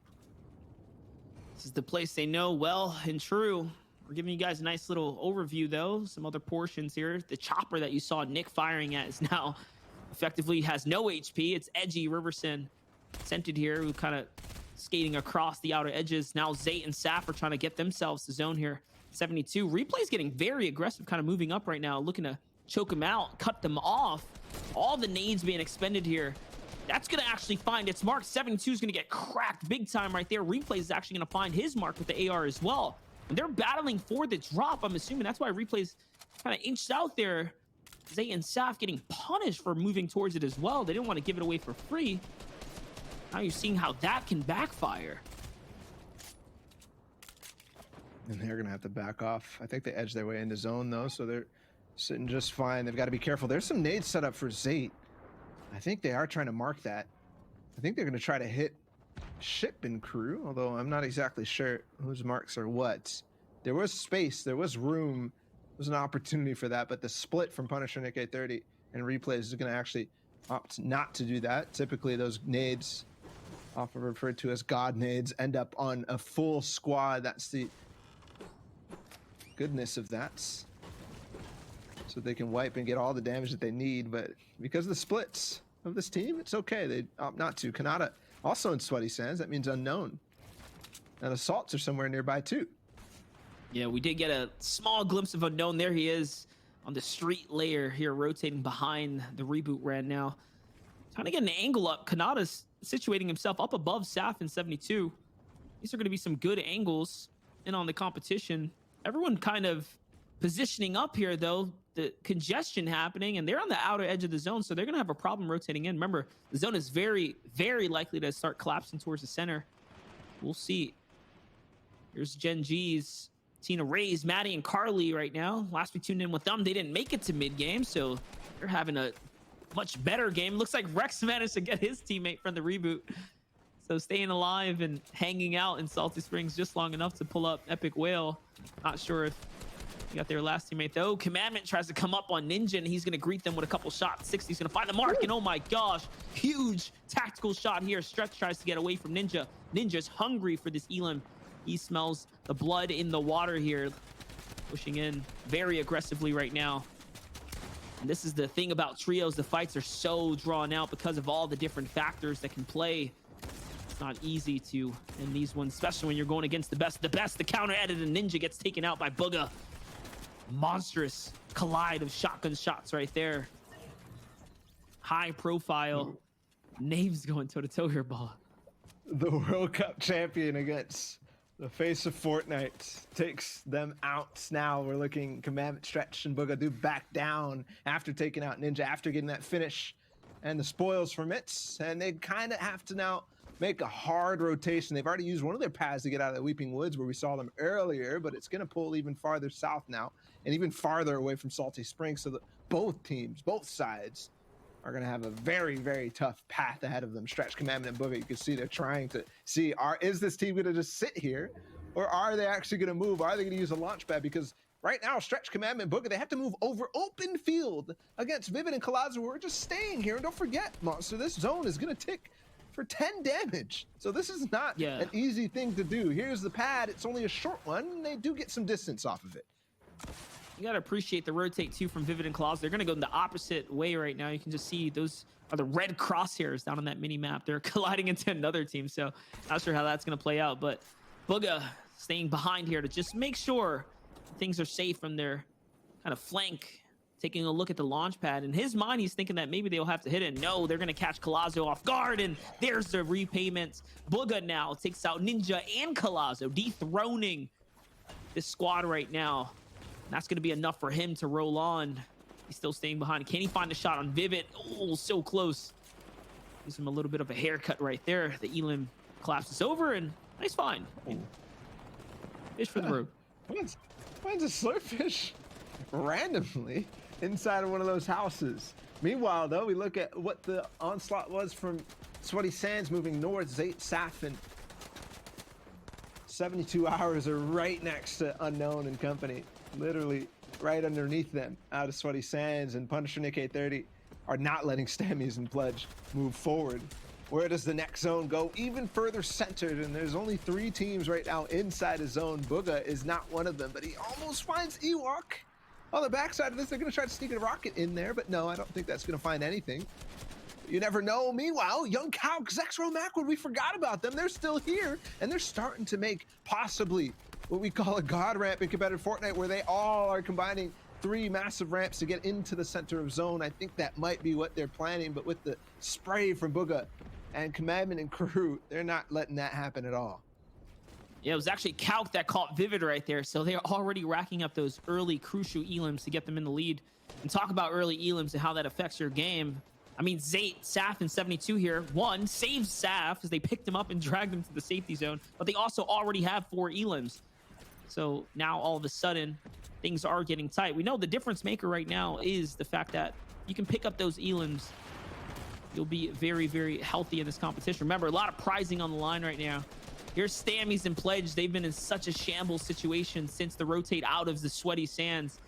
This is the place they know well and true. We're giving you guys a nice little overview, though. Some other portions here. The chopper that you saw Nick firing at is now effectively has no HP. It's Edgy Riverson scented here, who kind of skating across the outer edges. Now Zayt and Saf are trying to get themselves to zone here. 72. Replay's getting very aggressive, kind of moving up right now, looking to choke them out, cut them off. All the nades being expended here. That's going to actually find its mark. 72 is going to get cracked big time right there. Replay is actually going to find his mark with the AR as well. And they're battling for the drop. I'm assuming that's why Replay's kind of inched out there. Zay and Saf getting punished for moving towards it as well. They didn't want to give it away for free. Now you're seeing how that can backfire. And they're going to have to back off. I think they edged their way into zone, though, so they're sitting just fine. They've got to be careful. There's some nades set up for Zate. I think they are trying to mark that. I think they're going to try to hit Ship and crew, although I'm not exactly sure whose marks are what. There was space. There was room. There was an opportunity for that, but the split from Punisher Nick 830 and Replays is going to actually opt not to do that. Typically, those nades, often referred to as God nades, end up on a full squad. That's the goodness of that, so they can wipe and get all the damage that they need. But because of the splits of this team, it's okay. They opt not to. Kanata also in Sweaty Sands. That means unknown. And assaults are somewhere nearby too. Yeah, we did get a small glimpse of unknown. There he is on the street layer here, rotating behind the reboot ran now. Trying to get an angle up. Kanata's situating himself up above Saf and 72. These are going to be some good angles in on the competition. Everyone kind of positioning up here, though. The congestion happening, and they're on the outer edge of the zone, so they're going to have a problem rotating in. Remember, the zone is very, very likely to start collapsing towards the center. We'll see. Here's Gen G's Tina Rays, Maddie, and Carly right now. Last we tuned in with them, they didn't make it to mid-game, so they're having a much better game. Looks like Rex managed to get his teammate from the reboot. So staying alive and hanging out in Salty Springs just long enough to pull up Epic Whale. Not sure if he got their last teammate though. Commandment tries to come up on Ninja, and he's going to greet them with a couple shots. 60's going to find the mark, and oh my gosh, huge tactical shot here. Stretch tries to get away from Ninja. Ninja's hungry for this Elim. He smells the blood in the water here. Pushing in very aggressively right now. And this is the thing about trios. The fights are so drawn out because of all the different factors that can play. It's not easy to end these ones, especially when you're going against the best. The counter-edited Ninja gets taken out by Bugha. Monstrous collide of shotgun shots right there. High profile. Naves going toe-to-toe here, Bala. The World Cup champion against the face of Fortnite takes them out. Now we're looking Commandment, Stretch, and Bugha do back down after taking out Ninja, after getting that finish and the spoils from it. And they kind of have to now make a hard rotation. They've already used one of their paths to get out of the Weeping Woods where we saw them earlier, but it's going to pull even farther south now and even farther away from Salty Springs. So that both teams, both sides, are going to have a very, very tough path ahead of them. Stretch, Commandment, and Bugha, you can see they're trying to see, is this team going to just sit here, or are they actually going to move? Are they going to use a launch pad? Because right now, Stretch, Commandment, and Bugha, they have to move over open field against Vivid and Colazo, who are just staying here. And don't forget, Monster, this zone is going to tick for 10 damage. So this is not an easy thing to do. Here's the pad. It's only a short one, and they do get some distance off of it. You got to appreciate the rotate, too, from Vivid and Claws. They're going to go in the opposite way right now. You can just see those are the red crosshairs down on that mini-map. They're colliding into another team, so not sure how that's going to play out. But Bugha staying behind here to just make sure things are safe from their kind of flank, taking a look at the launch pad. In his mind, he's thinking that maybe they'll have to hit it. No, they're going to catch Colazo off guard, and there's the repayment. Bugha now takes out Ninja and Colazo, dethroning this squad right now. That's going to be enough for him to roll on. He's still staying behind. Can he find a shot on Vivid? Oh, so close. Gives him a little bit of a haircut right there. The Elim collapses over, and nice find. Fish for the road. Finds a slurpfish randomly inside of one of those houses. Meanwhile, though, we look at what the onslaught was from Sweaty Sands moving north. Zate, Saf, and 72 Hours are right next to Unknown and company. Literally right underneath them out of Sweaty Sands, and Punisher Nick 830 are not letting Stammies and Pledge move forward. Where does the next zone go? Even further centered, and there's only 3 teams right now inside a zone. Bugha is not one of them, but he almost finds Ewok. On the backside of this, they're going to try to sneak a rocket in there, but no, I don't think that's going to find anything. You never know. Meanwhile, Young Cow, Zexro, Macwood, we forgot about them. They're still here, and they're starting to make possibly what we call a god ramp in competitive Fortnite, where they all are combining 3 massive ramps to get into the center of zone. I think that might be what they're planning, but with the spray from Bugha and Commandment and crew, they're not letting that happen at all. Yeah, it was actually Calc that caught Vivid right there. So they're already racking up those early crucial elims to get them in the lead. And talk about early elims and how that affects your game. I mean, Zate, Saf, and 72 here. One, saves Saf as they picked him up and dragged him to the safety zone. But they also already have 4 elims. So now all of a sudden, things are getting tight. We know the difference maker right now is the fact that you can pick up those elims. You'll be very, very healthy in this competition. Remember, a lot of prizing on the line right now. Here's Stammies and Pledge. They've been in such a shambles situation since the rotate out of the sweaty sands.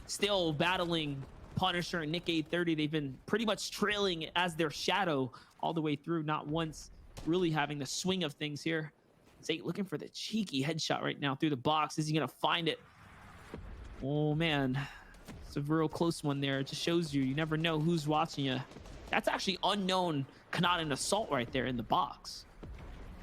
Still battling Punisher and Nick 830. They've been pretty much trailing as their shadow all the way through, not once really having the swing of things here. Zate looking for the cheeky headshot right now through the box. Is he gonna find it? Oh man, it's a real close one there. It just shows you never know who's watching you. That's actually unknown Kanata and Assault right there in the box.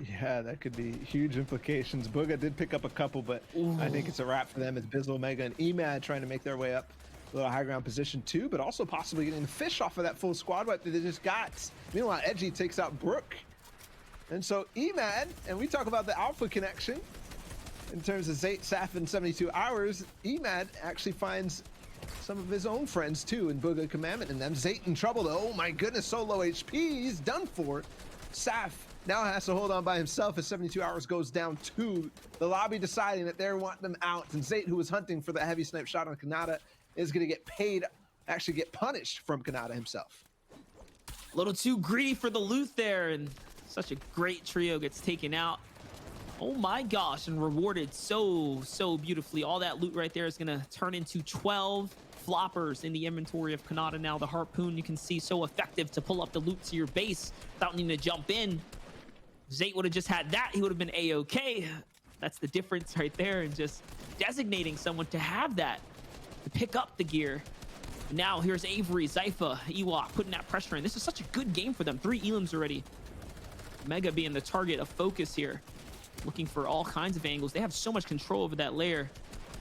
Yeah, that could be huge implications. Bugha did pick up a couple, but Ooh. I think it's a wrap for them. It's Bizzle, Mega, and Emad trying to make their way up a little high ground position too, but also possibly getting the fish off of that full squad wipe that they just got. Meanwhile, Edgy takes out Brook. And so Emad, and we talk about the alpha connection in terms of Zate, Saf, and 72 hours, Emad actually finds some of his own friends too in Bugha, Commandment, and them. Zate in trouble though. Oh my goodness, so low HP, he's done for. Saf now has to hold on by himself as 72 hours goes down 2. The lobby deciding that they're wanting them out, and Zate, who was hunting for the heavy snipe shot on Kanata, is going to get paid, actually get punished from Kanata himself. A little too greedy for the loot there, and such a great trio gets taken out. Oh my gosh, and rewarded so beautifully. All that loot right there is going to turn into 12 floppers in the inventory of Kanata now. The harpoon, you can see, so effective to pull up the loot to your base without needing to jump in. Zate would have just had that, he would have been a-okay. That's the difference right there, and just designating someone to have that, to pick up the gear. Now here's Avery, Zypha, Ewok putting that pressure in. This is such a good game for them. 3 elims already. Mega being the target of focus here, looking for all kinds of angles. They have so much control over that layer.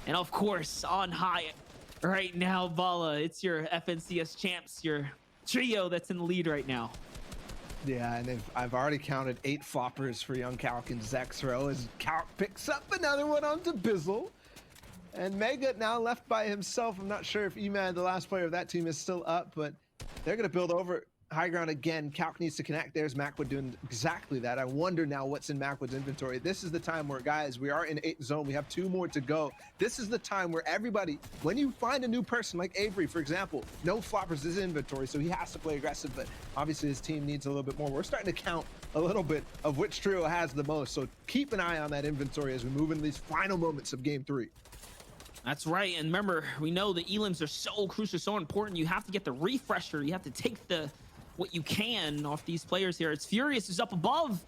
And of course, on high right now, Bala, it's your FNCS champs, your trio that's in the lead right now. Yeah, and I've already counted 8 floppers for young Calc and Zexro as Calc picks up another one onto Bizzle. And Mega now left by himself. I'm not sure if Emad, the last player of that team, is still up, but they're going to build over high ground again. Calc needs to connect. There's Macwood doing exactly that. I wonder now what's in Macwood's inventory. This is the time where, guys, we are in 8th zone. We have 2 more to go. This is the time where everybody, when you find a new person like Avery, for example, no floppers in his inventory, so he has to play aggressive, but obviously his team needs a little bit more. We're starting to count a little bit of which trio has the most, so keep an eye on that inventory as we move into these final moments of game 3. That's right, and remember, we know the elims are so crucial, so important. You have to get the refresher. You have to take what you can off these players here. It's Furious who's up above.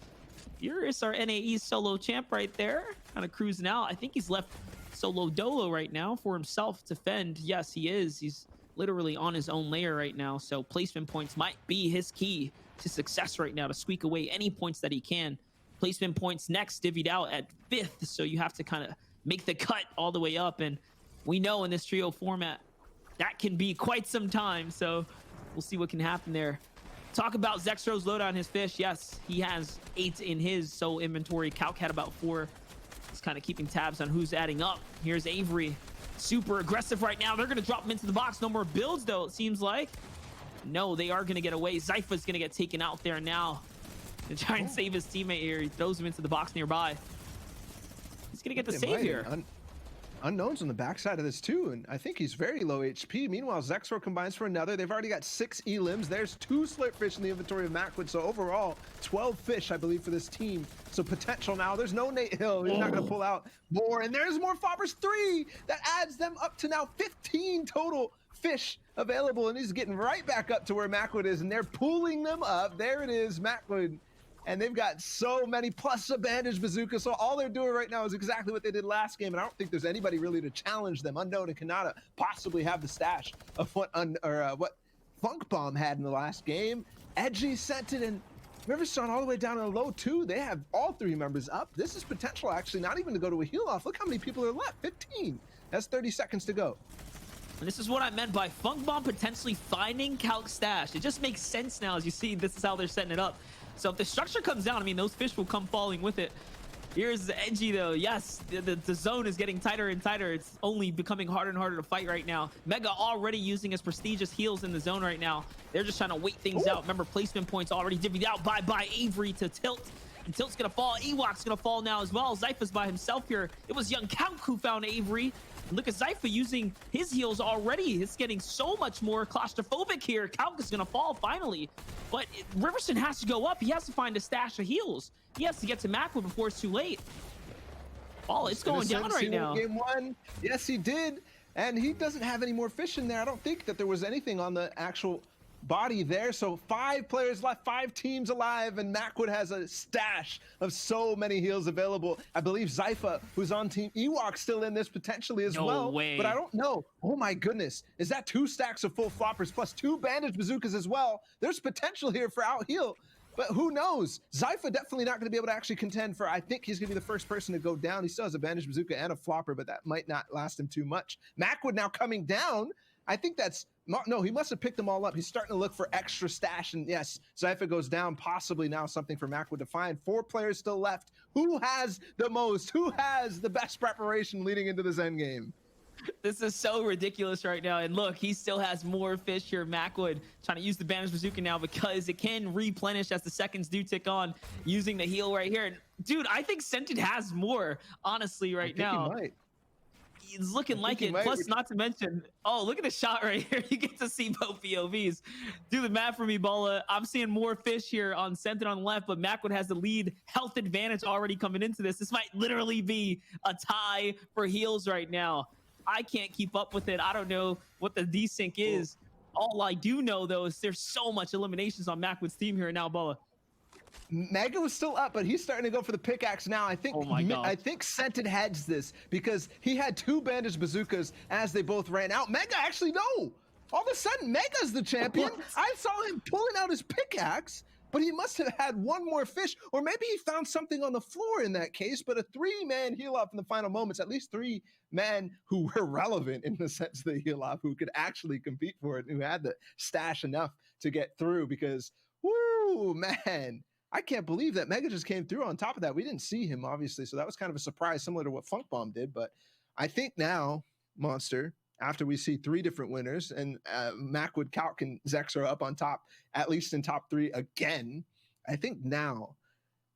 Furious, our NAE solo champ right there, kind of cruising out. I think he's left solo dolo right now for himself to fend. Yes, he is. He's literally on his own layer right now, so placement points might be his key to success right now, to squeak away any points that he can. Placement points next, divvied out at 5th, so you have to kind of make the cut all the way up, and we know in this trio format that can be quite some time, so we'll see what can happen there. Talk about Zexro's load on his fish. Yes, he has 8 in his sole inventory. Calc had about 4. He's kind of keeping tabs on who's adding up. Here's Avery, super aggressive right now. They're going to drop him into the box. No more builds, though, it seems like. No, they are going to get away. Zypha's going to get taken out there now to try and save his teammate here. He throws him into the box nearby. He's going to get the save here. Unknowns on the backside of this too, and I think he's very low HP. Meanwhile, Zexro combines for another. They've already got 6 elims. There's 2 slurp fish in the inventory of Macwood, so overall 12 fish, I believe, for this team. So potential now. There's no Nate Hill. He's not going to pull out more, and there's more floppers. 3 that adds them up to now 15 total fish available, and he's getting right back up to where Macwood is, and they're pulling them up. There it is, Macwood. And they've got so many, plus a bandage bazooka. So all they're doing right now is exactly what they did last game. And I don't think there's anybody really to challenge them. Unknown and Kanata possibly have the stash of what Funk Bomb had in the last game. Edgy sent it, and Riverstone all the way down to the low too. They have all 3 members up. This is potential, actually, not even to go to a heal off. Look how many people are left, 15. That's 30 seconds to go. And this is what I meant by Funk Bomb potentially finding Calc Stash. It just makes sense now as you see this is how they're setting it up. So if the structure comes down, I mean, those fish will come falling with it. Here's Edgy though. Yes, the zone is getting tighter and tighter. It's only becoming harder and harder to fight right now. Mega already using his prestigious heals in the zone right now. They're just trying to wait things out. Remember, placement points already divvied out by Avery to Tilt. And Tilt's gonna fall. Ewok's gonna fall now as well. Zypha's by himself here. It was young Calc who found Avery. And look at Zypha using his heals already. It's getting so much more claustrophobic here. Calc is gonna fall finally. But Riverson has to go up. He has to find a stash of heals. He has to get to Macwood before it's too late. Oh, it's going down right now. Game one. Yes, he did. And he doesn't have any more fish in there. I don't think that there was anything on the actual body there. So 5 players left, 5 teams alive, and Macwood has a stash of so many heals available. I believe Zypha, who's on Team Ewok, still in this potentially as well. No way. But I don't know. Oh my goodness. Is that 2 stacks of full floppers plus 2 bandage bazookas as well? There's potential here for out heal. But who knows? Zypha definitely not going to be able to actually contend for, I think he's going to be the first person to go down. He still has a bandage bazooka and a flopper, but that might not last him too much. Macwood now coming down. I think that's, no, he must have picked them all up. He's starting to look for extra stash. And yes, Zypha goes down, possibly now something for Macwood to find. 4 players still left. Who has the most? Who has the best preparation leading into this end game? This is so ridiculous right now. And look, he still has more fish here. Macwood trying to use the bandage bazooka now because it can replenish as the seconds do tick on using the heal right here. And dude, I think Scented has more, honestly, right now. He might. He's looking like it. Plus, not to mention, oh, look at the shot right here. You get to see both POVs. Do the math for me, Balla. I'm seeing more fish here on Scented on the left, but Macwood has the lead health advantage already coming into this. This might literally be a tie for heals right now. I can't keep up with it. I don't know what the desync is. All I do know, though, is there's so much eliminations on Macwood's team here now, Balla. Mega was still up, but he's starting to go for the pickaxe now. I think I think Scented hedged this because he had 2 bandage bazookas as they both ran out. Mega actually, no. All of a sudden, Mega's the champion. What? I saw him pulling out his pickaxe, but he must have had 1 more fish, or maybe he found something on the floor in that case. But a 3-man heal off in the final moments, at least 3 men who were relevant in the sense of the heal off, who could actually compete for it, who had the stash enough to get through. Because, whoo, man, I can't believe that Mega just came through. On top of that, we didn't see him, obviously, so that was kind of a surprise, similar to what Funk Bomb did. But I think now, Monster, after we see 3 different winners, and Macwood, Calc, and Zex are up on top, at least in top 3 again, I think now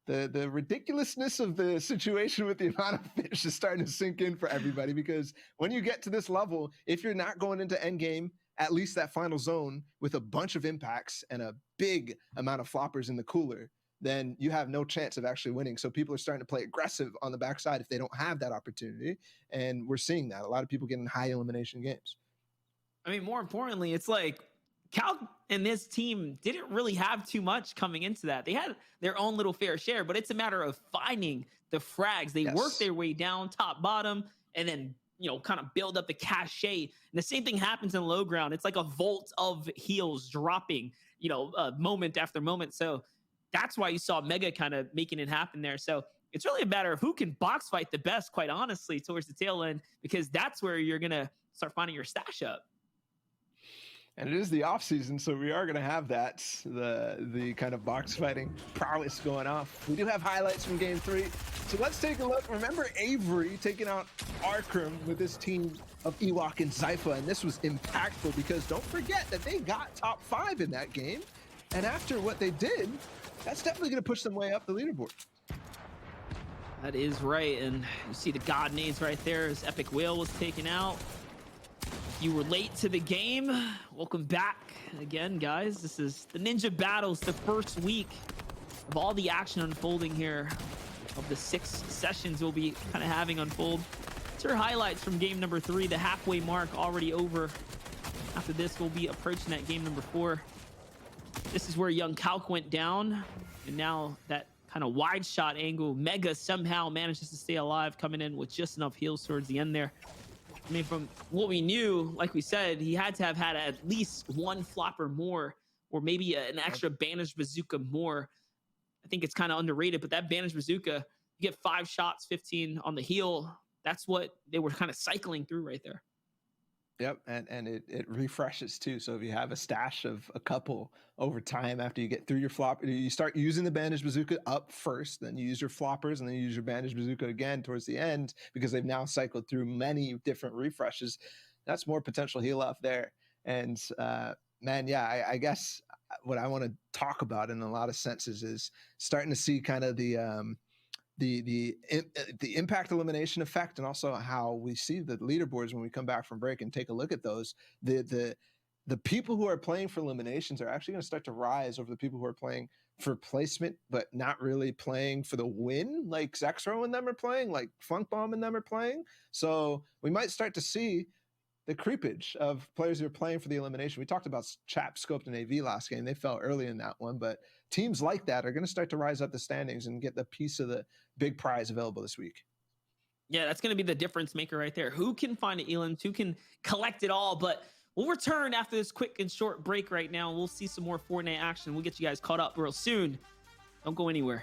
the ridiculousness of the situation with the amount of fish is starting to sink in for everybody. Because when you get to this level, if you're not going into endgame, at least that final zone with a bunch of impacts and a big amount of floppers in the cooler, then you have no chance of actually winning. So people are starting to play aggressive on the backside if they don't have that opportunity. And we're seeing that. A lot of people getting high elimination games. I mean, more importantly, it's like Calc and this team didn't really have too much coming into that. They had their own little fair share, but it's a matter of finding the frags. They work their way down, top, bottom, and then, you know, kind of build up the cachet. And the same thing happens in low ground. It's like a vault of heals dropping, you know, moment after moment. So that's why you saw Mega kind of making it happen there. So it's really a matter of who can box fight the best, quite honestly, towards the tail end, because that's where you're going to start finding your stash up. And it is the off season, so we are going to have that, the kind of box fighting prowess going off. We do have highlights from game 3. So let's take a look. Remember Avery taking out Arkram with his team of Ewok and Zypha, and this was impactful because don't forget that they got top 5 in that game. And after what they did, that's definitely going to push them way up the leaderboard. That is right. And you see the God nades right there as Epic Whale was taken out. If you were late to the game, welcome back again, guys. This is the Ninja Battles, the first week of all the action unfolding here of the 6 sessions we'll be kind of having unfold. It's our highlights from game number 3, the halfway mark already over. After this, we'll be approaching that game number 4. This is where young Calc went down, and now that kind of wide shot angle, Mega somehow manages to stay alive, coming in with just enough heals towards the end there. I mean, from what we knew, like we said, he had to have had at least 1 flopper more, or maybe an extra bandage bazooka more. I think it's kind of underrated, but that bandage bazooka, you get 5 shots, 15 on the heel. That's what they were kind of cycling through right there. Yep, and it refreshes too. So if you have a stash of a couple over time after you get through your flop, you start using the bandage bazooka up first, then you use your floppers, and then you use your bandage bazooka again towards the end because they've now cycled through many different refreshes. That's more potential heal off there. And man, yeah, I guess what I want to talk about in a lot of senses is starting to see kind of the impact elimination effect, and also how we see the leaderboards when we come back from break and take a look at those. The people who are playing for eliminations are actually going to start to rise over the people who are playing for placement, but not really playing for the win, like Zexro and them are playing, like Funk Bomb and them are playing. So we might start to see the creepage of players who are playing for the elimination. We talked about Chap, Scoped, and AV last game. They fell early in that one, but teams like that are going to start to rise up the standings and get the piece of the big prize available this week. Yeah, that's going to be the difference maker right there. Who can find an elims? Who can collect it all? But we'll return after this quick and short break right now. We'll see some more Fortnite action. We'll get you guys caught up real soon. Don't go anywhere.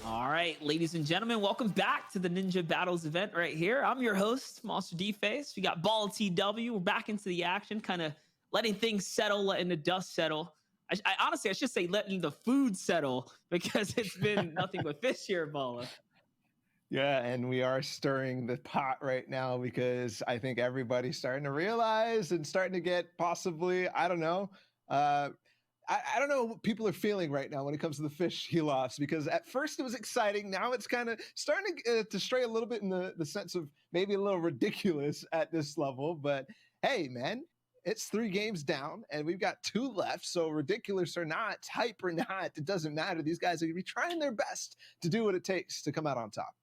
All right, ladies and gentlemen, welcome back to the Ninja Battles event right here. I'm your host, Monster D-Face. We got Ball TW. We're back into the action, kind of letting things settle, letting the dust settle. I honestly, I should say letting the food settle because it's been nothing but fish here, Balla. Yeah, and we are stirring the pot right now because I think everybody's starting to realize and starting to get possibly, I don't know, I don't know what people are feeling right now when it comes to the fish heal-offs, because at first it was exciting. Now it's kind of starting to stray a little bit in the sense of maybe a little ridiculous at this level. But hey, man, it's 3 games down and we've got 2 left. So ridiculous or not, hype or not, it doesn't matter. These guys are going to be trying their best to do what it takes to come out on top.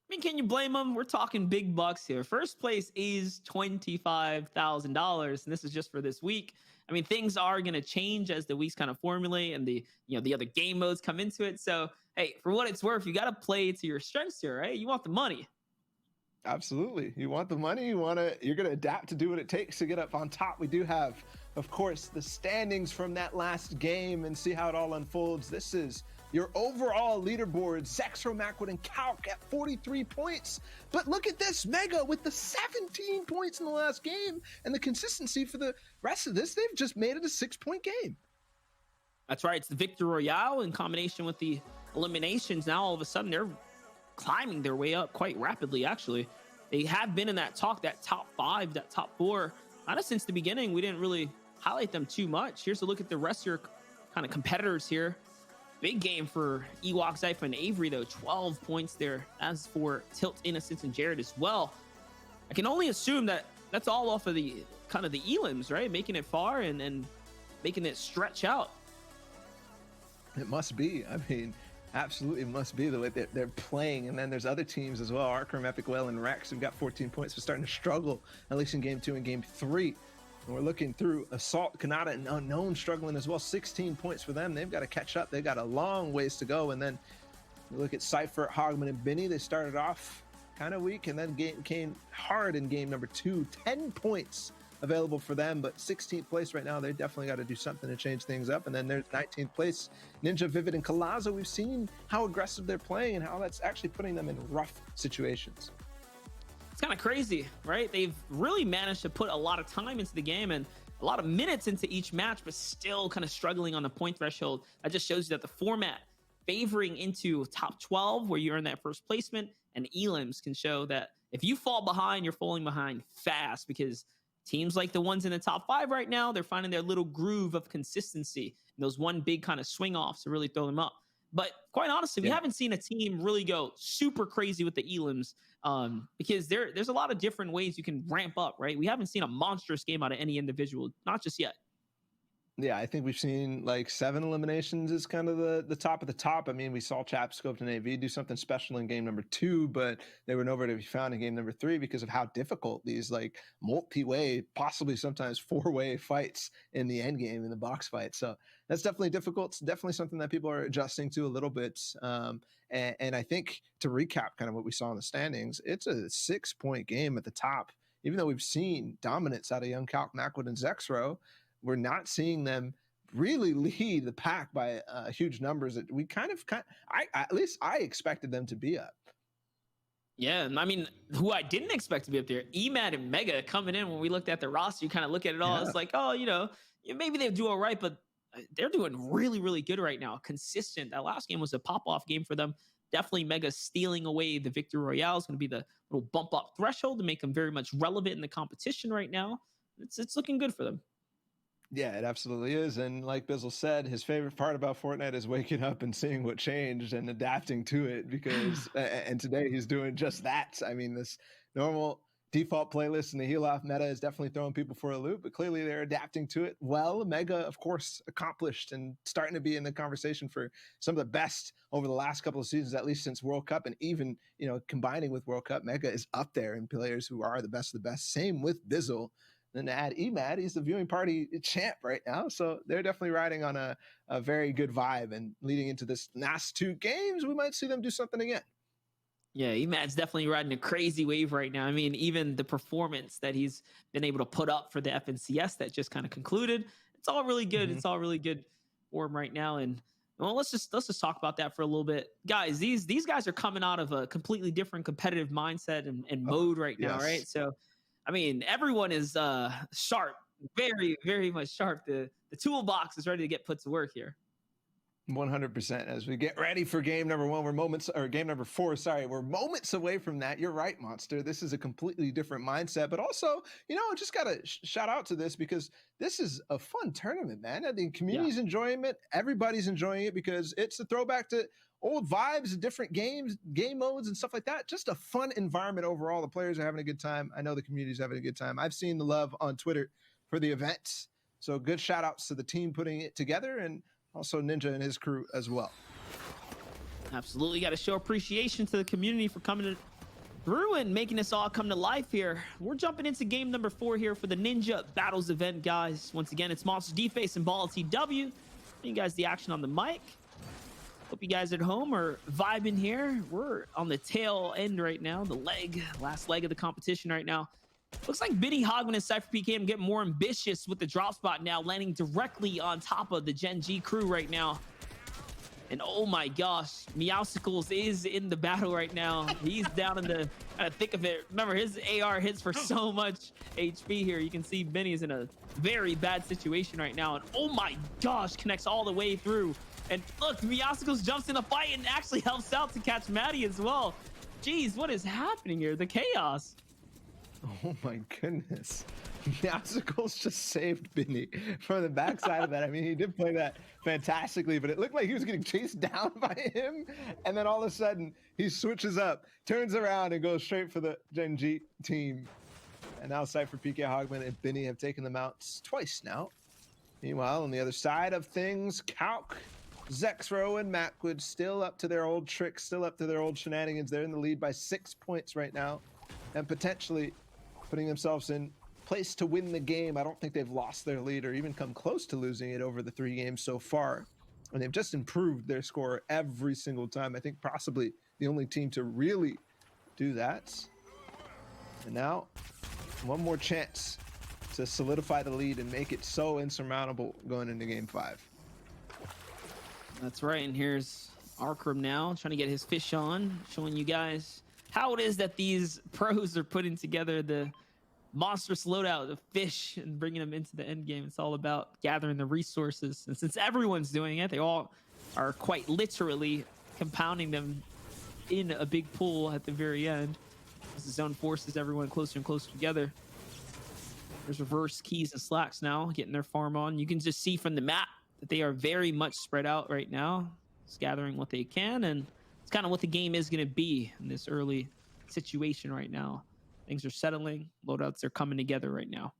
I mean, can you blame them? We're talking big bucks here. First place is $25,000, and this is just for this week. I mean, things are going to change as the weeks kind of formulate and the other game modes come into it. So, hey, for what it's worth, you got to play to your strengths here, right? You want the money. Absolutely. You want the money, you're going to adapt to do what it takes to get up on top. We do have, of course, the standings from that last game and see how it all unfolds. This is your overall leaderboard. Zexro, Macwood, and Calc at 43 points. But look at this, Mega with the 17 points in the last game, and the consistency for the rest of this, they've just made it a 6-point game. That's right. It's the Victor Royale in combination with the eliminations. Now, all of a sudden, they're climbing their way up quite rapidly, actually. They have been in that top 5, that top 4, kind of since the beginning. We didn't really highlight them too much. Here's a look at the rest of your kind of competitors here. Big game for Ewok, Zypher, and Avery, though. 12 points there. As for Tilt, Innocence, and Jared as well. I can only assume that that's all off of the kind of the elims, right? Making it far and making it stretch out. It must be. I mean, absolutely must be the way they're playing. And then there's other teams as well. Arkham, Epic Whale, and Rex who've got 14 points. We're starting to struggle, at least in game 2 and game 3. And we're looking through Assault, Kanata, and Unknown struggling as well. 16 points for them. They've got to catch up. They've got a long ways to go. And then you look at Cypher, Hogman, and Benny. They started off kind of weak and then came hard in game number 2. 10 points available for them, but 16th place right now. They definitely got to do something to change things up. And then there's 19th place, Ninja, Vivid, and Kalaza. We've seen how aggressive they're playing and how that's actually putting them in rough situations. It's kind of crazy, right? They've really managed to put a lot of time into the game and a lot of minutes into each match, but still kind of struggling on the point threshold. That just shows you that the format favoring into top 12 where you earn that first placement, and elims can show that if you fall behind, you're falling behind fast, because teams like the ones in the top 5 right now, they're finding their little groove of consistency and those one big kind of swing offs to really throw them up. But quite honestly, we haven't seen a team really go super crazy with the elims, because there's a lot of different ways you can ramp up, right? We haven't seen a monstrous game out of any individual, not just yet. Yeah, I think we've seen like 7 eliminations is kind of the top of the top. I mean, we saw Chapscoped and AV do something special in game number 2, but they were nowhere to be found in game number 3 because of how difficult these like multi-way, possibly sometimes 4-way fights in the end game, in the box fight. So that's definitely difficult. It's definitely something that people are adjusting to a little bit. And I think to recap kind of what we saw in the standings, it's a 6-point game at the top. Even though we've seen dominance out of Young Calc, Macwood, and Zexro, we're not seeing them really lead the pack by huge numbers that we at least I expected them to be up. Yeah, I mean, who I didn't expect to be up there, Emad and Mega coming in. When we looked at the roster, you kind of look at it all. It's like, oh, maybe they do all right, but they're doing really, really good right now. Consistent. That last game was a pop-off game for them. Definitely Mega stealing away the Victory Royale is going to be the little bump up threshold to make them very much relevant in the competition right now. It's looking good for them. Yeah, it absolutely is. And like Bizzle said, his favorite part about Fortnite is waking up and seeing what changed and adapting to it, because and today he's doing just that. I mean, this normal default playlist in the heal off meta is definitely throwing people for a loop, but clearly they're adapting to it well. Mega, of course, accomplished and starting to be in the conversation for some of the best over the last couple of seasons, at least since World Cup. And even, combining with World Cup, Mega is up there in players who are the best of the best. Same with Bizzle. Then to add Emad, he's the viewing party champ right now. So they're definitely riding on a very good vibe. And leading into this last 2 games, we might see them do something again. Yeah, Emad's definitely riding a crazy wave right now. I mean, even the performance that he's been able to put up for the FNCS that just kind of concluded, it's all really good. Mm-hmm. It's all really good for him right now. And well, let's just talk about that for a little bit. Guys, these guys are coming out of a completely different competitive mindset and mode right now, right? So I mean, everyone is sharp, very, very much sharp. The toolbox is ready to get put to work here. 100%. As we get ready for game number 1, game number 4, we're moments away from that. You're right, Monster. This is a completely different mindset, but also, just got to shout out to this because this is a fun tournament, man. The community's enjoying it. Everybody's enjoying it because it's a throwback to old vibes, different games, game modes, and stuff like that. Just a fun environment overall. The players are having a good time. I know the community's having a good time. I've seen the love on Twitter for the events. So good shout outs to the team putting it together, and also Ninja and his crew as well. Absolutely. Got to show appreciation to the community for coming through and making this all come to life here. We're jumping into game number 4 here for the Ninja Battles event, guys. Once again, it's Monster D-Face and Ball TW. You guys the action on the mic. Hope you guys at home are vibing here. We're on the tail end right now, the last leg of the competition right now. Looks like Benny, Hogman, and Cypher PKM get more ambitious with the drop spot now, landing directly on top of the Gen G crew right now. And oh my gosh, Meowsicles is in the battle right now. He's down in the thick of it. Remember, his AR hits for so much HP here. You can see Benny's in a very bad situation right now. And oh my gosh, connects all the way through. And look, Meowsicles jumps in the fight and actually helps out to catch Maddie as well. Jeez, what is happening here? The chaos. Oh my goodness. Meowsicles just saved Benny from the backside of that. I mean, he did play that fantastically, but it looked like he was getting chased down by him. And then all of a sudden, he switches up, turns around, and goes straight for the Gen G team. And now Cypher, PK Hogman, and Benny have taken them out twice now. Meanwhile, on the other side of things, Calc, Zexro, and Macwood still up to their old tricks, still up to their old shenanigans. They're in the lead by 6 points right now, and potentially putting themselves in place to win the game. I don't think they've lost their lead or even come close to losing it over the 3 games so far. And they've just improved their score every single time. I think possibly the only team to really do that. And now, one more chance to solidify the lead and make it so insurmountable going into game 5. That's right, and here's Arcrum now trying to get his fish on, showing you guys how it is that these pros are putting together the monstrous loadout of fish and bringing them into the end game. It's all about gathering the resources, and since everyone's doing it, they all are quite literally compounding them in a big pool at the very end. As the zone forces everyone closer and closer together. There's reverse keys and slacks now getting their farm on. You can just see from the map that they are very much spread out right now, just gathering what they can, and it's kind of what the game is going to be in this early situation right now. Things are settling, loadouts are coming together right now.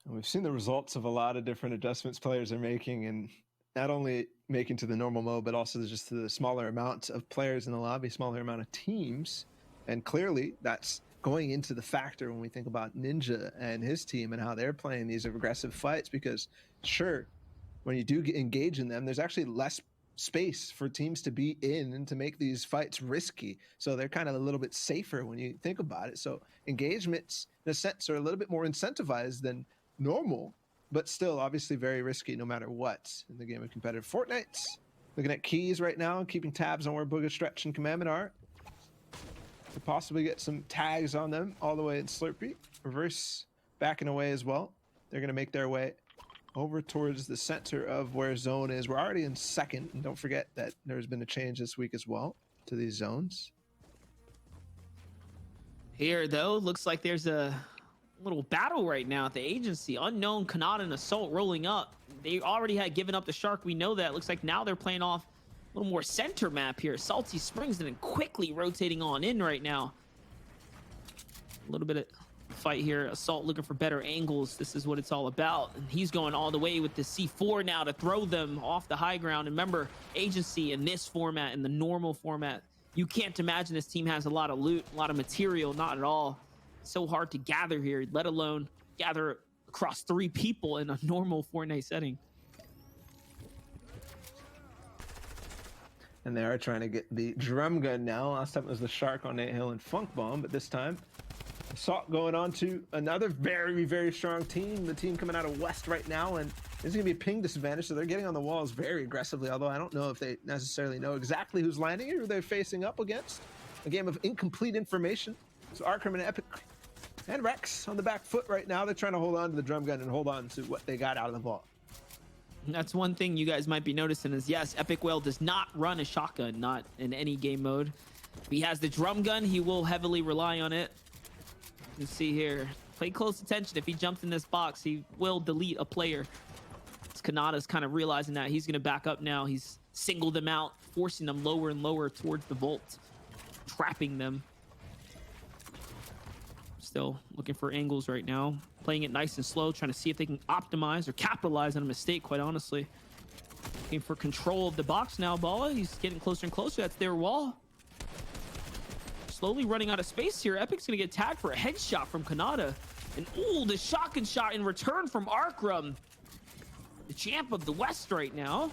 We've seen the results of a lot of different adjustments players are making, and not only making to the normal mode, but also just to the smaller amount of players in the lobby, smaller amount of teams. And clearly that's going into the factor when we think about Ninja and his team and how they're playing these aggressive fights, because sure, when you do engage in them, there's actually less space for teams to be in and to make these fights risky. So they're kind of a little bit safer when you think about it. So engagements, in a sense, are a little bit more incentivized than normal, but still obviously very risky no matter what in the game of competitive Fortnite. Looking at keys right now, keeping tabs on where Booga, Stretch, and Commandment are. Could possibly get some tags on them all the way in Slurpee. Reverse backing away as well. They're going to make their way over towards the center of where zone is. We're already in second, and don't forget that there's been a change this week as well to these zones. Here, though, looks like there's a little battle right now at the agency. Unknown, Kanata, and Assault rolling up. They already had given up the Shark. We know that. Looks like now they're playing off a little more center map here. Salty Springs and then quickly rotating on in right now. A little bit of fight here. Assault looking for better angles. This is what it's all about. And he's going all the way with the C4 now to throw them off the high ground. And remember, agency in this format, in the normal format, you can't imagine this team has a lot of loot, a lot of material. Not at all. So hard to gather here, let alone gather across 3 people in a normal Fortnite setting. And they are trying to get the drum gun now. Last time it was the Shark on Nate Hill and Funk Bomb, but this time Assault going on to another very, very strong team. The team coming out of West right now, and there's going to be a ping disadvantage, so they're getting on the walls very aggressively, although I don't know if they necessarily know exactly who's landing or who they're facing up against. A game of incomplete information. So Arcrum and Epic and Rex on the back foot right now. They're trying to hold on to the drum gun and hold on to what they got out of the vault. That's one thing you guys might be noticing is, yes, Epic Whale does not run a shotgun, not in any game mode. If he has the drum gun, he will heavily rely on it. You see here, pay close attention. If he jumps in this box, he will delete a player. Kanata's kind of realizing that. He's going to back up now. He's singled them out, forcing them lower and lower towards the vault, trapping them. Still looking for angles right now, playing it nice and slow, trying to see if they can optimize or capitalize on a mistake, quite honestly. Looking for control of the box now, Bala. He's getting closer and closer. That's their wall. Slowly running out of space here. Epic's gonna get tagged for a headshot from Kanata. And ooh, the shotgun shot in return from Arcrum, the champ of the West right now.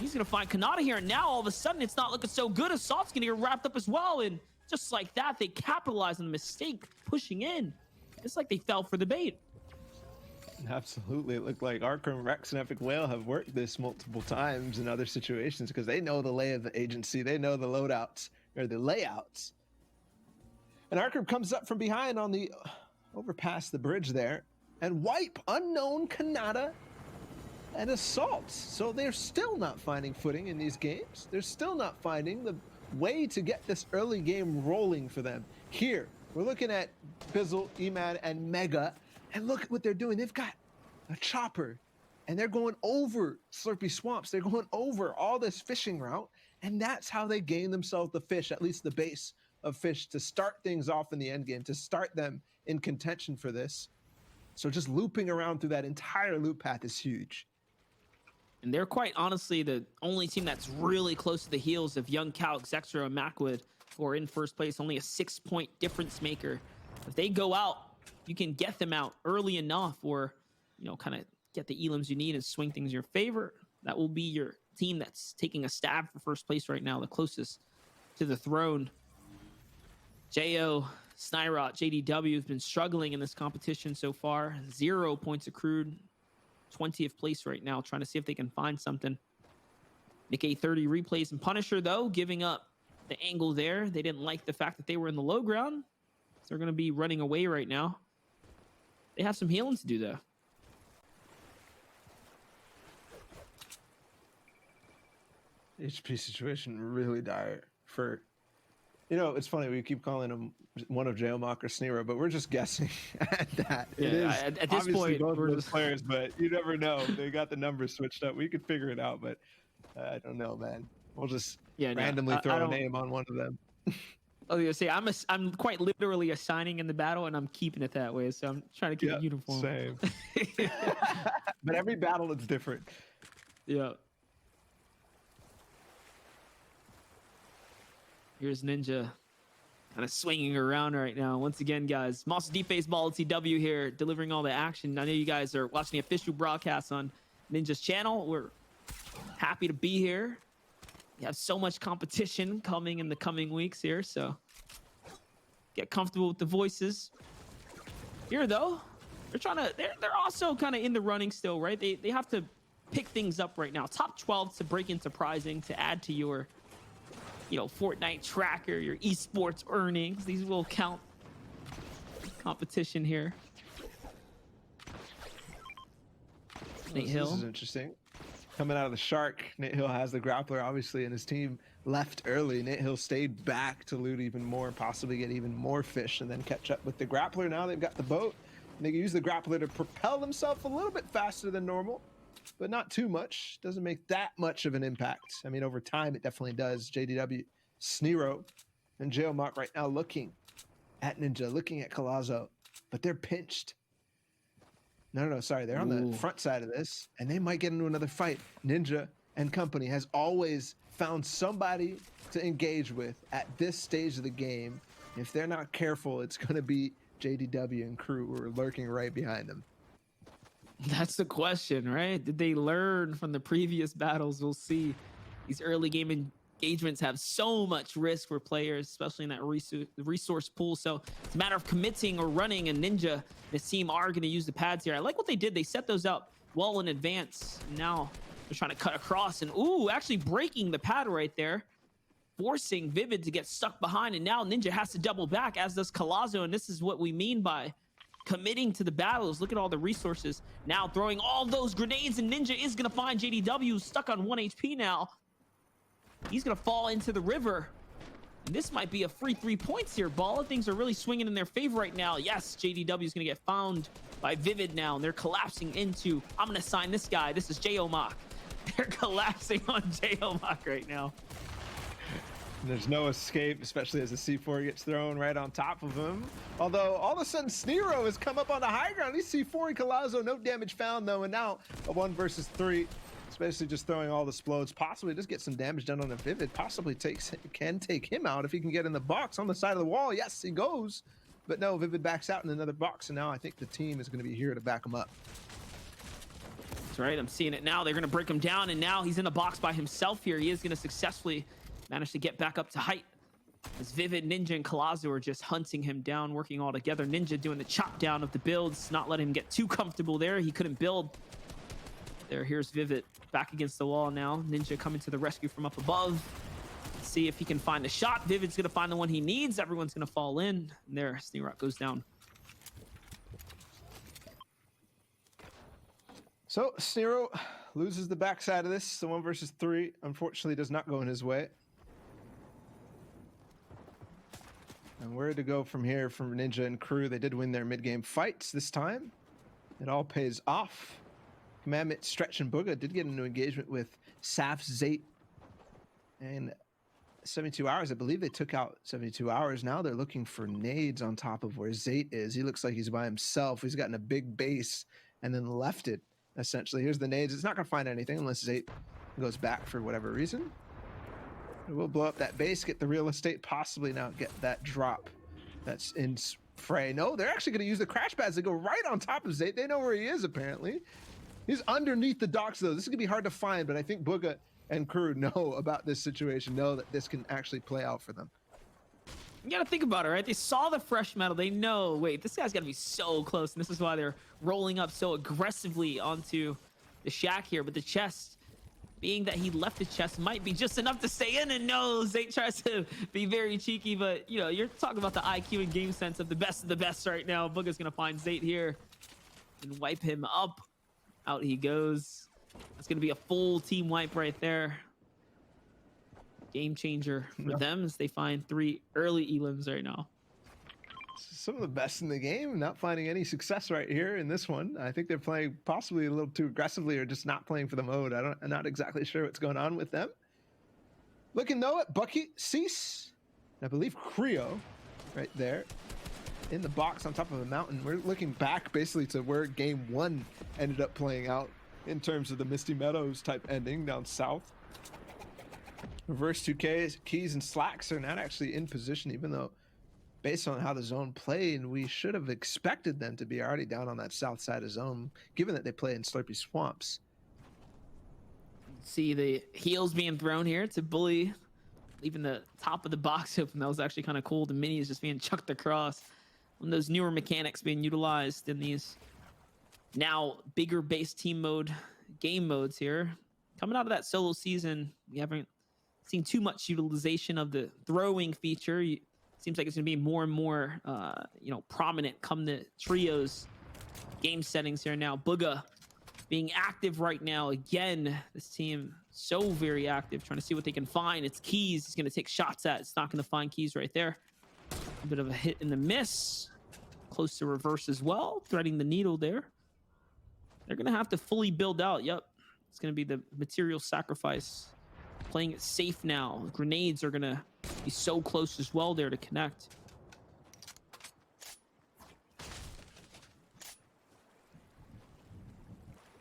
He's gonna find Kanata here, and now all of a sudden it's not looking so good. Assault's gonna get wrapped up as well, and just like that, they capitalized on the mistake, pushing in. It's like they fell for the bait. Absolutely. It looked like Arcrum, Rex, and Epic Whale have worked this multiple times in other situations because they know the lay of the agency. They know the loadouts, or the layouts. And Arcrum comes up from behind on the overpass the bridge there and wipe unknown Kanata and Assault. So they're still not finding footing in these games. They're still not finding the way to get this early game rolling for them. Here, we're looking at Bizzle, Eman, and Mega, and look at what they're doing. They've got a chopper, and they're going over Slurpy Swamps. They're going over all this fishing route, and that's how they gain themselves the fish, at least the base of fish, to start things off in the end game, to start them in contention for this. So just looping around through that entire loop path is huge. And they're quite honestly the only team that's really close to the heels of Young Cal, Xextra, and Macwood, who are in first place, only a 6-point difference maker. If they go out, you can get them out early enough, or, you know, kind of get the elims you need and swing things in your favor. That will be your team that's taking a stab for first place right now, the closest to the throne. Jo, Snyrot, JDW have been struggling in this competition so far. 0 points accrued. 20th place right now, trying to see if they can find something. Nick A30 replays and Punisher, though, giving up the angle there. They didn't like the fact that they were in the low ground, so they're going to be running away right now. They have some healing to do, though. HP situation really dire for, you know, it's funny, we keep calling him one of Jailmock or Snero, but we're just guessing at that. Yeah, it is at this point, both we're of those just players, but you never know. They got the numbers switched up. We could figure it out, but I don't know, man. We'll just randomly throw a name on one of them. I was gonna say I'm quite literally assigning in the battle, and I'm keeping it that way. So I'm trying to keep it uniform. Same. But every battle is different. Yeah. Here's Ninja, kind of swinging around right now. Once again, guys, Monster Deep Baseball TW here, delivering all the action. I know you guys are watching the official broadcast on Ninja's channel. We're happy to be here. We have so much competition coming in the coming weeks here, so get comfortable with the voices. Here, though, they're also kind of in the running still, right? They have to pick things up right now. Top 12 to break into prizing, to add to your, you know, Fortnite tracker, your esports earnings. These will count. Competition here. Nate Hill. This is interesting. Coming out of the Shark, Nate Hill has the grappler, obviously, and his team left early. Nate Hill stayed back to loot even more, possibly get even more fish, and then catch up with the grappler. Now they've got the boat, and they can use the grappler to propel themselves a little bit faster than normal, but not too much. Doesn't make that much of an impact. I mean, over time, it definitely does. JDW, Snero, and Jailmock right now looking at Ninja, looking at Collazo, but they're pinched. No, sorry. They're on the front side of this, and they might get into another fight. Ninja and company has always found somebody to engage with at this stage of the game. If they're not careful, it's going to be JDW and crew who are lurking right behind them. That's the question, right? Did they learn from the previous battles? We'll see. These early game engagements have so much risk for players, especially in that resource pool. So it's a matter of committing or running, and Ninja and his team are going to use the pads here. I like what they did. They set those up well in advance. Now they're trying to cut across, and actually breaking the pad right there, forcing Vivid to get stuck behind. And now Ninja has to double back, as does Collazo. And this is what we mean by committing to the battles. Look at all the resources. Now throwing all those grenades, and Ninja is going to find JDW stuck on 1 HP now. He's going to fall into the river. And this might be a free 3 points here, Balla. Things are really swinging in their favor right now. Yes, JDW is going to get found by Vivid now, and they're collapsing into, I'm going to sign this guy. This is Jailmock. They're collapsing on Jailmock right now. And there's no escape, especially as the C4 gets thrown right on top of him. Although, all of a sudden, Snero has come up on the high ground. He's C4 and Collazo, no damage found, though. And now, a 1 versus 3. Especially just throwing all the explodes, possibly just get some damage done on a Vivid, possibly can take him out if he can get in the box on the side of the wall. Yes, he goes, but no, Vivid backs out in another box, and now I think the team is going to be here to back him up. That's right, I'm seeing it now. They're going to break him down, and now he's in a box by himself here. He is going to successfully manage to get back up to height, as Vivid, Ninja, and Collazo are just hunting him down, working all together. Ninja doing the chop down of the builds, not letting him get too comfortable there. He couldn't build. Here's Vivid back against the wall now. Ninja coming to the rescue from up above. Let's see if he can find the shot. Vivid's going to find the one he needs. Everyone's going to fall in. And there, Sneerock goes down. So, Snero loses the backside of this. The 1 versus 3, unfortunately, does not go in his way. And where to go from here from Ninja and crew? They did win their mid-game fights this time. It all pays off. Commandment, Stretch, and Bugha did get into engagement with Saf, Zate, and 72 hours. I believe they took out 72 hours. Now they're looking for nades on top of where Zate is. He looks like he's by himself. He's gotten a big base and then left it, essentially. Here's the nades. It's not going to find anything unless Zate goes back for whatever reason. We'll blow up that base, get the real estate, possibly now get that drop that's in fray. No, they're actually going to use the crash pads to go right on top of Zate. They know where he is, apparently. He's underneath the docks, though. This is going to be hard to find, but I think Bugha and crew know about this situation, know that this can actually play out for them. You gotta think about it, right? They saw the fresh metal. They know, wait, this guy's gotta be so close. And this is why they're rolling up so aggressively onto the shack here. But the chest, being that he left the chest, might be just enough to stay in. And no, Zate tries to be very cheeky. But, you know, you're talking about the IQ and game sense of the best right now. Bugha's gonna find Zate here and wipe him up. Out he goes. That's going to be a full team wipe right there. Game changer for them as they find 3 early elims right now. Some of the best in the game, not finding any success right here in this one. I think they're playing possibly a little too aggressively or just not playing for the mode. I'm not exactly sure what's going on with them. Looking though at Bucky, Cease, and I believe Creo right there in the box on top of a mountain. We're looking back basically to where game 1 ended up playing out in terms of the Misty Meadows type ending down south. Reverse 2Ks, Keys, and Slacks are not actually in position, even though based on how the zone played, we should have expected them to be already down on that south side of zone, given that they play in Slurpy Swamps. See the heals being thrown here to Bully, leaving the top of the box open. That was actually kind of cool. The mini is just being chucked across. One of those newer mechanics being utilized in these now bigger base team mode game modes here. Coming out of that solo season, we haven't seen too much utilization of the throwing feature. Seems like it's going to be more and more prominent come the trios game settings here now. Bugha being active right now. Again, this team so very active, trying to see what they can find. It's Keys he's going to take shots at. It's not going to find Keys right there. A bit of a hit in the miss. Close to reverse as well, threading the needle there. They're going to have to fully build out. Yep, it's going to be the material sacrifice. Playing it safe now. Grenades are going to be so close as well there to connect.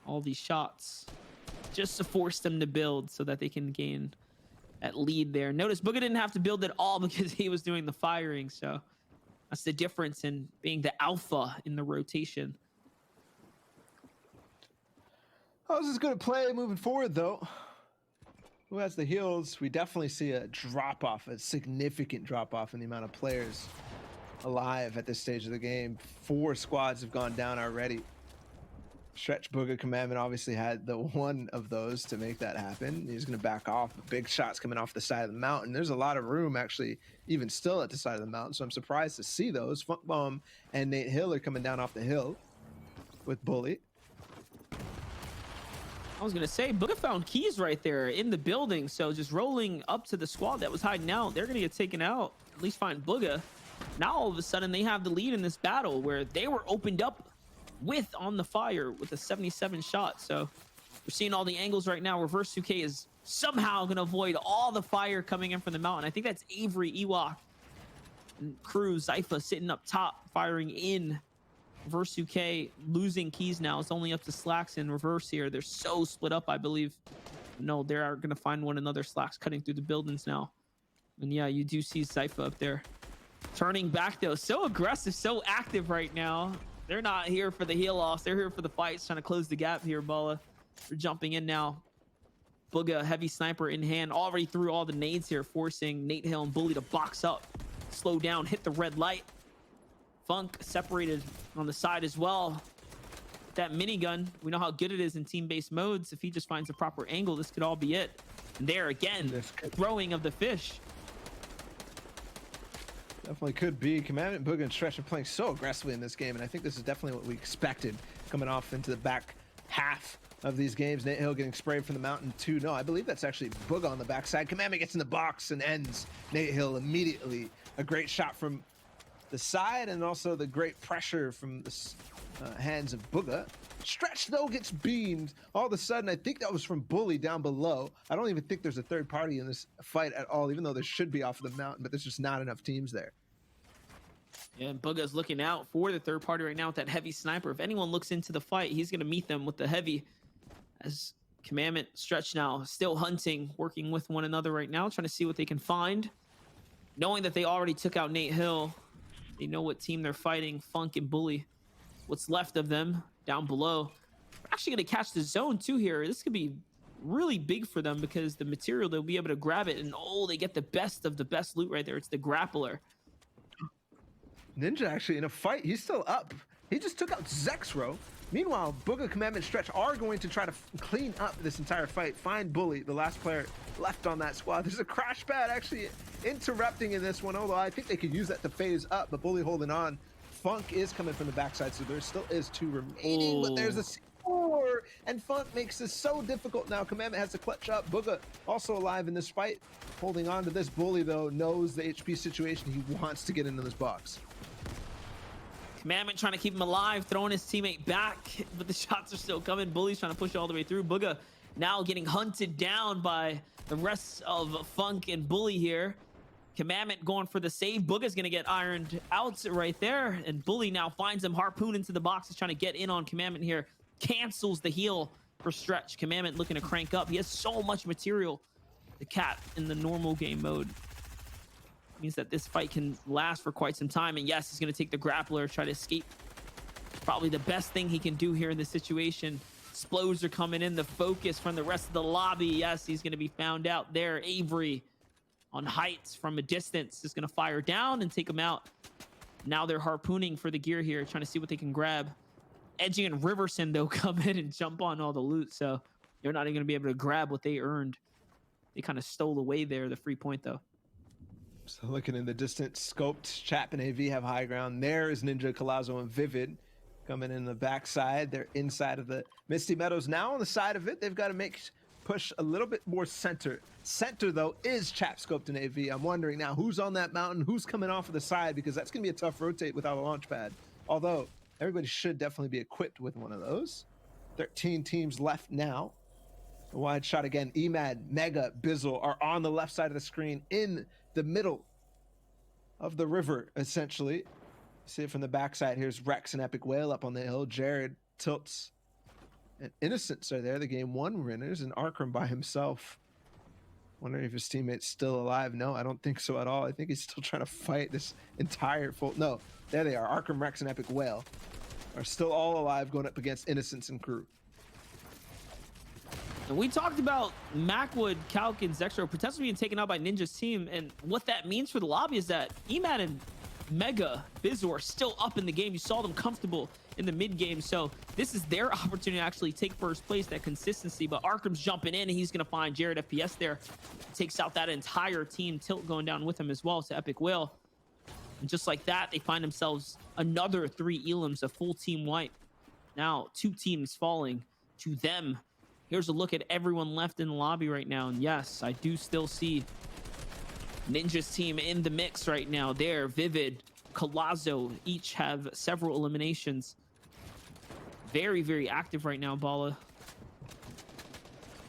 All these shots just to force them to build so that they can gain that lead there. Notice Bugha didn't have to build at all because he was doing the firing. So that's the difference in being the alpha in the rotation. How's this going to play moving forward, though? Who has the heals? We definitely see a drop-off, a significant drop-off in the amount of players alive at this stage of the game. 4 squads have gone down already. Stretch, Bugha, Commandment obviously had the one of those to make that happen. He's going to back off. Big shots coming off the side of the mountain. There's a lot of room, actually, even still at the side of the mountain, so I'm surprised to see those. Funk Bomb and Nate Hill are coming down off the hill with Bully. I was going to say, Bugha found Keys right there in the building, so just rolling up to the squad that was hiding out, they're going to get taken out, at least find Bugha. Now, all of a sudden, they have the lead in this battle where they were opened up with on the fire with a 77 shot. So we're seeing all the angles right now. Reverse 2K is somehow going to avoid all the fire coming in from the mountain. I think that's Avery, Ewok, and crew, Zypha sitting up top, firing in. Reverse 2K losing Keys now. It's only up to Slacks in reverse here. They're so split up, I believe. No, they are going to find one another. Slacks cutting through the buildings now. And yeah, you do see Zypha up there. Turning back, though. So aggressive, so active right now. They're not here for the heal loss. They're here for the fights, trying to close the gap here, Bala. They're jumping in now. Bugha, heavy sniper in hand, already threw all the nades here, forcing Nate Hill and Bully to box up, slow down, hit the red light. Funk separated on the side as well. That minigun, we know how good it is in team-based modes. If he just finds a proper angle, this could all be it. And there again, throwing of the fish. Definitely could be. Commandment, Bugha, and Stretch are playing so aggressively in this game, and I think this is definitely what we expected coming off into the back half of these games. Nate Hill getting sprayed from the mountain too. No, I believe that's actually Booga on the backside. Commandment gets in the box and ends Nate Hill immediately. A great shot from the side, and also the great pressure from the hands of Booga. Stretch though gets beamed. All of a sudden, I think that was from Bully down below. I don't even think there's a third party in this fight at all, even though there should be off of the mountain, but there's just not enough teams there. Yeah, and Booga's looking out for the third party right now with that heavy sniper. If anyone looks into the fight, he's going to meet them with the heavy. As Commandment, Stretch now still hunting, working with one another right now, trying to see what they can find. Knowing that they already took out Nate Hill, they know what team they're fighting, Funk and Bully. What's left of them down below. They're actually going to catch the zone too here. This could be really big for them because the material, they'll be able to grab it. And oh, they get the best of the best loot right there. It's the grappler. Ninja actually in a fight, he's still up. He just took out Zexro. Meanwhile, Booga, Commandment, Stretch are going to try to clean up this entire fight, find Bully, the last player left on that squad. There's a crash pad actually interrupting in this one, although I think they could use that to phase up, but Bully holding on. Funk is coming from the backside, so there still is 2 remaining, but there's a C4, and Funk makes this so difficult now. Commandment has to clutch up. Booga also alive in this fight, holding on to this. Bully, though, knows the HP situation. He wants to get into this box. Commandment trying to keep him alive, throwing his teammate back, but the shots are still coming. Bully's trying to push all the way through. Booga now getting hunted down by the rest of Funk and Bully here. Commandment going for the save. Booga's going to get ironed out right there, and Bully now finds him, harpoon into the box. He's trying to get in on Commandment here. Cancels the heal for Stretch. Commandment looking to crank up. He has so much material. The Cat in the normal game mode means that this fight can last for quite some time. And yes, he's going to take the grappler, try to escape. Probably the best thing he can do here in this situation. Explodes are coming in. The focus from the rest of the lobby. Yes, he's going to be found out there. Avery on heights from a distance is going to fire down and take him out. Now they're harpooning for the gear here, trying to see what they can grab. Edgy and Riverson, though, come in and jump on all the loot, so they're not even going to be able to grab what they earned. They kind of stole away there, the free point, though. So looking in the distance, Scoped, Chap, and AV have high ground. There is Ninja, Colazo, and Vivid coming in the backside. They're inside of the Misty Meadows. Now on the side of it, they've got to push a little bit more center. Center, though, is Chap, Scoped, and AV. I'm wondering now who's on that mountain, who's coming off of the side, because that's going to be a tough rotate without a launch pad. Although, everybody should definitely be equipped with one of those. 13 teams left now. A wide shot again. Emad, Mega, Bizzle are on the left side of the screen in the middle of the river, essentially. See it from the backside. Here's Rex and Epic Whale up on the hill. Jared, Tilts, and Innocents are there, the game 1 winners, and Arkram by himself. Wondering if his teammate's still alive. No, I don't think so at all. I think he's still trying to fight this entire full... No, there they are. Arkram, Rex, and Epic Whale are still all alive, going up against Innocents and crew. And we talked about Macwood, Calc, and Zexro potentially being taken out by Ninja's team, and what that means for the lobby is that Emad and Mega, Bizzle are still up in the game. You saw them comfortable in the mid game, so this is their opportunity to actually take first place, that consistency. But Arkham's jumping in, and he's going to find Jared FPS there. Takes out that entire team. Tilt going down with him as well to Epic Whale. And just like that, they find themselves another 3 Elims, a full team wipe. Now 2 teams falling to them. Here's a look at everyone left in the lobby right now. And yes, I do still see Ninja's team in the mix right now. There, Vivid, Colazo, each have several eliminations. Very, very active right now, Bala.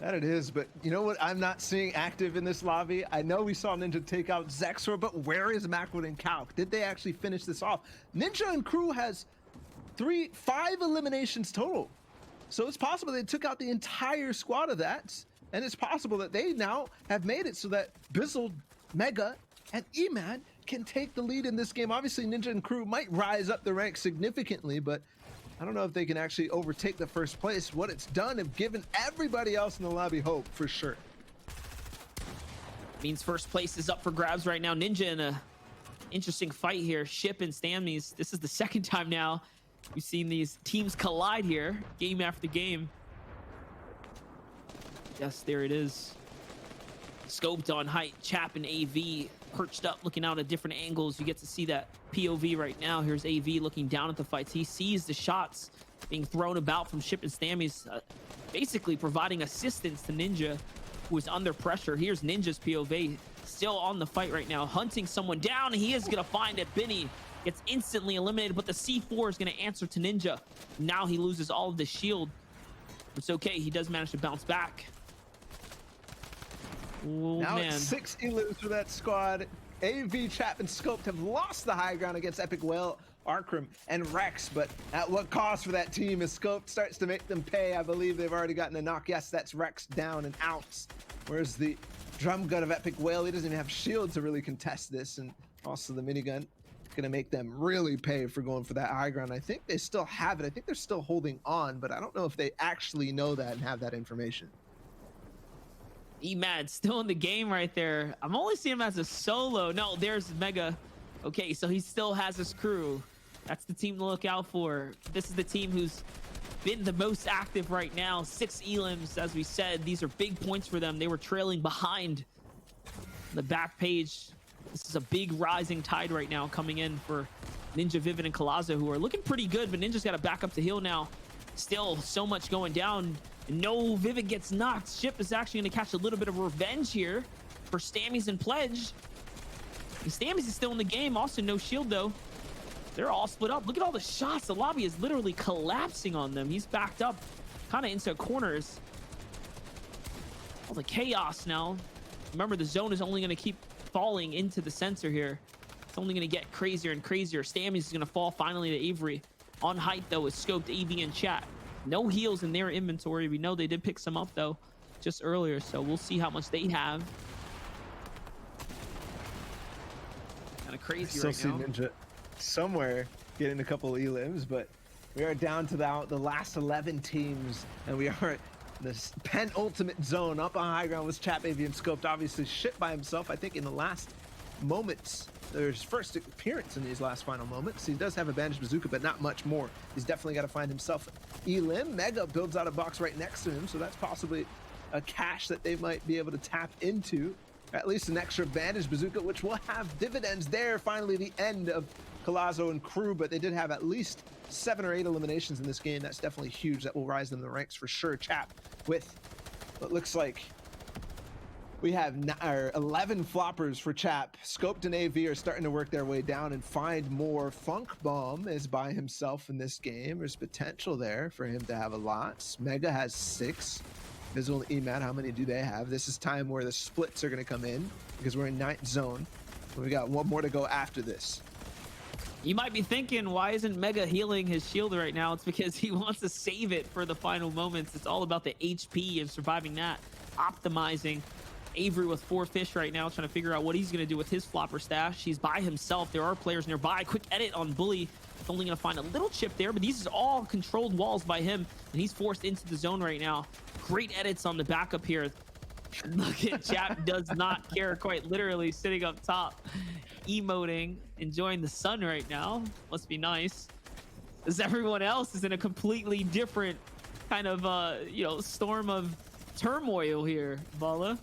That it is, but you know what I'm not seeing active in this lobby? I know we saw Ninja take out Zexor, but where is Macwood and Calc? Did they actually finish this off? Ninja and crew has 5 eliminations total. So it's possible they took out the entire squad of that, and it's possible that they now have made it so that Bizzle, Mega, and Emad can take the lead in this game. Obviously, Ninja and crew might rise up the ranks significantly, but I don't know if they can actually overtake the first place. What it's done have given everybody else in the lobby hope, for sure. Means first place is up for grabs right now. Ninja in a interesting fight here. Ship and Stanleys. This is the second time now we've seen these teams collide here, game after game. Yes, there it is. Scoped on height, Chap and AV perched up, looking out at different angles. You get to see that POV right now. Here's AV looking down at the fights. He sees the shots being thrown about from Ship and Stammy's, basically providing assistance to Ninja, who is under pressure. Here's Ninja's POV, still on the fight right now, hunting someone down. He is gonna find it. Benny gets instantly eliminated, but the C4 is gonna answer to Ninja. Now he loses all of the shield. It's okay, he does manage to bounce back. Oh, now man. it's 6 elims for that squad. AV, Chap, and Scoped have lost the high ground against Epic Whale, Arkram, and Rex, but at what cost for that team as Scoped starts to make them pay? I believe they've already gotten a knock. Yes, that's Rex down and out. Whereas the drum gun of Epic Whale, he doesn't even have shield to really contest this, and also the minigun gonna make them really pay for going for that high ground. I think they still have it. I think they're still holding on, but I don't know if they actually know that and have that information. Emad still in the game right there. I'm only seeing him as a solo. No, there's Mega. Okay, so he still has his crew. That's the team to look out for. This is the team who's been the most active right now. 6 elims, as we said. These are big points for them. They were trailing behind the back page. This is a big rising tide right now coming in for Ninja, Vivid, and Collazo, who are looking pretty good, but Ninja's got to back up to heal now. Still so much going down. No, Vivid gets knocked. Ship is actually going to catch a little bit of revenge here for Stammies and Pledge. And Stammies is still in the game. Also, no shield, though. They're all split up. Look at all the shots. The lobby is literally collapsing on them. He's backed up kind of into corners. All the chaos now. Remember, the zone is only going to keep falling into the sensor here. It's only going to get crazier and crazier. Stammies is going to fall finally to Avery. On height, though, is Scoped, AV, and Chat. No heals in their inventory. We know they did pick some up, though, just earlier, so we'll see how much they have. Kind of crazy Still right see now. Ninja somewhere getting a couple of elims, but we are down to the last 11 teams, and we are at this penultimate zone. Up on high ground was Chap, AV, and Scoped. Obviously, Ship by himself, I think, in the last moments. There's first appearance in these last final moments. He does have a bandaged bazooka, but not much more. He's definitely got to find himself elim. Mega builds out a box right next to him, so that's possibly a cache that they might be able to tap into. At least an extra bandaged bazooka, which will have dividends there. Finally, the end of Collazo and crew, but they did have at least 7 or 8 eliminations in this game. That's definitely huge. That will rise them in the ranks for sure. Chap with what looks like we have 11 floppers for Chap. Scoped and AV are starting to work their way down and find more. Funk Bomb is by himself in this game. There's potential there for him to have a lot. Mega has 6. Visual and Emad, how many do they have? This is time where the splits are going to come in because we're in 9th zone. We got one more to go after this. You might be thinking, why isn't Mega healing his shield right now? It's because he wants to save it for the final moments. It's all about the HP and surviving that, optimizing. Avery with 4 fish right now, trying to figure out what he's going to do with his flopper stash. He's by himself. There are players nearby. Quick edit on Bully. It's only going to find a little chip there, but these are all controlled walls by him, and he's forced into the zone right now. Great edits on the backup here. Look at Chap, does not care, quite literally sitting up top, emoting, enjoying the sun right now. Must be nice. As everyone else is in a completely different kind of, storm of turmoil here, Bala.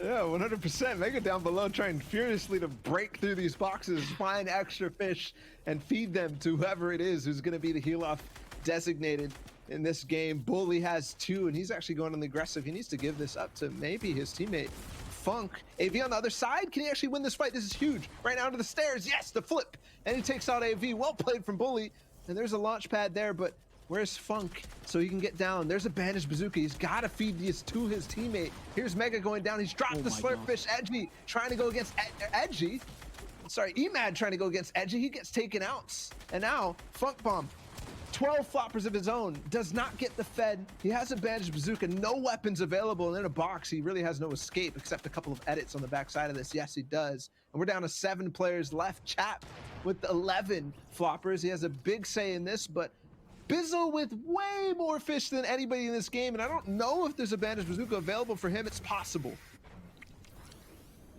Yeah, 100%. Mega down below trying furiously to break through these boxes, find extra fish, and feed them to whoever it is who's going to be the heal-off designated in this game. Bully has 2, and he's actually going on the aggressive. He needs to give this up to maybe his teammate, Funk. AV on the other side. Can he actually win this fight? This is huge. Right now to the stairs. Yes, the flip. And he takes out AV. Well played from Bully. And there's a launch pad there, but where's Funk so he can get down? There's a bandaged bazooka. He's got to feed this to his teammate. Here's Mega going down. He's dropped the slurpfish. Edgy trying to go against Edgy. Sorry, Emad trying to go against Edgy. He gets taken out. And now Funk Bomb, 12 floppers of his own, does not get the fed. He has a bandaged bazooka, no weapons available, and in a box, he really has no escape except a couple of edits on the backside of this. Yes, he does. And we're down to 7 players left. Chap with 11 floppers. He has a big say in this, but Bizzle with way more fish than anybody in this game, and I don't know if there's a bandaged bazooka available for him. It's possible.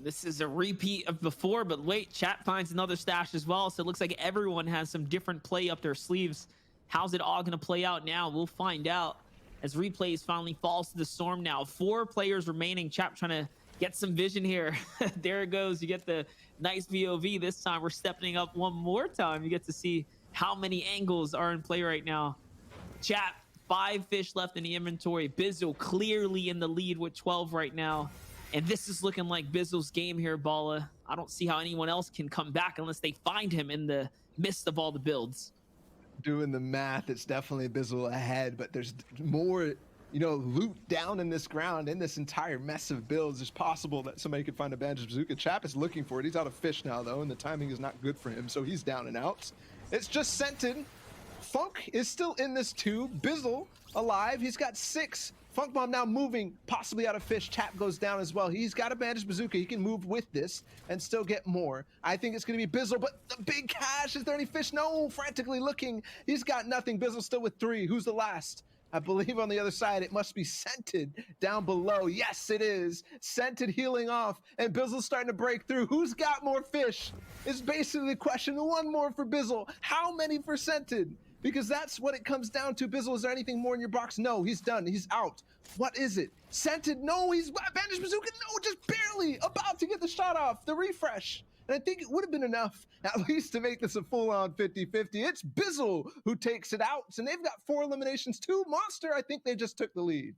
This is a repeat of before, but wait, Chat finds another stash as well, so it looks like everyone has some different play up their sleeves. How's it all going to play out now? We'll find out as replays finally falls to the storm now. 4 players remaining. Chap trying to get some vision here. There it goes. You get the nice VOV. This time we're stepping up one more time. You get to see how many angles are in play right now. Chat, 5 fish left in the inventory. Bizzle clearly in the lead with 12 right now. And this is looking like Bizzle's game here, Balla. I don't see how anyone else can come back unless they find him in the midst of all the builds. Doing the math, it's definitely Bizzle ahead, but there's more, loot down in this ground, in this entire mess of builds. It's possible that somebody could find a Bandages Bazooka. Chap is looking for it. He's out of fish now, though, and the timing is not good for him, so he's down and out. It's just Scented. Funk is still in this too. Bizzle alive. He's got 6. Funk Bomb now moving, possibly out of fish. Tap goes down as well. He's got a Bandage Bazooka. He can move with this and still get more. I think it's going to be Bizzle, but the big cash. Is there any fish? No, frantically looking. He's got nothing. Bizzle still with 3. Who's the last? I believe on the other side, it must be Scented down below. Yes, it is. Scented healing off, and Bizzle's starting to break through. Who's got more fish? Is basically the question. 1 more for Bizzle. How many for Scented? Because that's what it comes down to. Bizzle, is there anything more in your box? No, he's done. He's out. What is it? Scented? No, he's Bandage Bazooka. No, just barely about to get the shot off. The refresh. And I think it would have been enough at least to make this a full-on 50-50. It's Bizzle who takes it out. And they've got 4 eliminations too. Monster, I think they just took the lead.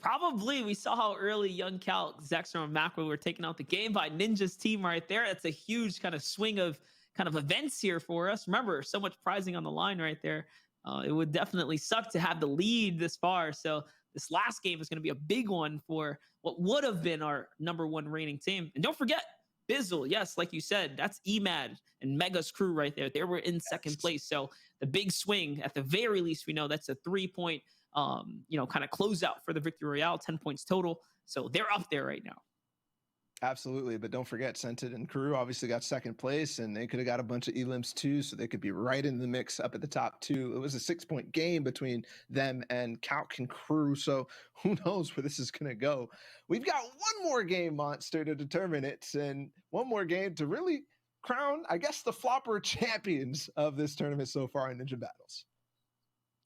Probably. We saw how early Young Calc, Zexer, and Macro were taking out the game by Ninja's team right there. That's a huge kind of swing of events here for us. Remember, so much prizing on the line right there. It would definitely suck to have the lead this far. So this last game is going to be a big one for what would have been our #1 reigning team. And don't forget, Bizzle, yes, like you said, that's Emad and Mega's crew right there. They were in second place. So the big swing, at the very least, we know that's a 3-point, kind of closeout for the Victory Royale, 10 points total. So they're up there right now. Absolutely, but don't forget, Scented and Crew obviously got second place, and they could have got a bunch of elims too, so they could be right in the mix up at the top 2. It was a 6-point game between them and Calc and Crew, so who knows where this is going to go. We've got 1 more game, Monster, to determine it, and 1 more game to really crown, I guess, the flopper champions of this tournament so far in Ninja Battles.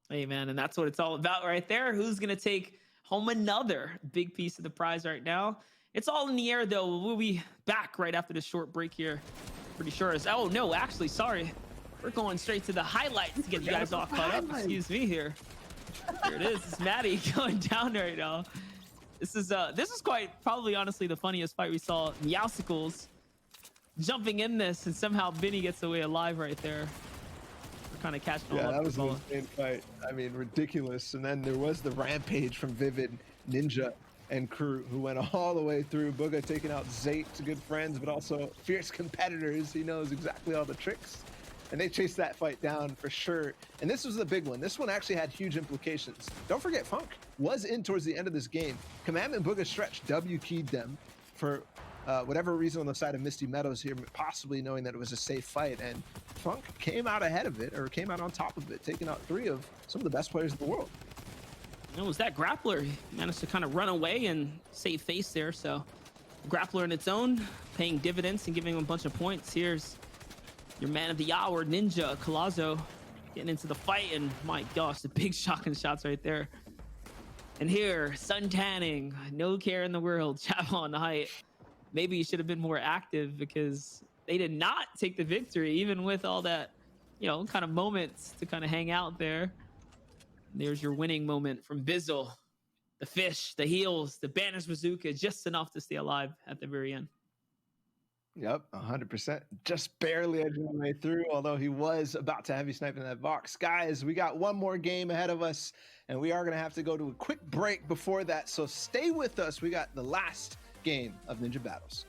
Hey, man, and that's what it's all about right there. Who's going to take home another big piece of the prize right now? It's all in the air, though. We'll be back right after this short break here. Pretty sure it's... Oh, no, actually, sorry. We're going straight to the highlights to get you guys all caught up. Excuse me here. Here it is. It's Maddie going down right now. This is quite probably, honestly, the funniest fight we saw. Meowsicles jumping in this, and somehow Vinny gets away alive right there. We're kind of catching all up. Yeah, that was an insane fight. I mean, ridiculous. And then there was the rampage from Vivid, Ninja, and Crew, who went all the way through. Bugha taking out Zate, good friends, but also fierce competitors. He knows exactly all the tricks. And they chased that fight down for sure. And this was the big one. This one actually had huge implications. Don't forget, Funk was in towards the end of this game. Commandment Bugha stretch W-keyed them for whatever reason on the side of Misty Meadows here, possibly knowing that it was a safe fight. And Funk came out ahead of it, or came out on top of it, taking out 3 of some of the best players in the world. It was that grappler. He managed to kind of run away and save face there. So grappler in its own, paying dividends and giving him a bunch of points. Here's your man of the hour, Ninja Collazo, getting into the fight. And my gosh, the big shotgun shots right there. And here, sun tanning, no care in the world. Chap on the height. Maybe you should have been more active, because they did not take the victory, even with all that, kind of moments to kind of hang out there. There's your winning moment from Bizzle. The fish, the heals, the Bandage Bazooka, just enough to stay alive at the very end. Yep, 100%. Just barely edging the way through, although he was about to heavy snipe in that box. Guys, we got 1 more game ahead of us, and we are going to have to go to a quick break before that, so stay with us. We got the last game of Ninja Battles.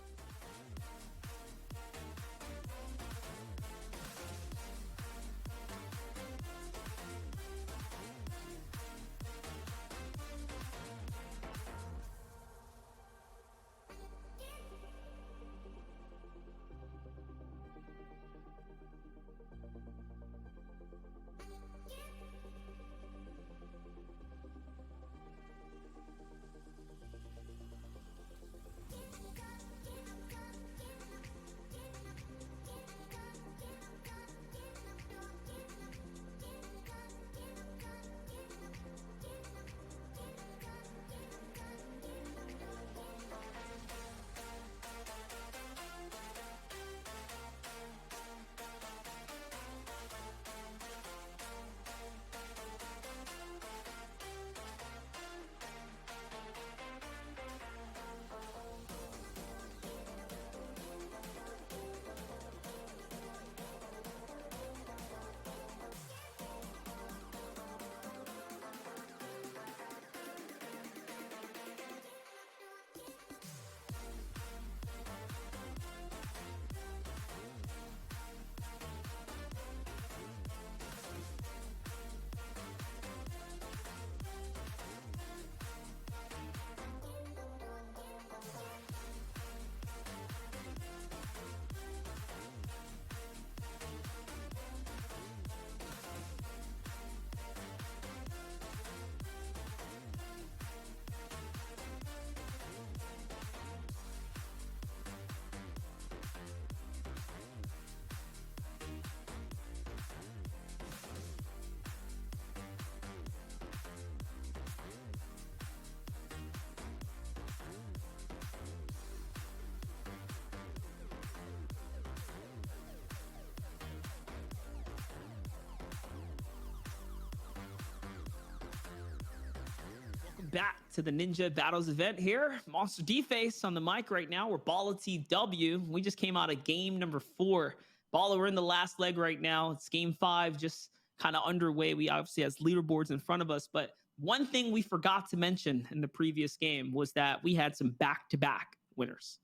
back to the Ninja Battles event here. Monster D-Face on the mic right now. We're Balla TW. We just came out of game number 4. Balla, we're in the last leg right now. It's game 5, just kind of underway. We obviously has leaderboards in front of us, but one thing we forgot to mention in the previous game was that we had some back-to-back winners.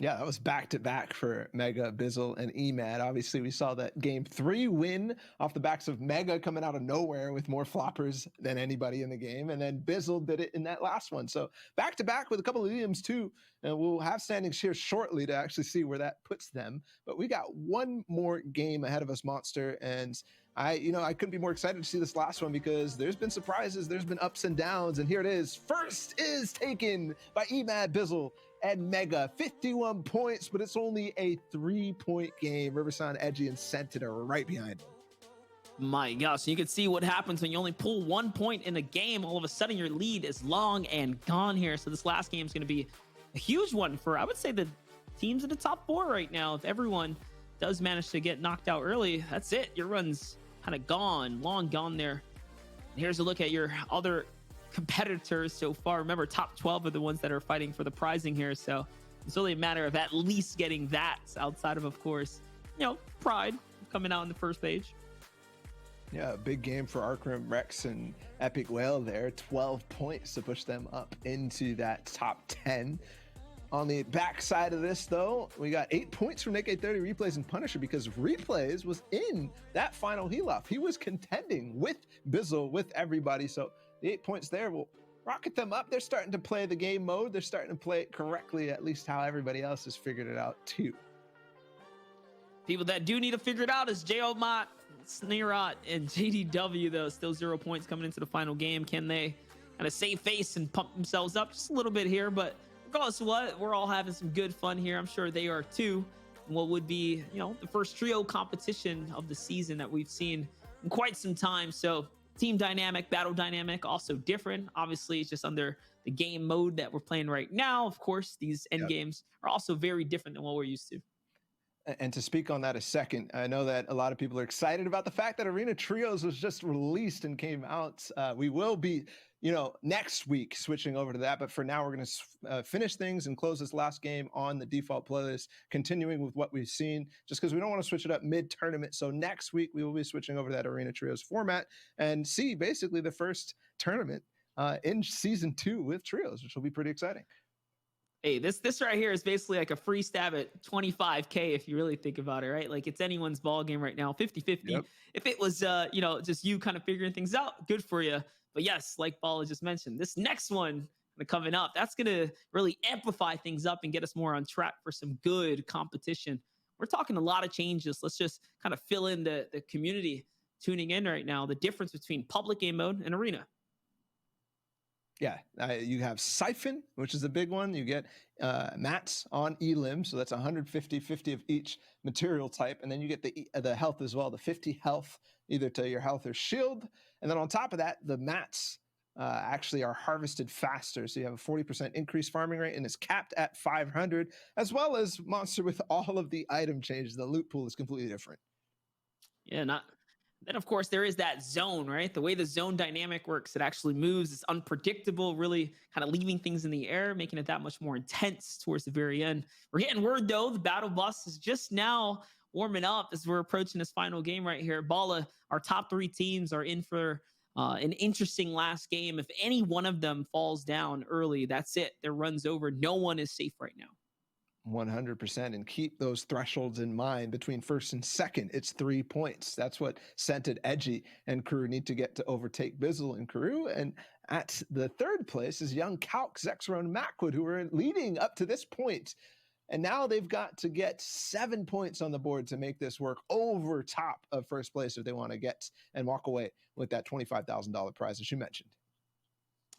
Yeah, that was back-to-back for Mega, Bizzle, and Emad. Obviously, we saw that game 3 win off the backs of Mega coming out of nowhere with more floppers than anybody in the game. And then Bizzle did it in that last one. So back-to-back with a couple of Liams too. And we'll have standings here shortly to actually see where that puts them. But we got one more game ahead of us, Monster. And I couldn't be more excited to see this last one because there's been surprises, there's been ups and downs. And here it is. First is taken by Emad, Bizzle, and Mega, 51 points, but it's only a 3-point game. Riverside, Edgy, and Sentin are right behind. My gosh, you can see what happens when you only pull 1 point in a game. All of a sudden, your lead is long and gone here. So this last game is going to be a huge one for, I would say, the teams in the top 4 right now. If everyone does manage to get knocked out early, that's it. Your run's kind of gone, long gone there. And here's a look at your other competitors so far. Remember, top 12 are the ones that are fighting for the prizing here, so it's really a matter of at least getting that outside of course, Pride coming out on the first page. Yeah, big game for Arcrim, Rex, and Epic Whale there. 12 points to push them up into that top 10. On the back side of this, though, we got 8 points from Nick 30 Replays and Punisher because Replays was in that final heal-off. He was contending with Bizzle, with everybody, so the 8 points there will rocket them up. They're starting to play the game mode. They're starting to play it correctly, at least how everybody else has figured it out, too. People that do need to figure it out is J-O-Mott, Sneerot, and JDW, though. Still 0 points coming into the final game. Can they kind of save face and pump themselves up just a little bit here? But regardless of what, we're all having some good fun here. I'm sure they are, too. And what would be, the first trio competition of the season that we've seen in quite some time. So team dynamic, battle dynamic, also different. Obviously, it's just under the game mode that we're playing right now. Of course, these end games are also very different than what we're used to. And to speak on that a second, I know that a lot of people are excited about the fact that Arena Trios was just released and came out. We will be, next week switching over to that. But for now, we're going to finish things and close this last game on the default playlist, continuing with what we've seen, just because we don't want to switch it up mid-tournament. So next week, we will be switching over to that Arena Trios format and see basically the first tournament in season 2 with Trios, which will be pretty exciting. Hey, this right here is basically like a free stab at 25K if you really think about it, right? Like it's anyone's ball game right now, 50-50. Yep. If it was, just you kind of figuring things out, good for you. But yes, like Balla just mentioned, this next one coming up, that's going to really amplify things up and get us more on track for some good competition. We're talking a lot of changes. Let's just kind of fill in the community tuning in right now, the difference between public game mode and arena. Yeah, you have Siphon, which is a big one. You get mats on Elim, so that's 150 of each material type. And then you get the health as well, the 50 health, either to your health or shield. And then on top of that, the mats actually are harvested faster. So you have a 40% increased farming rate, and it's capped at 500, as well as Monster with all of the item changes. The loot pool is completely different. Yeah, Then, of course, there is that zone, right? The way the zone dynamic works, it actually moves. It's unpredictable, really kind of leaving things in the air, making it that much more intense towards the very end. We're getting word, though, the battle bus is just now warming up as we're approaching this final game right here. Balla, our top 3 teams are in for an interesting last game. If any one of them falls down early, that's it. Their run's over. No one is safe right now. 100%, and keep those thresholds in mind. Between first and second, it's 3 points. That's what Scented, Edgy, and Crew need to get to overtake Bizzle and Crew. And at the third place is Young Calc, Zexro, and Macwood, who were leading up to this point. And now they've got to get 7 points on the board to make this work over top of first place if they want to get and walk away with that $25,000 prize, as you mentioned.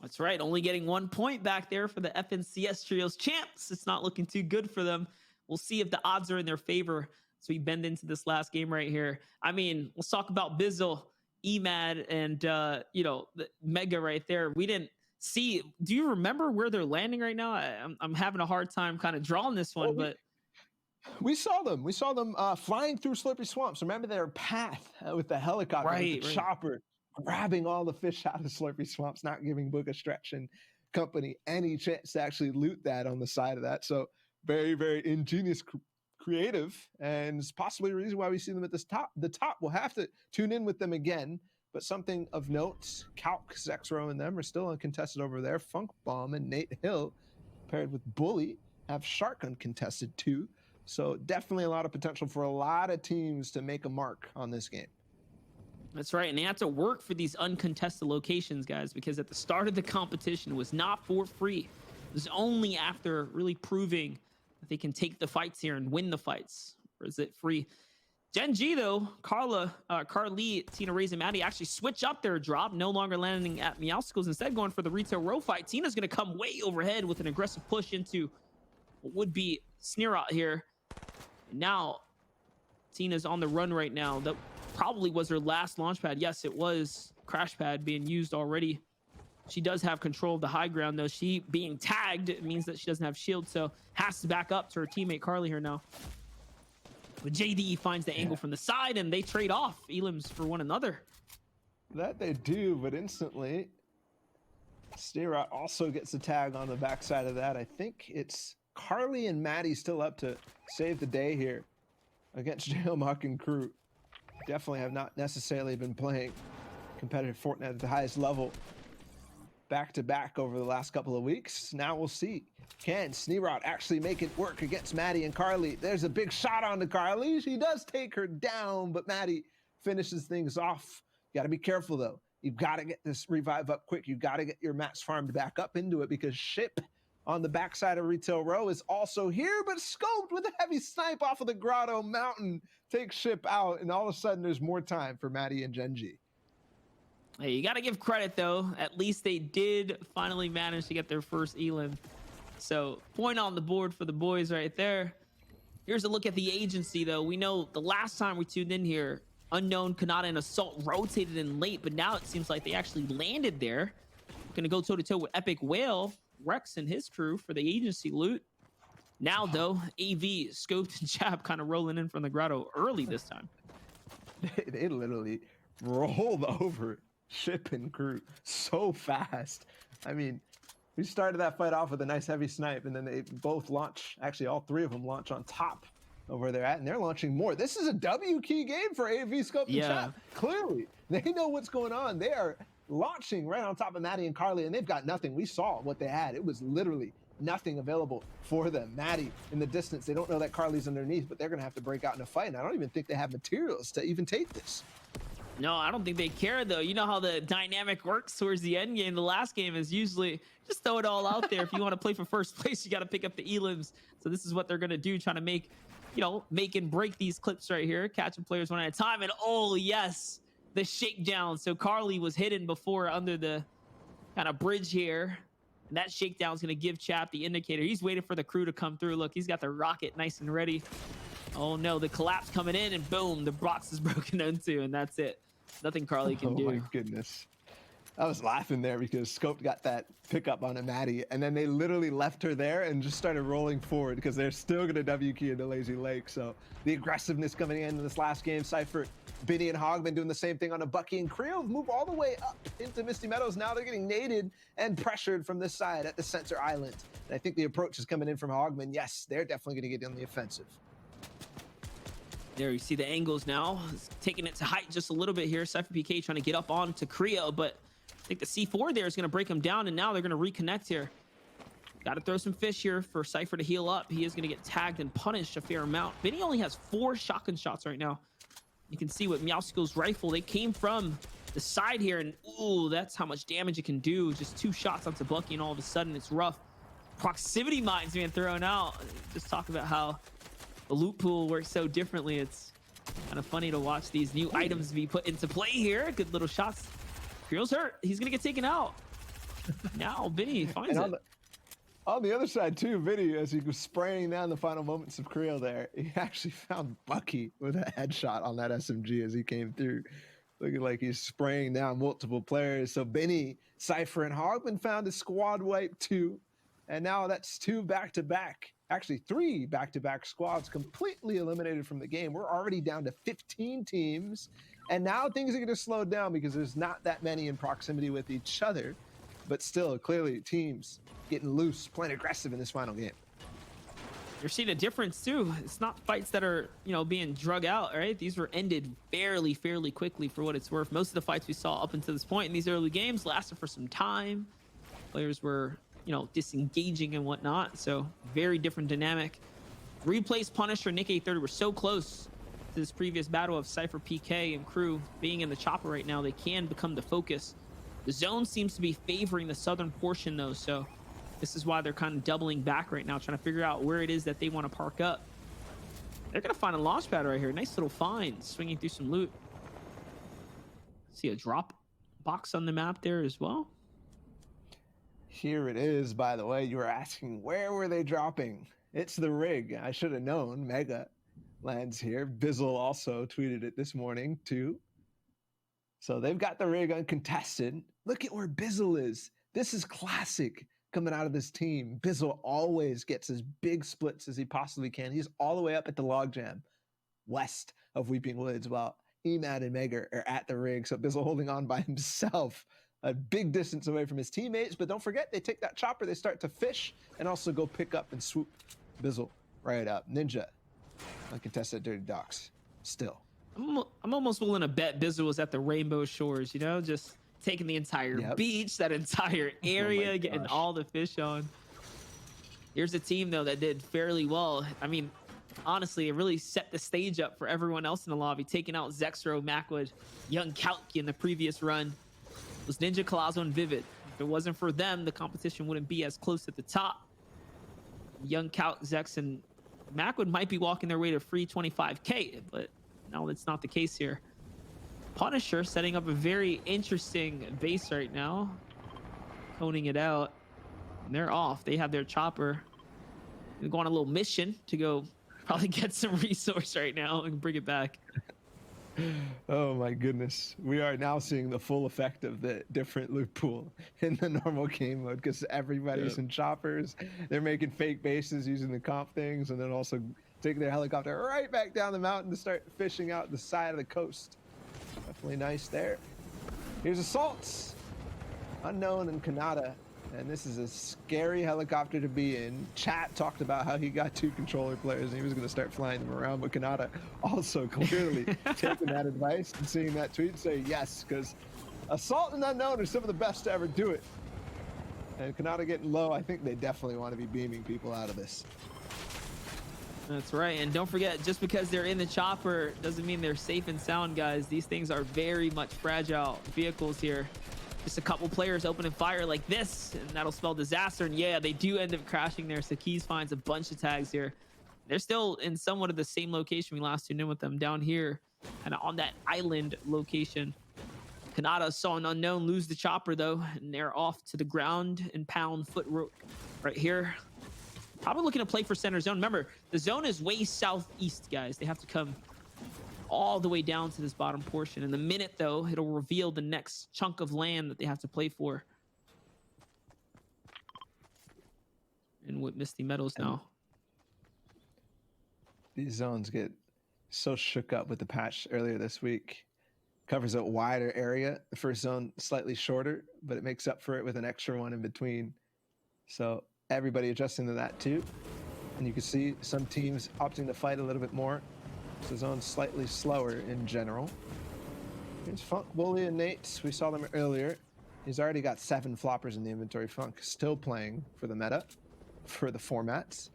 That's right. Only getting 1 point back there for the FNCS Trios champs. It's not looking too good for them. We'll see if the odds are in their favor. So we bend into this last game right here. I mean, let's talk about Bizzle, Emad, and, the Mega right there. We didn't see. Do you remember where they're landing right now? I'm having a hard time kind of drawing this one, but we saw them. We saw them flying through slippery swamps. Remember their path with the helicopter, with the chopper. grabbing all the fish out of Slurpy Swamps, not giving Booga Stretch and company any chance to actually loot that on the side of that. So very, very ingenious, creative, and it's possibly a reason why we see them at this top. The top, we'll have to tune in with them again. But something of note, Calc, Zexro, and them are still uncontested over there. Funk Bomb and Nate Hill, paired with Bully, have Shark uncontested too. So definitely a lot of potential for a lot of teams to make a mark on this game. That's right. And they have to work for these uncontested locations, guys, because at the start of the competition, it was not for free. It was only after really proving that they can take the fights here and win the fights. Or is it free? Gen G, though, Carly, Tina, Raze, and Maddie actually switch up their drop, no longer landing at Meowsicles, instead going for the retail row fight. Tina's going to come way overhead with an aggressive push into what would be Sneerot here. And now, Tina's on the run right now. That probably was her last launch pad. Yes, it was crash pad being used already. She does have control of the high ground, though. She being tagged means that she doesn't have shield, so has to back up to her teammate Carly here now. But JDE finds the angle from the side, and they trade off elims for one another. That they do, but instantly, Sneerot also gets a tag on the backside of that. I think it's Carly and Maddie still up to save the day here against Jailmock and crew. Definitely have not necessarily been playing competitive Fortnite at the highest level back to back over the last couple of weeks. Now we'll see. Can Sneerot actually make it work against Maddie and Carly? There's a big shot on to Carly. She does take her down, but Maddie finishes things off. You got to be careful, though. You've got to get this revive up quick. You've got to get your mats farmed back up into it because Ship on the backside of Retail Row is also here, but scoped with a heavy snipe off of the Grotto Mountain. Takes Ship out, and all of a sudden there's more time for Maddie and Gen G. Hey, you got to give credit, though. At least they did finally manage to get their first elim. So, point on the board for the boys right there. Here's a look at the agency, though. We know the last time we tuned in here, Unknown, Kanata, and Assault rotated in late, but now it seems like they actually landed there. Going to go toe-to-toe with Epic Whale, Rex, and his crew for the agency loot. Now, though, AV, Scoped, and Jab kind of rolling in from the grotto early this time. They literally rolled over Ship and crew so fast. I mean, we started that fight off with a nice heavy snipe, and then they both launch. Actually, all three of them launch on top of where they're at, and they're launching more. This is a W key game for AV, Scope, and Chat. Clearly, they know what's going on. They are launching right on top of Maddie and Carly, and they've got nothing. We saw what they had. It was literally nothing available for them. Maddie in the distance. They don't know that Carly's underneath, but they're going to have to break out in a fight, and I don't even think they have materials to even take this. No, I don't think they care, though. You know how the dynamic works towards the end game. The last game is usually just throw it all out there. If you want to play for first place, you got to pick up the elims. So this is what they're going to do, trying to make and break these clips right here, catching players one at a time. And oh, yes, the shakedown. So Carly was hidden before under the kind of bridge here. And that shakedown is going to give Chap the indicator. He's waiting for the crew to come through. Look, he's got the rocket nice and ready. Oh, no, the collapse coming in, and boom, the box is broken into, and that's it. Nothing Carly can do. Oh my goodness. I was laughing there because Scope got that pickup on a Maddie, and then they literally left her there and just started rolling forward because they're still going to W key into Lazy Lake. So the aggressiveness coming into this last game, Cypher, Benny, and Hogman doing the same thing on a Bucky, and Creo move all the way up into Misty Meadows. Now they're getting naded and pressured from this side at the center island. And I think the approach is coming in from Hogman. Yes, they're definitely going to get on the offensive. There you see the angles now. It's taking it to height just a little bit here. Cypher PK trying to get up on to Creo, but I think the C4 there is going to break him down, and now they're going to reconnect here. Got to throw some fish here for Cypher to heal up. He is going to get tagged and punished a fair amount. Benny only has 4 shotgun shots right now. You can see with Meowsicles' rifle, they came from the side here, and ooh, that's how much damage it can do. Just 2 shots onto Bucky, and all of a sudden it's rough. Proximity mines being thrown out. Just talk about how the loot pool works so differently. It's kind of funny to watch these new items be put into play here. Good little shots. Creel's hurt. He's going to get taken out. Now Vinny finds it. On the other side too, Vinny, as he was spraying down the final moments of Creel there, he actually found Bucky with a headshot on that SMG as he came through. Looking like he's spraying down multiple players. So Benny, Cypher, and Hogman found a squad wipe too. And now that's 2 back-to-back actually 3 back-to-back squads completely eliminated from the game. We're already down to 15 teams, and now things are going to slow down because there's not that many in proximity with each other, but still, clearly, teams getting loose, playing aggressive in this final game. You're seeing a difference too. It's not fights that are, being drug out, right? These were ended fairly quickly for what it's worth. Most of the fights we saw up until this point in these early games lasted for some time. Players were, disengaging and whatnot. So very different dynamic. Replace Punisher, Nick 830 were so close to this previous battle of Cypher, PK, and crew being in the chopper right now. They can become the focus. The zone seems to be favoring the southern portion though, so this is why they're kind of doubling back right now, trying to figure out where it is that they want to park up. They're going to find a launch pad right here. Nice little find, swinging through some loot. See a drop box on the map there as well. Here it is, by the way. You were asking, where were they dropping? It's the rig. I should have known. Mega lands here. Bizzle also tweeted it this morning, too. So they've got the rig uncontested. Look at where Bizzle is. This is classic coming out of this team. Bizzle always gets as big splits as he possibly can. He's all the way up at the logjam west of Weeping Woods, while Emad and Mega are at the rig. So Bizzle holding on by himself, a big distance away from his teammates. But don't forget, they take that chopper, they start to fish, and also go pick up and swoop Bizzle right up. Ninja, uncontested Dirty Docks, still. I'm almost willing to bet Bizzle was at the Rainbow Shores, just taking the entire beach, that entire area, getting all the fish on. Here's a team, though, that did fairly well. I mean, honestly, it really set the stage up for everyone else in the lobby, taking out Zexro, Macwood, Young Kalki in the previous run. It was Ninja, Colazo, and Vivid. If it wasn't for them, the competition wouldn't be as close at the top. Young Kalk, Zex, and Macwood might be walking their way to free 25K, but no, that's not the case here. Punisher setting up a very interesting base right now, coning it out, and they're off. They have their chopper. They go on a little mission to go probably get some resource right now and bring it back. Oh my goodness, we are now seeing the full effect of the different loot pool in the normal game mode, because everybody's in choppers. They're making fake bases using the comp things, and then also taking their helicopter right back down the mountain to start fishing out the side of the coast. Definitely nice there. Here's Assaults, Unknown and Kanata, and this is a scary helicopter to be in. Chat talked about how he got 2 controller players and he was going to start flying them around, but Kanata also clearly taking that advice and seeing that tweet say yes, because Assault and Unknown are some of the best to ever do it. And Kanata getting low, I think they definitely want to be beaming people out of this. That's right, and don't forget, just because they're in the chopper doesn't mean they're safe and sound, guys. These things are very much fragile vehicles here. Just a couple players opening fire like this, and that'll spell disaster. And yeah, they do end up crashing there. So Keys finds a bunch of tags here. They're still in somewhat of the same location we last tuned in with them, down here, kind of on that island location. Kanata saw an Unknown lose the chopper though, and they're off to the ground and pound foot right here. Probably looking to play for center zone. Remember, the zone is way southeast, guys. They have to come all the way down to this bottom portion. In the minute, though, it'll reveal the next chunk of land that they have to play for. And with Misty Meadows now. These zones get so shook up with the patch earlier this week. Covers a wider area. The first zone slightly shorter, but it makes up for it with an extra one in between. So everybody adjusting to that too. And you can see some teams opting to fight a little bit more. The zone's slightly slower in general. Here's Funk, Bully, and Nate. We saw them earlier. He's already got 7 floppers in the inventory. Funk still playing for the meta, for the formats.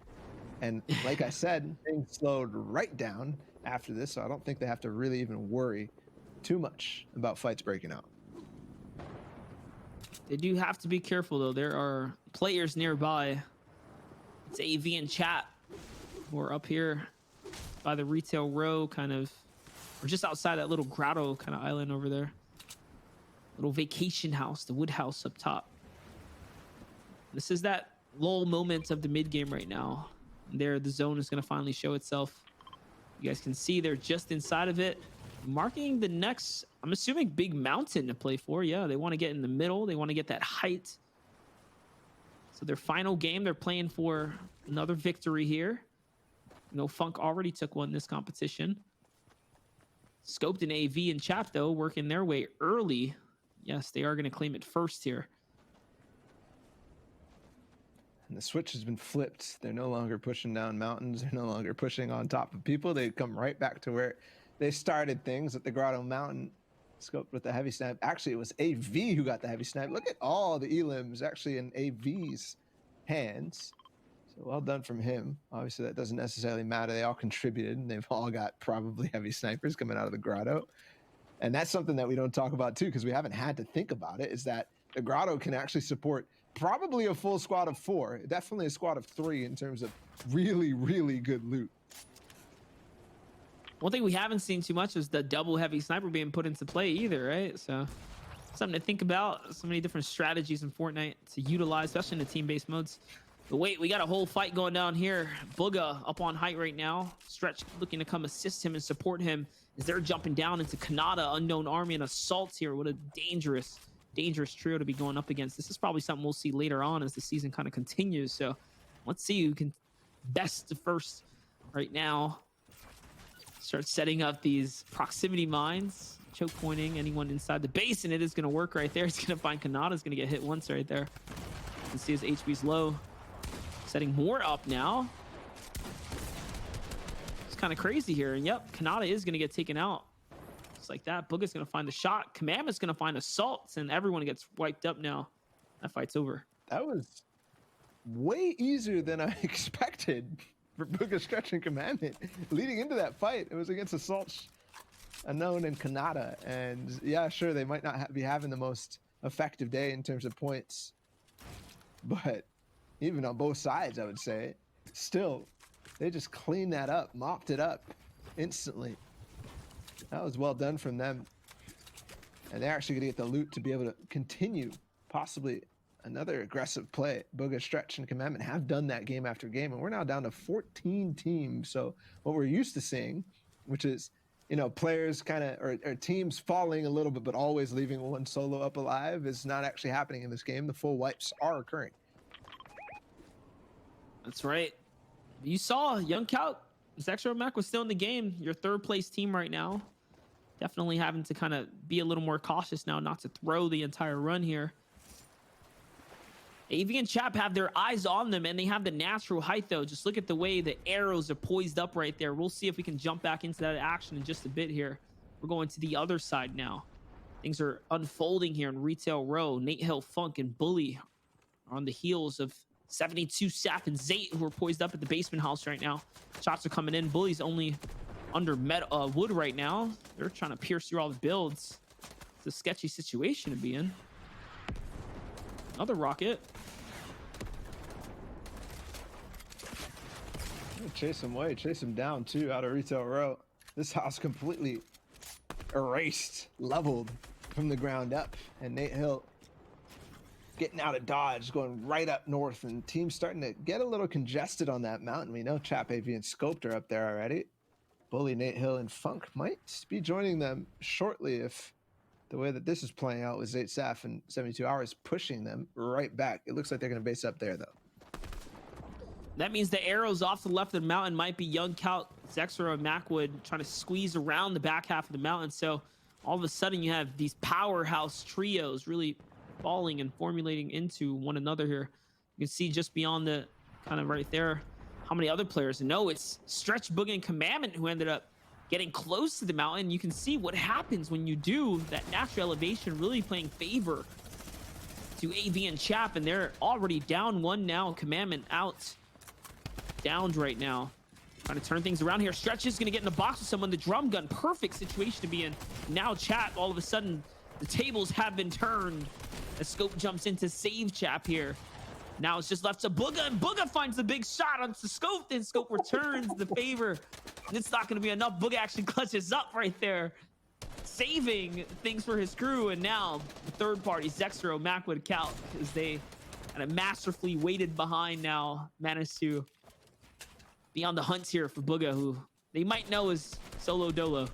And like I said, things slowed right down after this, so I don't think they have to really even worry too much about fights breaking out. They do have to be careful, though. There are players nearby. It's AV and chat who are up here by the retail row, kind of, or just outside that little grotto kind of island over there. Little vacation house, the wood house up top. This is that lull moment of the mid game right now. There, the zone is going to finally show itself. You guys can see they're just inside of it, marking the next, I'm assuming, big mountain to play for. Yeah, they want to get in the middle. They want to get that height. So their final game, they're playing for another victory here. Funk already took one this competition. Scoped and AV and Chap, though, working their way early. Yes, they are going to claim it first here. And the switch has been flipped. They're no longer pushing down mountains. They're no longer pushing on top of people. They come right back to where they started things at the Grotto Mountain. Scoped with the heavy snipe. Actually, it was AV who got the heavy snipe. Look at all the elims actually in AV's hands. So well done from him. Obviously, that doesn't necessarily matter. They all contributed, and they've all got probably heavy snipers coming out of the Grotto. And that's something that we don't talk about, too, because we haven't had to think about it, is that the Grotto can actually support probably a full squad of 4. Definitely a squad of 3 in terms of really, really good loot. One thing we haven't seen too much is the double heavy sniper being put into play either, right? So something to think about. So many different strategies in Fortnite to utilize, especially in the team-based modes. But wait, we got a whole fight going down here. Bugha up on height right now. Stretch looking to come assist him and support him as they're jumping down into Kanata, Unknown Army, and Assault here. What a dangerous trio to be going up against. This is probably something we'll see later on as the season kind of continues. So let's see who can best the first right now. Start setting up these proximity mines, choke pointing anyone inside the base, and it is going to work right there. It's going to find Kanata's going to get hit once right there. You can see his HP's low. Setting more up now. It's kind of crazy here. And yep, Kanata is going to get taken out. Just like that. Bugha's going to find the shot. Commandment's going to find Assaults, and everyone gets wiped up now. That fight's over. That was way easier than I expected for Bugha, Stretch, and Commandment. Leading into that fight, it was against Assault, Unknown, and Kanata. And yeah, sure, they might not be having the most effective day in terms of points. But even on both sides, I would say, still, they just cleaned that up, mopped it up instantly. That was well done from them. And they're actually gonna get the loot to be able to continue possibly another aggressive play. Bugha, Stretch, and Commandment have done that game after game, and we're now down to 14 teams. So what we're used to seeing, which is, players kind of, or teams falling a little bit, but always leaving one solo up alive, is not actually happening in this game. The full wipes are occurring. That's right. You saw Young Cal, Zexro Mac was still in the game. Your third place team right now. Definitely having to kind of be a little more cautious now not to throw the entire run here. AV and Chap have their eyes on them, and they have the natural height, though. Just look at the way the arrows are poised up right there. We'll see if we can jump back into that action in just a bit here. We're going to the other side now. Things are unfolding here in Retail Row. Nate Hill, Funk, and Bully are on the heels of 72, Sap, and Zayt, who are poised up at the basement house right now. Shots are coming in. Bully's only under wood right now. They're trying to pierce through all the builds. It's a sketchy situation to be in. Another rocket. Chase him away, chase him down too, out of Retail Row. This house completely erased, leveled from the ground up. And Nate Hill getting out of Dodge, going right up north, and team's starting to get a little congested on that mountain. We know Chap, AV, and Scoped are up there already. Bully, Nate Hill, and Funk might be joining them shortly if the way that this is playing out with Zayt, Saf, and 72 Hours pushing them right back. It looks like they're going to base up there, though. That means the arrows off to the left of the mountain might be Young Cal, Zexro, and Macwood trying to squeeze around the back half of the mountain. So all of a sudden you have these powerhouse trios really falling and formulating into one another here. You can see just beyond the kind of right there how many other players. No, it's Stretch, Bugha, and Commandment who ended up getting close to the mountain. You can see what happens when you do that. Natural elevation really playing favor to AV and Chap, and they're already down one now. Commandment out, downed right now. Trying to turn things around here. Stretch is going to get in the box with someone. The drum gun, perfect situation to be in. Now Chap, all of a sudden, the tables have been turned. The Scope jumps in to save Chap here. Now it's just left to Bugha, and Bugha finds the big shot onto Scope, then Scope returns the favor. And it's not going to be enough. Bugha actually clutches up right there, saving things for his crew. And now the third party, Zexro, Macwood, Cal, as they kind of masterfully waited behind now, managed to be on the hunt here for Bugha, who they might know is Solo Dolo.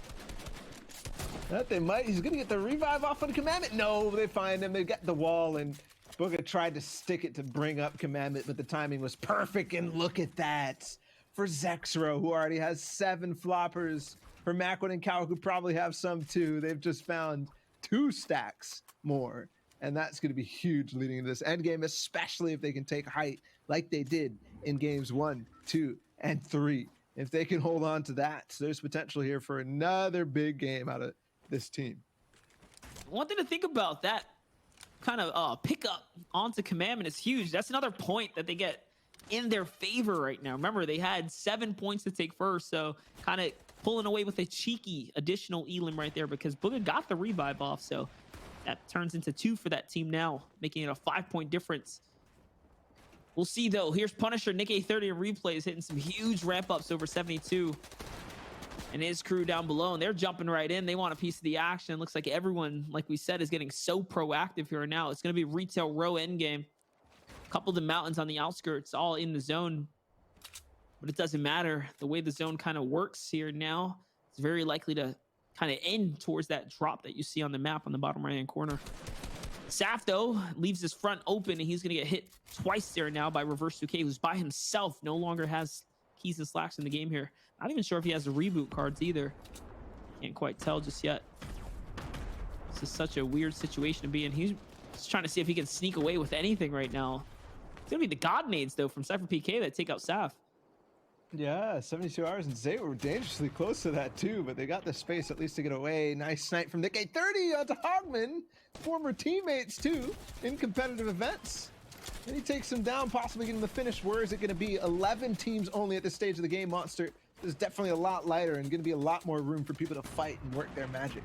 That they might. He's going to get the revive off on the Commandment. No, they find him. They get the wall, and Booga tried to stick it to bring up Commandment, but the timing was perfect. And look at that for Zexro, who already has 7 floppers. For Macwood and Calc, who probably have some too. They've just found 2 stacks more. And that's going to be huge leading into this end game, especially if they can take height like they did in games 1, 2, and 3. If they can hold on to that, so there's potential here for another big game out of this team. One thing to think about, that kind of pickup onto Commandment is huge. That's another point that they get in their favor right now. Remember, they had 7 points to take first, so kind of pulling away with a cheeky additional elim right there because Booga got the revive off, so that turns into 2 for that team now, making it a 5-point difference. We'll see, though. Here's Punisher. Nick-A30 in replays hitting some huge ramp-ups over 72. And his crew down below, and they're jumping right in. They want a piece of the action. Looks like everyone, like we said, is getting so proactive here now. It's going to be Retail Row endgame. A couple of the mountains on the outskirts, all in the zone. But it doesn't matter. The way the zone kind of works here now, it's very likely to kind of end towards that drop that you see on the map on the bottom right-hand corner. Saf, though, leaves his front open, and he's going to get hit twice there now by Reverse 2K, who's by himself, no longer has keys and slacks in the game here. Not even sure if he has the reboot cards either. Can't quite tell just yet. This is such a weird situation to be in. He's just trying to see if he can sneak away with anything right now. It's going to be the God Nades, though, from Cypher PK that take out Saf. Yeah, 72 hours, and Zay were dangerously close to that too, but they got the space at least to get away. Nice snipe from Nick-A30 onto Hogman, former teammates too, in competitive events. And he takes him down, possibly getting the finish. Where is it going to be? 11 teams only at this stage of the game, Monster. This is definitely a lot lighter and going to be a lot more room for people to fight and work their magic.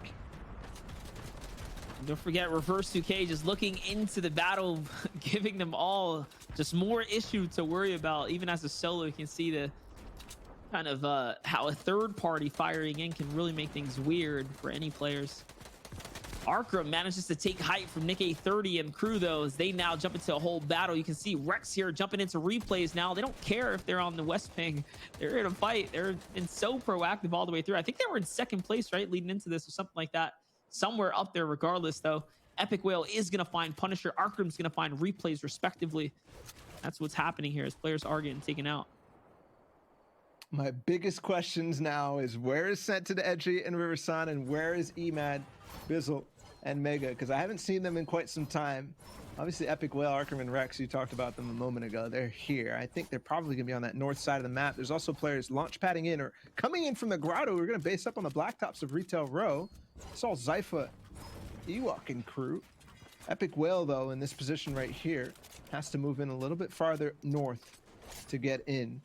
Don't forget Reverse 2K just looking into the battle, giving them all just more issue to worry about. Even as a solo, you can see the kind of how a third party firing in can really make things weird for any players. Arkram manages to take height from Nick-A30 and crew, though, as they now jump into a whole battle. You can see Rex here jumping into replays now. They don't care if they're on the West Ping. They're here to fight. They've been so proactive all the way through. I think they were in 2nd place, right, leading into this or something like that. Somewhere up there regardless, though. Epic Whale is going to find Punisher. Arkram's going to find replays, respectively. That's what's happening here as players are getting taken out. My biggest questions now is where is Sent to the Edgy and Riversan, and where is Emad, Bizzle, and Mega? Because I haven't seen them in quite some time. Obviously, Epic Whale, Arkram, and Rex, you talked about them a moment ago. They're here. I think they're probably going to be on that north side of the map. There's also players launch padding in or coming in from the grotto. We're going to base up on the blacktops of Retail Row. Saw Zypha, Ewok, and crew. Epic Whale, though, in this position right here, has to move in a little bit farther north to get in.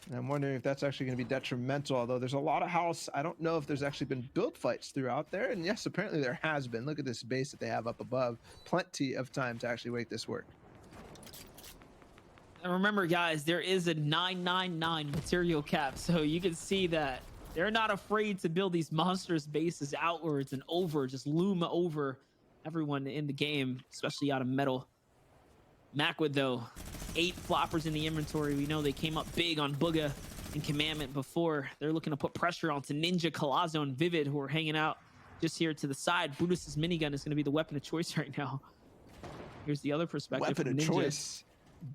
And I'm wondering if that's actually going to be detrimental, although there's a lot of house. I don't know if there's actually been build fights throughout there. And yes, apparently there has been. Look at this base that they have up above. Plenty of time to actually make this work. And remember, guys, there is a 999 material cap. So you can see that they're not afraid to build these monstrous bases outwards and over, just loom over everyone in the game, especially out of metal. Macwood, though, 8 floppers in the inventory. We know they came up big on Booga and Commandment before. They're looking to put pressure onto Ninja, Colazo, and Vivid, who are hanging out just here to the side. Brutus's minigun is going to be the weapon of choice right now. Here's the other perspective. Weapon of choice.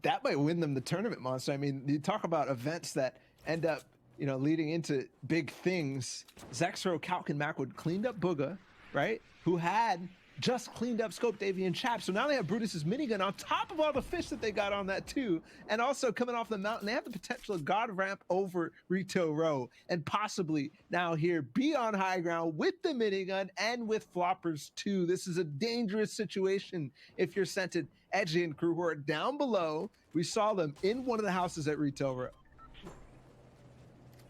That might win them the tournament, Monster. I mean, you talk about events that end up, you know, leading into big things. Zexro, Calc, and Macwood cleaned up Booga, right? Who had just cleaned up Scope, Davy, and Chap. So now they have Brutus's minigun on top of all the fish that they got on that too. And also coming off the mountain, they have the potential to God ramp over Retail Row and possibly now here be on high ground with the minigun and with floppers too. This is a dangerous situation if you're Scented, Edgy, and crew who are down below. We saw them in one of the houses at Retail Row.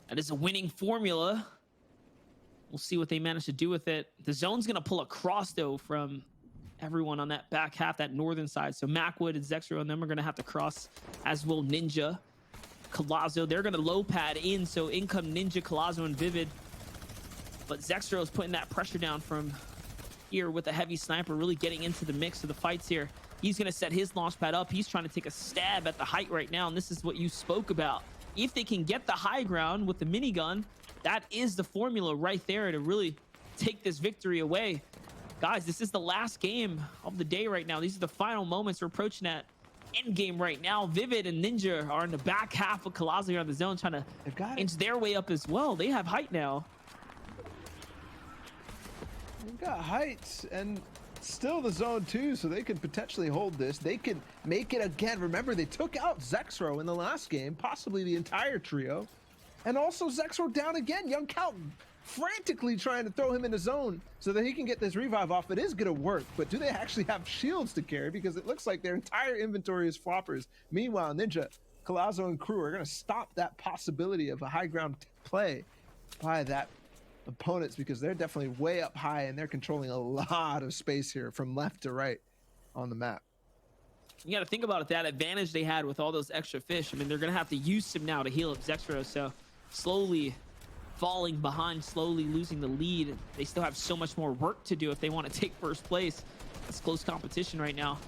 That is a winning formula. We'll see what they manage to do with it. The zone's going to pull across, though, from everyone on that back half, that northern side. So Macwood and Zexro and them are going to have to cross, as will Ninja. Colazo, they're going to low pad in, so in come Ninja, Colazo, and Vivid. But Zexro is putting that pressure down from here with a heavy sniper, really getting into the mix of the fights here. He's going to set his launch pad up. He's trying to take a stab at the height right now, and this is what you spoke about. If they can get the high ground with the minigun, that is the formula right there to really take this victory away. Guys, this is the last game of the day right now. These are the final moments. We're approaching that end game right now. Vivid and Ninja are in the back half of Colossal here on the zone, trying to inch their way up as well. They have height now. They've got height and still the zone too, so they could potentially hold this. They could make it again. Remember, they took out Zexro in the last game, possibly the entire trio. And also Zexro down again. Young Cal frantically trying to throw him in the zone so that he can get this revive off. It is going to work, but do they actually have shields to carry? Because it looks like their entire inventory is floppers. Meanwhile, Ninja, Collazo, and crew are going to stop that possibility of a high ground play by that opponents, because they're definitely way up high and they're controlling a lot of space here from left to right on the map. You got to think about it, that advantage they had with all those extra fish. I mean, they're going to have to use him now to heal up Zexro, so slowly falling behind, slowly losing the lead. They still have so much more work to do if they want to take first place. It's close competition right now.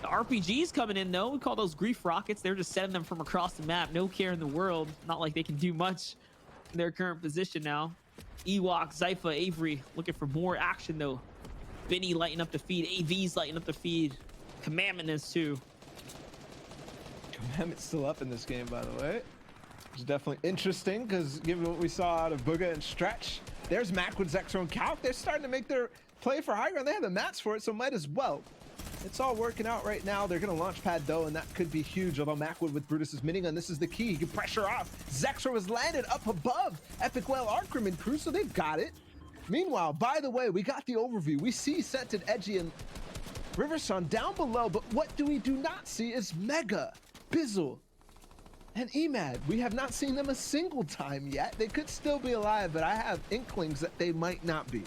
The RPGs coming in though, we call those grief rockets. They're just sending them from across the map. No care in the world. Not like they can do much in their current position now. Ewok, Zypha, Avery looking for more action though. Benny lighting up the feed. AV's lighting up the feed. Commandment is too. Commandment's still up in this game, by the way. Which is definitely interesting, because given what we saw out of Booga and Stretch, there's Macwood, Zexro, and Calc. They're starting to make their play for high ground. They have the mats for it, so might as well. It's all working out right now. They're going to launch pad though, and that could be huge. Although Macwood with Brutus's minigun, this is the key. He can pressure off. Zexro has landed up above Epic Whale, Arkrim, and crew, so they've got it. Meanwhile, by the way, we got the overview. We see Scented, Edgy, and Riversun down below, but what do we do not see is Mega, Bizzle, and Emad. We have not seen them a single time yet. They could still be alive, but I have inklings that they might not be.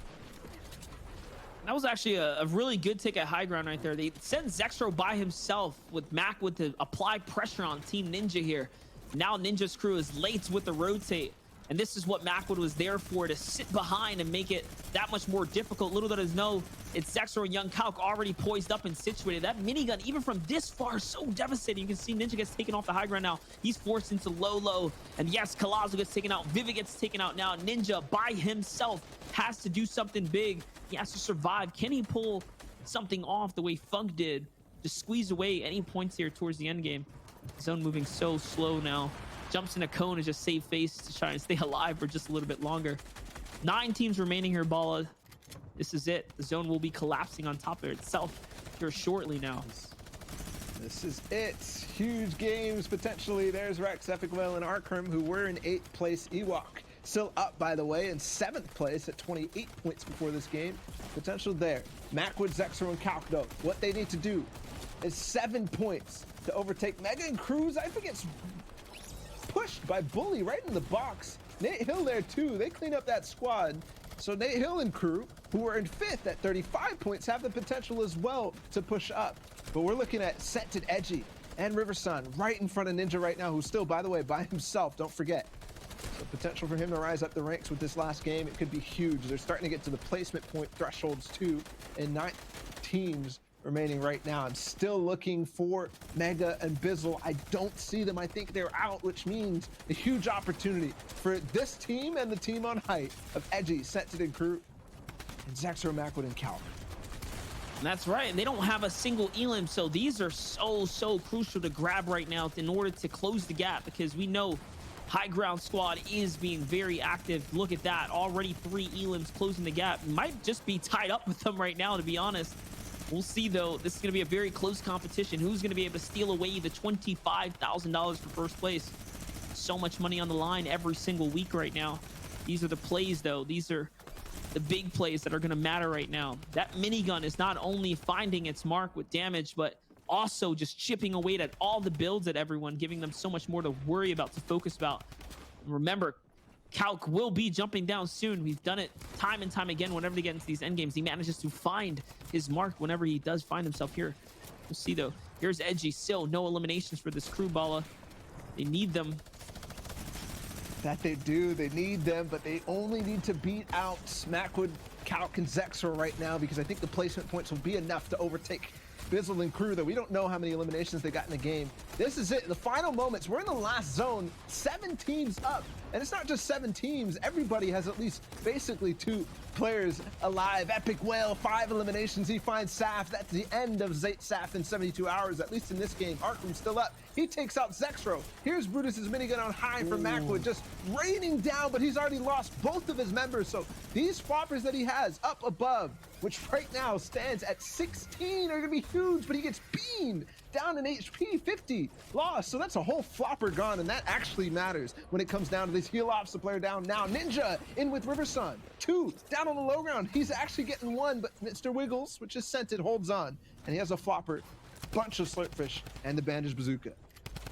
That was actually a really good take at high ground right there. They sent Zexro by himself with Macwood to apply pressure on Team Ninja here. Now Ninja's crew is late with the rotate. And this is what Macwood was there for, to sit behind and make it that much more difficult. Little does know, it's Zexro and Young Calc already poised up and situated. That minigun, even from this far, is so devastating. You can see Ninja gets taken off the high ground now. He's forced into low. And yes, Collazo gets taken out. Vivid gets taken out now. Ninja, by himself, has to do something big. He has to survive. Can he pull something off the way Funk did? Just squeeze away any points here towards the end game. Zone moving so slow now. Jumps in a cone and just save face to try and stay alive for just a little bit longer. 9 teams remaining here, Bala. This is it. The zone will be collapsing on top of itself here shortly now. This is it. Huge games potentially. There's Rex, Epic Whale, and Arkrim, who were in 8th place. Ewok still up, by the way, in 7th place at 28 points before this game. Potential there. Macwood, Zexro, and Calc, though. What they need to do is 7 points to overtake Mega and Cruz. I think it's pushed by Bully right in the box. Nate Hill there too. They clean up that squad. So Nate Hill and crew, who are in 5th at 35 points, have the potential as well to push up. But we're looking at Scented, Edgy, and Riversun right in front of Ninja right now, who's still, by the way, by himself. Don't forget. So potential for him to rise up the ranks with this last game, it could be huge. They're starting to get to the placement point thresholds too, and 9 teams remaining right now. I'm still looking for Mega and Bizzle. I don't see them. I think they're out, which means a huge opportunity for this team and the team on height of Edgy, Scented, and crew, and Zexro, Macwood, and Calc. That's right. And they don't have a single elim, so these are so crucial to grab right now in order to close the gap, because we know high ground squad is being very active. Look at that. Already 3 elims closing the gap. Might just be tied up with them right now, to be honest. We'll see, though. This is going to be a very close competition. Who's going to be able to steal away the $25,000 for first place? So much money on the line every single week right now. These are the plays, though. These are the big plays that are going to matter right now. That minigun is not only finding its mark with damage, but also just chipping away at all the builds at everyone, giving them so much more to worry about, to focus about. Remember, Calc will be jumping down soon. We've done it time and time again. Whenever they get into these end games, he manages to find his mark whenever he does find himself here. We'll see, though. Here's Edgy. Still no eliminations for this crew, Bala. They need them. That they do. They need them, but they only need to beat out Macwood, Calc, and Zexro right now, because I think the placement points will be enough to overtake Bizzle and crew, though we don't know how many eliminations they got in the game. This is it. The final moments. We're in the last zone. 7 teams up And it's not just 7 teams. Everybody has at least basically 2 players alive. Epic Whale, 5 eliminations. He finds Saf. That's the end of Saf in 72 hours, at least in this game. Arkham still up. He takes out Zexro. Here's Brutus's minigun on high from Macwood, just raining down, but he's already lost both of his members. So these floppers that he has up above, which right now stands at 16, are gonna be huge, but he gets beamed down in HP, 50 lost. So that's a whole flopper gone, and that actually matters when it comes down to this heal ops. The player down now. Ninja in with Riversun. 2 down on the low ground. He's actually getting 1, but Mr. Wiggles, which is scented, holds on, and he has a flopper, bunch of slurpfish, and the bandage bazooka.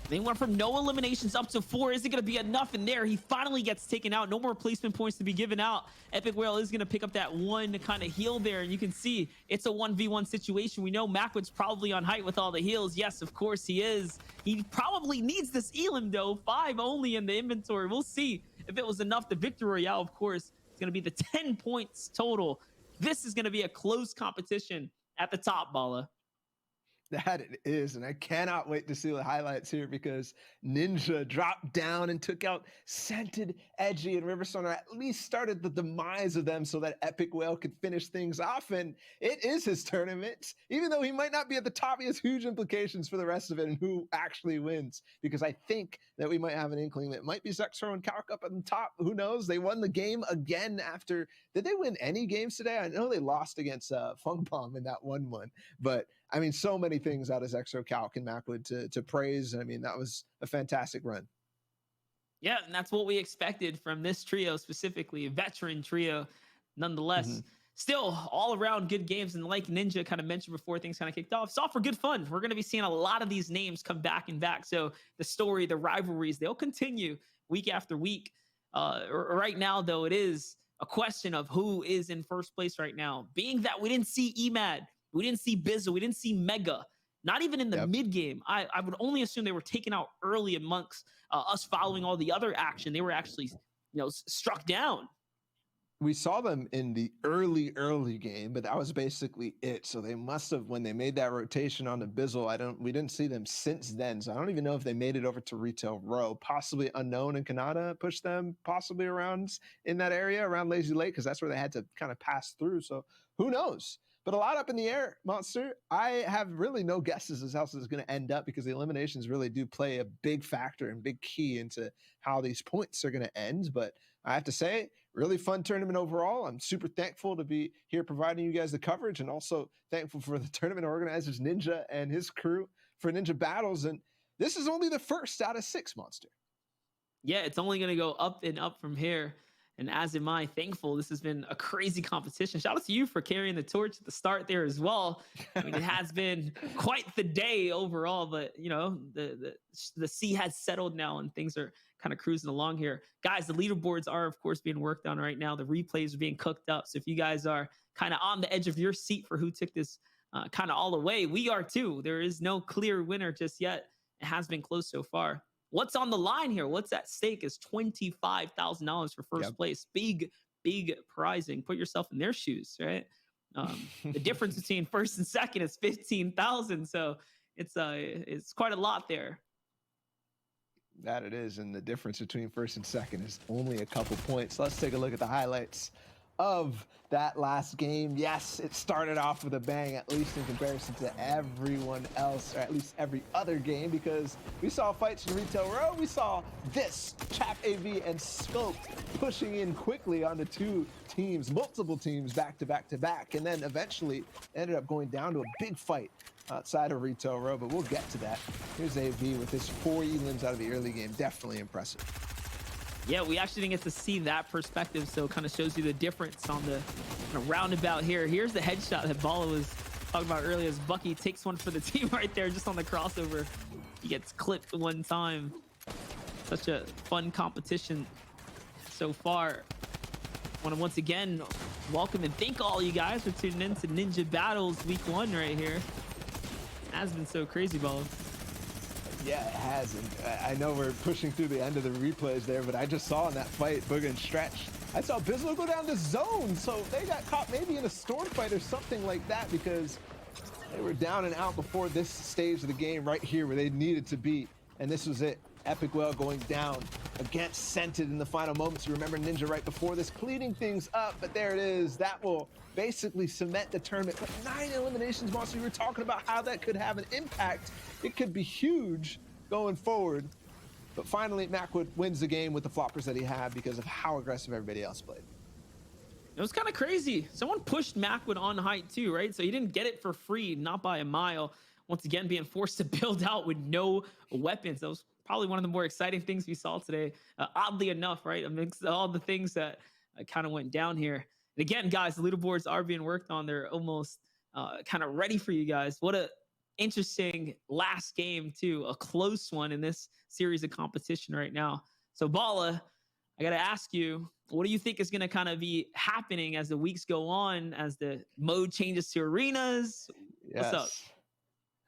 They went from no eliminations up to 4. Is it going to be enough in there? He finally gets taken out. No more placement points to be given out. Epic Whale is going to pick up that 1 kind of heal there. And you can see it's a 1v1 situation. We know Macwood's probably on height with all the heals. Yes, of course he is. He probably needs this Elim though. 5 only in the inventory. We'll see if it was enough. The Victor Royale, of course, is going to be the 10 points total. This is going to be a close competition at the top, Bala. That it is, and I cannot wait to see the highlights here because Ninja dropped down and took out Scented, Edgy, and Riverstone, or at least started the demise of them so that Epic Whale could finish things off. And it is his tournament, even though he might not be at the top. He has huge implications for the rest of it and who actually wins, because I think that we might have an inkling that it might be Zexro and Calc up on the top. Who knows? They won the game again after. Did they win any games today? I know they lost against Funk Bomb in that 1-1, but I mean, so many things out of Zexro, Calc, and Macwood to praise. I mean, that was a fantastic run. Yeah, and that's what we expected from this trio, specifically a veteran trio. Nonetheless, still all around good games. And like Ninja kind of mentioned before things kind of kicked off, it's all for good fun. We're going to be seeing a lot of these names come back and back. So the story, the rivalries, they'll continue week after week. Right now, though, it is a question of who is in first place right now. Being that we didn't see Emad, we didn't see Bizzle, we didn't see Mega, not even in the mid game. I would only assume they were taken out early amongst us following all the other action. They were actually, struck down. We saw them in the early game, but that was basically it. So they must have, when they made that rotation on the Bizzle, we didn't see them since then. So I don't even know if they made it over to Retail Row. Possibly Unknown and Kanata pushed them possibly around in that area around Lazy Lake, because that's where they had to kind of pass through. So who knows? But a lot up in the air, Monster. I have really no guesses as how this is going to end up, because the eliminations really do play a big factor and big key into how these points are going to end. But I have to say, really fun tournament overall. I'm super thankful to be here providing you guys the coverage, and also thankful for the tournament organizers, Ninja and his crew, for Ninja Battles. And this is only the first out of 6, Monster. Yeah, it's only going to go up and up from here. And as am I, thankful. This has been a crazy competition. Shout out to you for carrying the torch at the start there as well. I mean, it has been quite the day overall, but the sea has settled now and things are kind of cruising along here. Guys, the leaderboards are, of course, being worked on right now. The replays are being cooked up. So if you guys are kind of on the edge of your seat for who took this kind of all the way, we are too. There is no clear winner just yet. It has been close so far. What's on the line here? What's at stake is $25,000 for first place. Big prizing. Put yourself in their shoes, right? The difference between first and second is 15,000. So it's quite a lot there. That it is, and the difference between first and second is only a couple points. Let's take a look at the highlights of that last game. Yes, it started off with a bang, at least in comparison to everyone else, or at least every other game, because we saw fights in Retail Row. We saw this Chap AV and Scoped pushing in quickly onto 2 teams, multiple teams back to back to back, and then eventually ended up going down to a big fight outside of Retail Row, but we'll get to that. Here's AV with his 4 elims out of the early game. Definitely impressive. Yeah, we actually didn't get to see that perspective, so it kind of shows you the difference on the roundabout here. Here's the headshot that Bala was talking about earlier as Bucky takes one for the team right there just on the crossover. He gets clipped one time. Such a fun competition so far. I want to once again welcome and thank all you guys for tuning in to Ninja Battles Week 1 right here. It has been so crazy, Bala. Yeah, it has, and I know we're pushing through the end of the replays there, but I just saw in that fight, Booga and Stretch, I saw Bizzle go down to zone, so they got caught maybe in a storm fight or something like that, because they were down and out before this stage of the game right here where they needed to be, and this was it. Epic Whale going down against Scented in the final moments. You remember Ninja right before this cleaning things up, but there it is. That will basically cement the tournament. But 9 eliminations, Monster. We were talking about how that could have an impact. It could be huge going forward. But finally, Macwood wins the game with the floppers that he had because of how aggressive everybody else played. It was kind of crazy. Someone pushed Macwood on height too, right? So he didn't get it for free, not by a mile. Once again, being forced to build out with no weapons. That was probably one of the more exciting things we saw today. Oddly enough, right? Amidst all the things that kind of went down here. And again, guys, the leaderboards are being worked on. They're almost kind of ready for you guys. What a interesting last game too. A close one in this series of competition right now. So Bala, I got to ask you, what do you think is going to kind of be happening as the weeks go on, as the mode changes to arenas? Yes. What's up?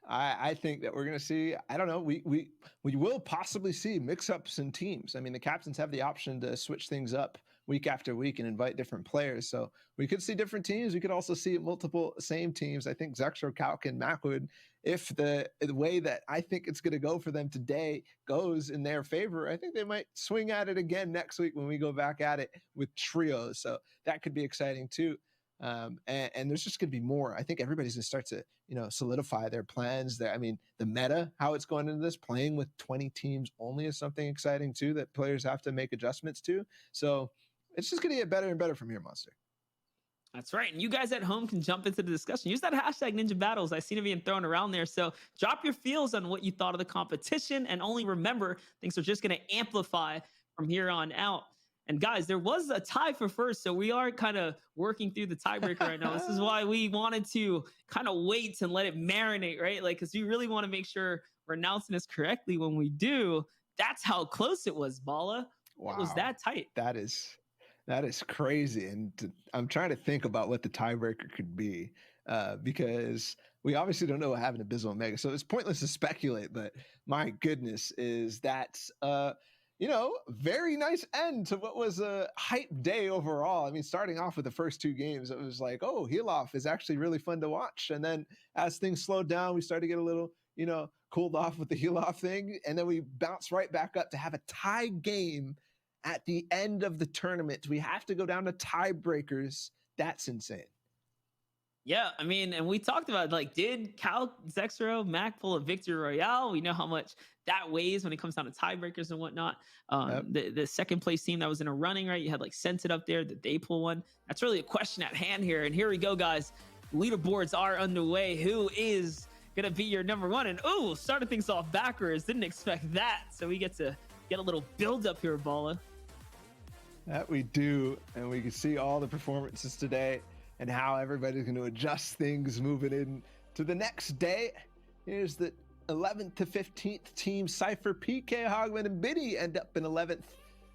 I think that we're going to see, I don't know, we will possibly see mix-ups in teams. I mean, the captains have the option to switch things up week after week and invite different players. So we could see different teams. We could also see multiple same teams. I think Zexro, Calc, and Macwood, if the way that I think it's going to go for them today goes in their favor, I think they might swing at it again next week when we go back at it with trios. So that could be exciting too. And there's just going to be more. I think everybody's going to start to, solidify their plans there. I mean, the meta, how it's going into this, playing with 20 teams only is something exciting too, that players have to make adjustments to. So it's just going to get better and better from here, Monster. That's right. And you guys at home can jump into the discussion. Use that hashtag Ninja Battles. I seen it being thrown around there. So drop your feels on what you thought of the competition. And only remember, things are just going to amplify from here on out. And guys, there was a tie for first. So we are kind of working through the tiebreaker right now. This is why we wanted to kind of wait and let it marinate, right? Like, because we really want to make sure we're announcing this correctly when we do. That's how close it was, Bala. Wow. It was that tight. That is crazy. And I'm trying to think about what the tiebreaker could be, because we obviously don't know what happened to Bizzle Omega. So it's pointless to speculate, but my goodness, is that, very nice end to what was a hype day overall. I mean, starting off with the first 2 games, it was like, oh, Heel Off is actually really fun to watch. And then as things slowed down, we started to get a little, cooled off with the Heel Off thing. And then we bounced right back up to have a tie game at the end of the tournament. We have to go down to tiebreakers. That's insane. Yeah, I mean, and we talked about, like, did Cal, Zexro, Mac pull a victory royale? We know how much that weighs when it comes down to tiebreakers and whatnot. The second place team that was in a running, right? You had like Scented up there, did they pull one? That's really a question at hand here. And here we go, guys. Leaderboards are underway. Who is going to be your number one? And started things off backwards. Didn't expect that. So we get to get a little build up here, Bala. That we do. And we can see all the performances today and how everybody's going to adjust things moving in to the next day. Here's the 11th to 15th team. Cypher, PK, Hogman, and Biddy end up in 11th.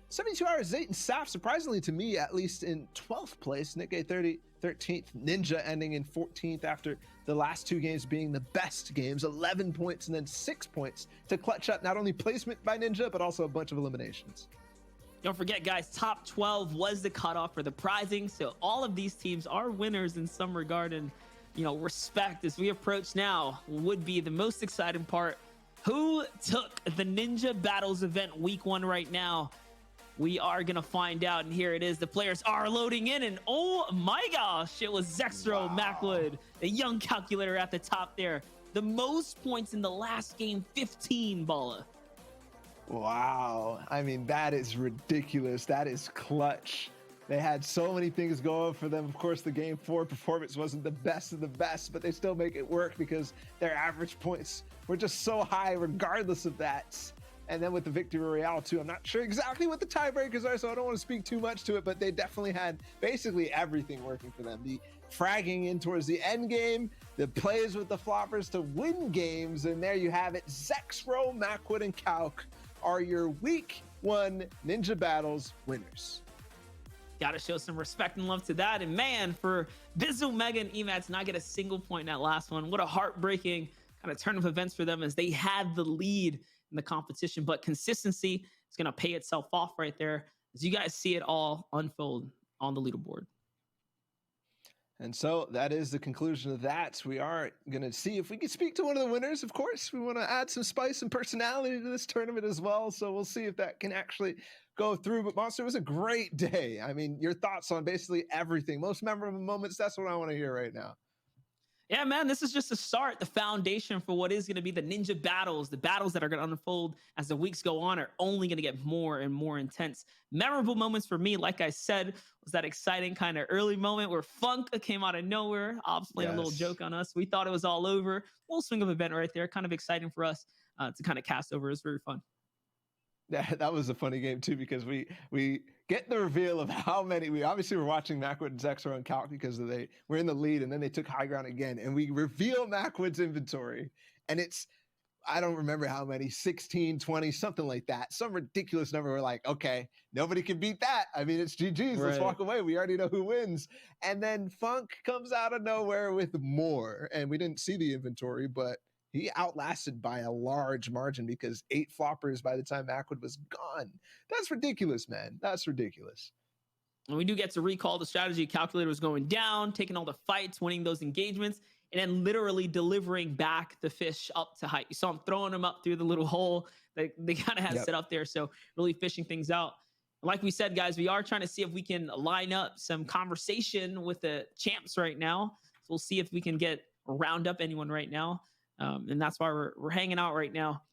72 Hours, Zayt, and Saf, surprisingly to me, at least in 12th place. Nick A 13th. Ninja ending in 14th after the last 2 games being the best games. 11 points and then 6 points to clutch up not only placement by Ninja, but also a bunch of eliminations. Don't forget, guys, top 12 was the cutoff for the prizing. So all of these teams are winners in some regard. And, respect as we approach now would be the most exciting part. Who took the Ninja Battles event week 1 right now? We are going to find out. And here it is. The players are loading in. And oh my gosh, it was Zexro, Macwood, the young calculator at the top there. The most points in the last game, 15, Bala. Wow. I mean, that is ridiculous. That is clutch. They had so many things going for them. Of course, the game 4 performance wasn't the best of the best, but they still make it work because their average points were just so high regardless of that. And then with the Victory Royale too, I'm not sure exactly what the tiebreakers are, so I don't want to speak too much to it, but they definitely had basically everything working for them. The fragging in towards the end game, the plays with the floppers to win games, and there you have it. Zexro, Macwood, and Calc are your week 1 Ninja Battles winners. Gotta show some respect and love to that. And man, for Bizzle, Mega, and Emat to not get a single point in that last one, what a heartbreaking kind of turn of events for them, as they had the lead in the competition. But consistency is going to pay itself off right there as you guys see it all unfold on the leaderboard. And so that is the conclusion of that. We are going to see if we can speak to one of the winners. Of course, we want to add some spice and personality to this tournament as well. So we'll see if that can actually go through. But Monster, it was a great day. I mean, your thoughts on basically everything, most memorable moments. That's what I want to hear right now. Yeah, man, this is just a start, the foundation for what is going to be the Ninja battles. The battles that are going to unfold as the weeks go on are only going to get more and more intense. Memorable moments for me, like I said, was that exciting kind of early moment where Funk came out of nowhere. Ops playing a little joke on us. We thought it was all over. Full swing of event right there. Kind of exciting for us to kind of cast over. It was very fun. That was a funny game too, because we get the reveal of how many. We obviously were watching Macwood and Zexro and Calc because they were in the lead, and then they took high ground again, and we reveal Macwood's inventory, and it's, I don't remember how many, 16, 20, something like that, some ridiculous number. We're like, okay, nobody can beat that. I mean, it's GG's. Let's walk away. We already know who wins. And then Funk comes out of nowhere with more, and we didn't see the inventory, but he outlasted by a large margin because 8 floppers by the time Macwood was gone. That's ridiculous, man. That's ridiculous. And we do get to recall the strategy. Calculator was going down, taking all the fights, winning those engagements, and then literally delivering back the fish up to height. You saw him throwing them up through the little hole that they kind of had set up there. So really fishing things out. Like we said, guys, we are trying to see if we can line up some conversation with the champs right now. So we'll see if we can get round up anyone right now. And that's why we're hanging out right now.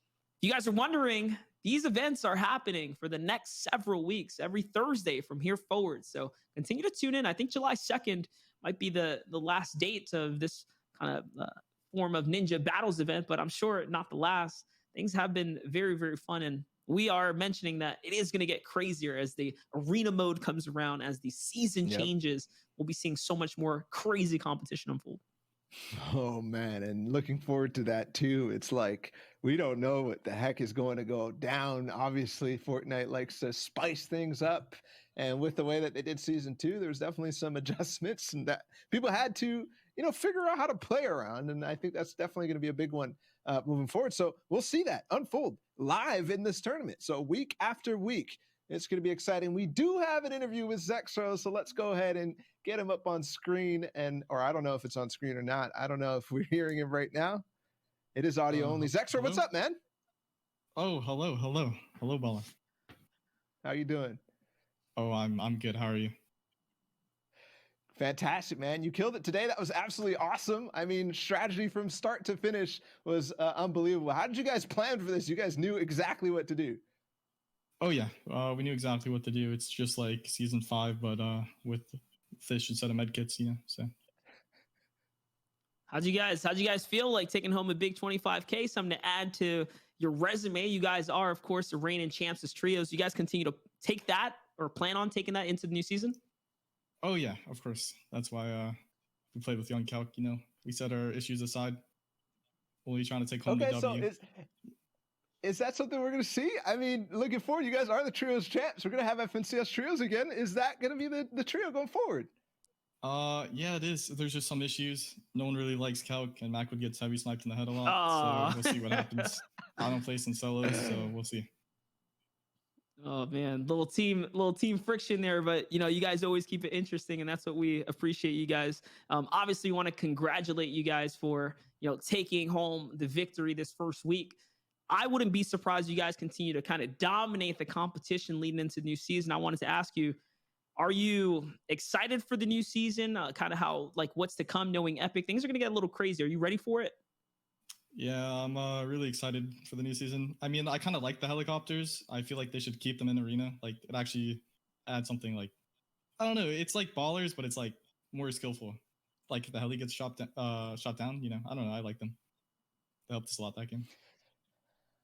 If you guys are wondering, these events are happening for the next several weeks, every Thursday from here forward. So continue to tune in. I think July 2nd might be the last date of this kind of form of Ninja Battles event, but I'm sure not the last. Things have been very, very fun. And we are mentioning that it is going to get crazier as the arena mode comes around, as the season changes. We'll be seeing so much more crazy competition unfold. Oh man, and looking forward to that too. It's like we don't know what the heck is going to go down. Obviously, Fortnite likes to spice things up, and with the way that they did season 2, there's definitely some adjustments, and that people had to, figure out how to play around. And I think that's definitely going to be a big one moving forward. So we'll see that unfold live in this tournament. So week after week, it's going to be exciting. We do have an interview with Zexro, so let's go ahead and get him up on screen. Or I don't know if it's on screen or not. I don't know if we're hearing him right now. It is audio only. Zexro, hello? What's up, man? Oh, hello, Baller. How you doing? Oh, I'm good. How are you? Fantastic, man. You killed it today. That was absolutely awesome. I mean, strategy from start to finish was unbelievable. How did you guys plan for this? You guys knew exactly what to do. Oh yeah, we knew exactly what to do. It's just like season 5, but with fish instead of medkits, So how'd you guys feel like taking home a big 25K? Something to add to your resume. You guys are, of course, the reigning champs as trios. You guys continue to take that or plan on taking that into the new season? Oh yeah, of course. That's why we played with Young Calc. We set our issues aside. Only trying to take home the W. So is that something we're going to see? I mean, looking forward, you guys are the trios champs. We're going to have FNCS trios again. Is that going to be the trio going forward? Yeah, it is. There's just some issues. No one really likes Calc, and Macwood gets heavy sniped in the head a lot. So we'll see what happens. I don't place in solos, so we'll see. Oh man, little team friction there, but you guys always keep it interesting, and that's what we appreciate, you guys. Obviously, we want to congratulate you guys for taking home the victory this first week. I wouldn't be surprised you guys continue to kind of dominate the competition leading into the new season. I wanted to ask you, are you excited for the new season? Kind of how, what's to come, knowing Epic? Things are going to get a little crazy. Are you ready for it? Yeah, I'm really excited for the new season. I mean, I kind of like the helicopters. I feel like they should keep them in arena. Like, it actually adds something I don't know. It's like ballers, but it's more skillful. Like, if the heli gets shot down, I don't know. I like them. They helped us a lot that game.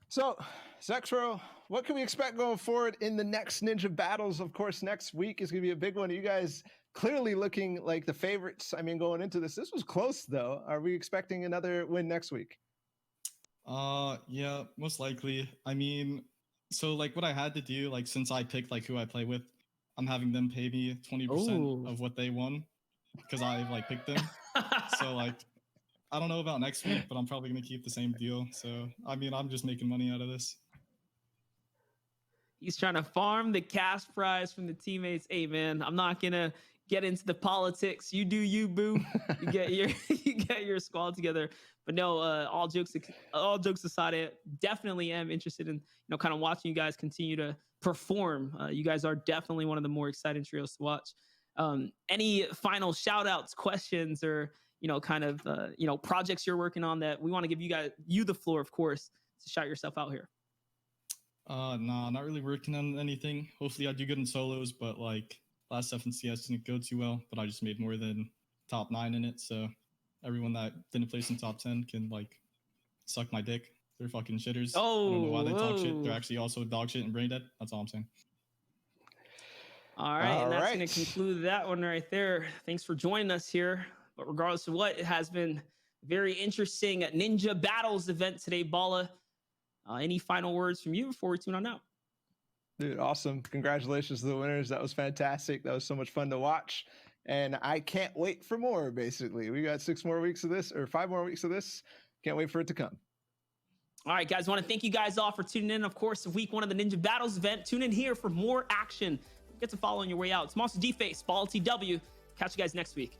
So, Zexro, what can we expect going forward in the next Ninja Battles? Of course, next week is going to be a big one. You guys clearly looking like the favorites. I mean, going into this was close, though. Are we expecting another win next week? Yeah, most likely. I mean, so what I had to do, since I picked who I play with, I'm having them pay me 20% of what they won because I picked them. So I don't know about next week, but I'm probably going to keep the same deal. So, I mean, I'm just making money out of this. He's trying to farm the cash prize from the teammates. Hey, man, I'm not going to get into the politics. You do you, boo. You get your you get your squad together. But no, all jokes aside, I definitely am interested in kind of watching you guys continue to perform. You guys are definitely one of the more exciting trios to watch. Any final shout outs, questions, or kind of projects you're working on that we want to give you the floor, of course, to shout yourself out here? Nah, not really working on anything. Hopefully I do good in solos, but like last FNCS didn't go too well, but I just made more than top 9 in it. So everyone that didn't place in top 10 can like suck my dick. They're fucking shitters. I don't know why they talk shit. They're actually also dog shit and brain dead. That's all I'm saying. All right, and that's going to conclude that one right there. Thanks for joining us here. But regardless of what, it has been very interesting Ninja Battles event today, Balla. Any final words from you before we tune on out? Dude, awesome. Congratulations to the winners. That was fantastic. That was so much fun to watch. And I can't wait for more, basically. We got 6 more weeks of this, or 5 more weeks of this. Can't wait for it to come. All right, guys. I want to thank you guys all for tuning in. Of course, week 1 of the Ninja Battles event. Tune in here for more action. Get to follow on your way out. It's Monster D-Face, Balla TW. Catch you guys next week.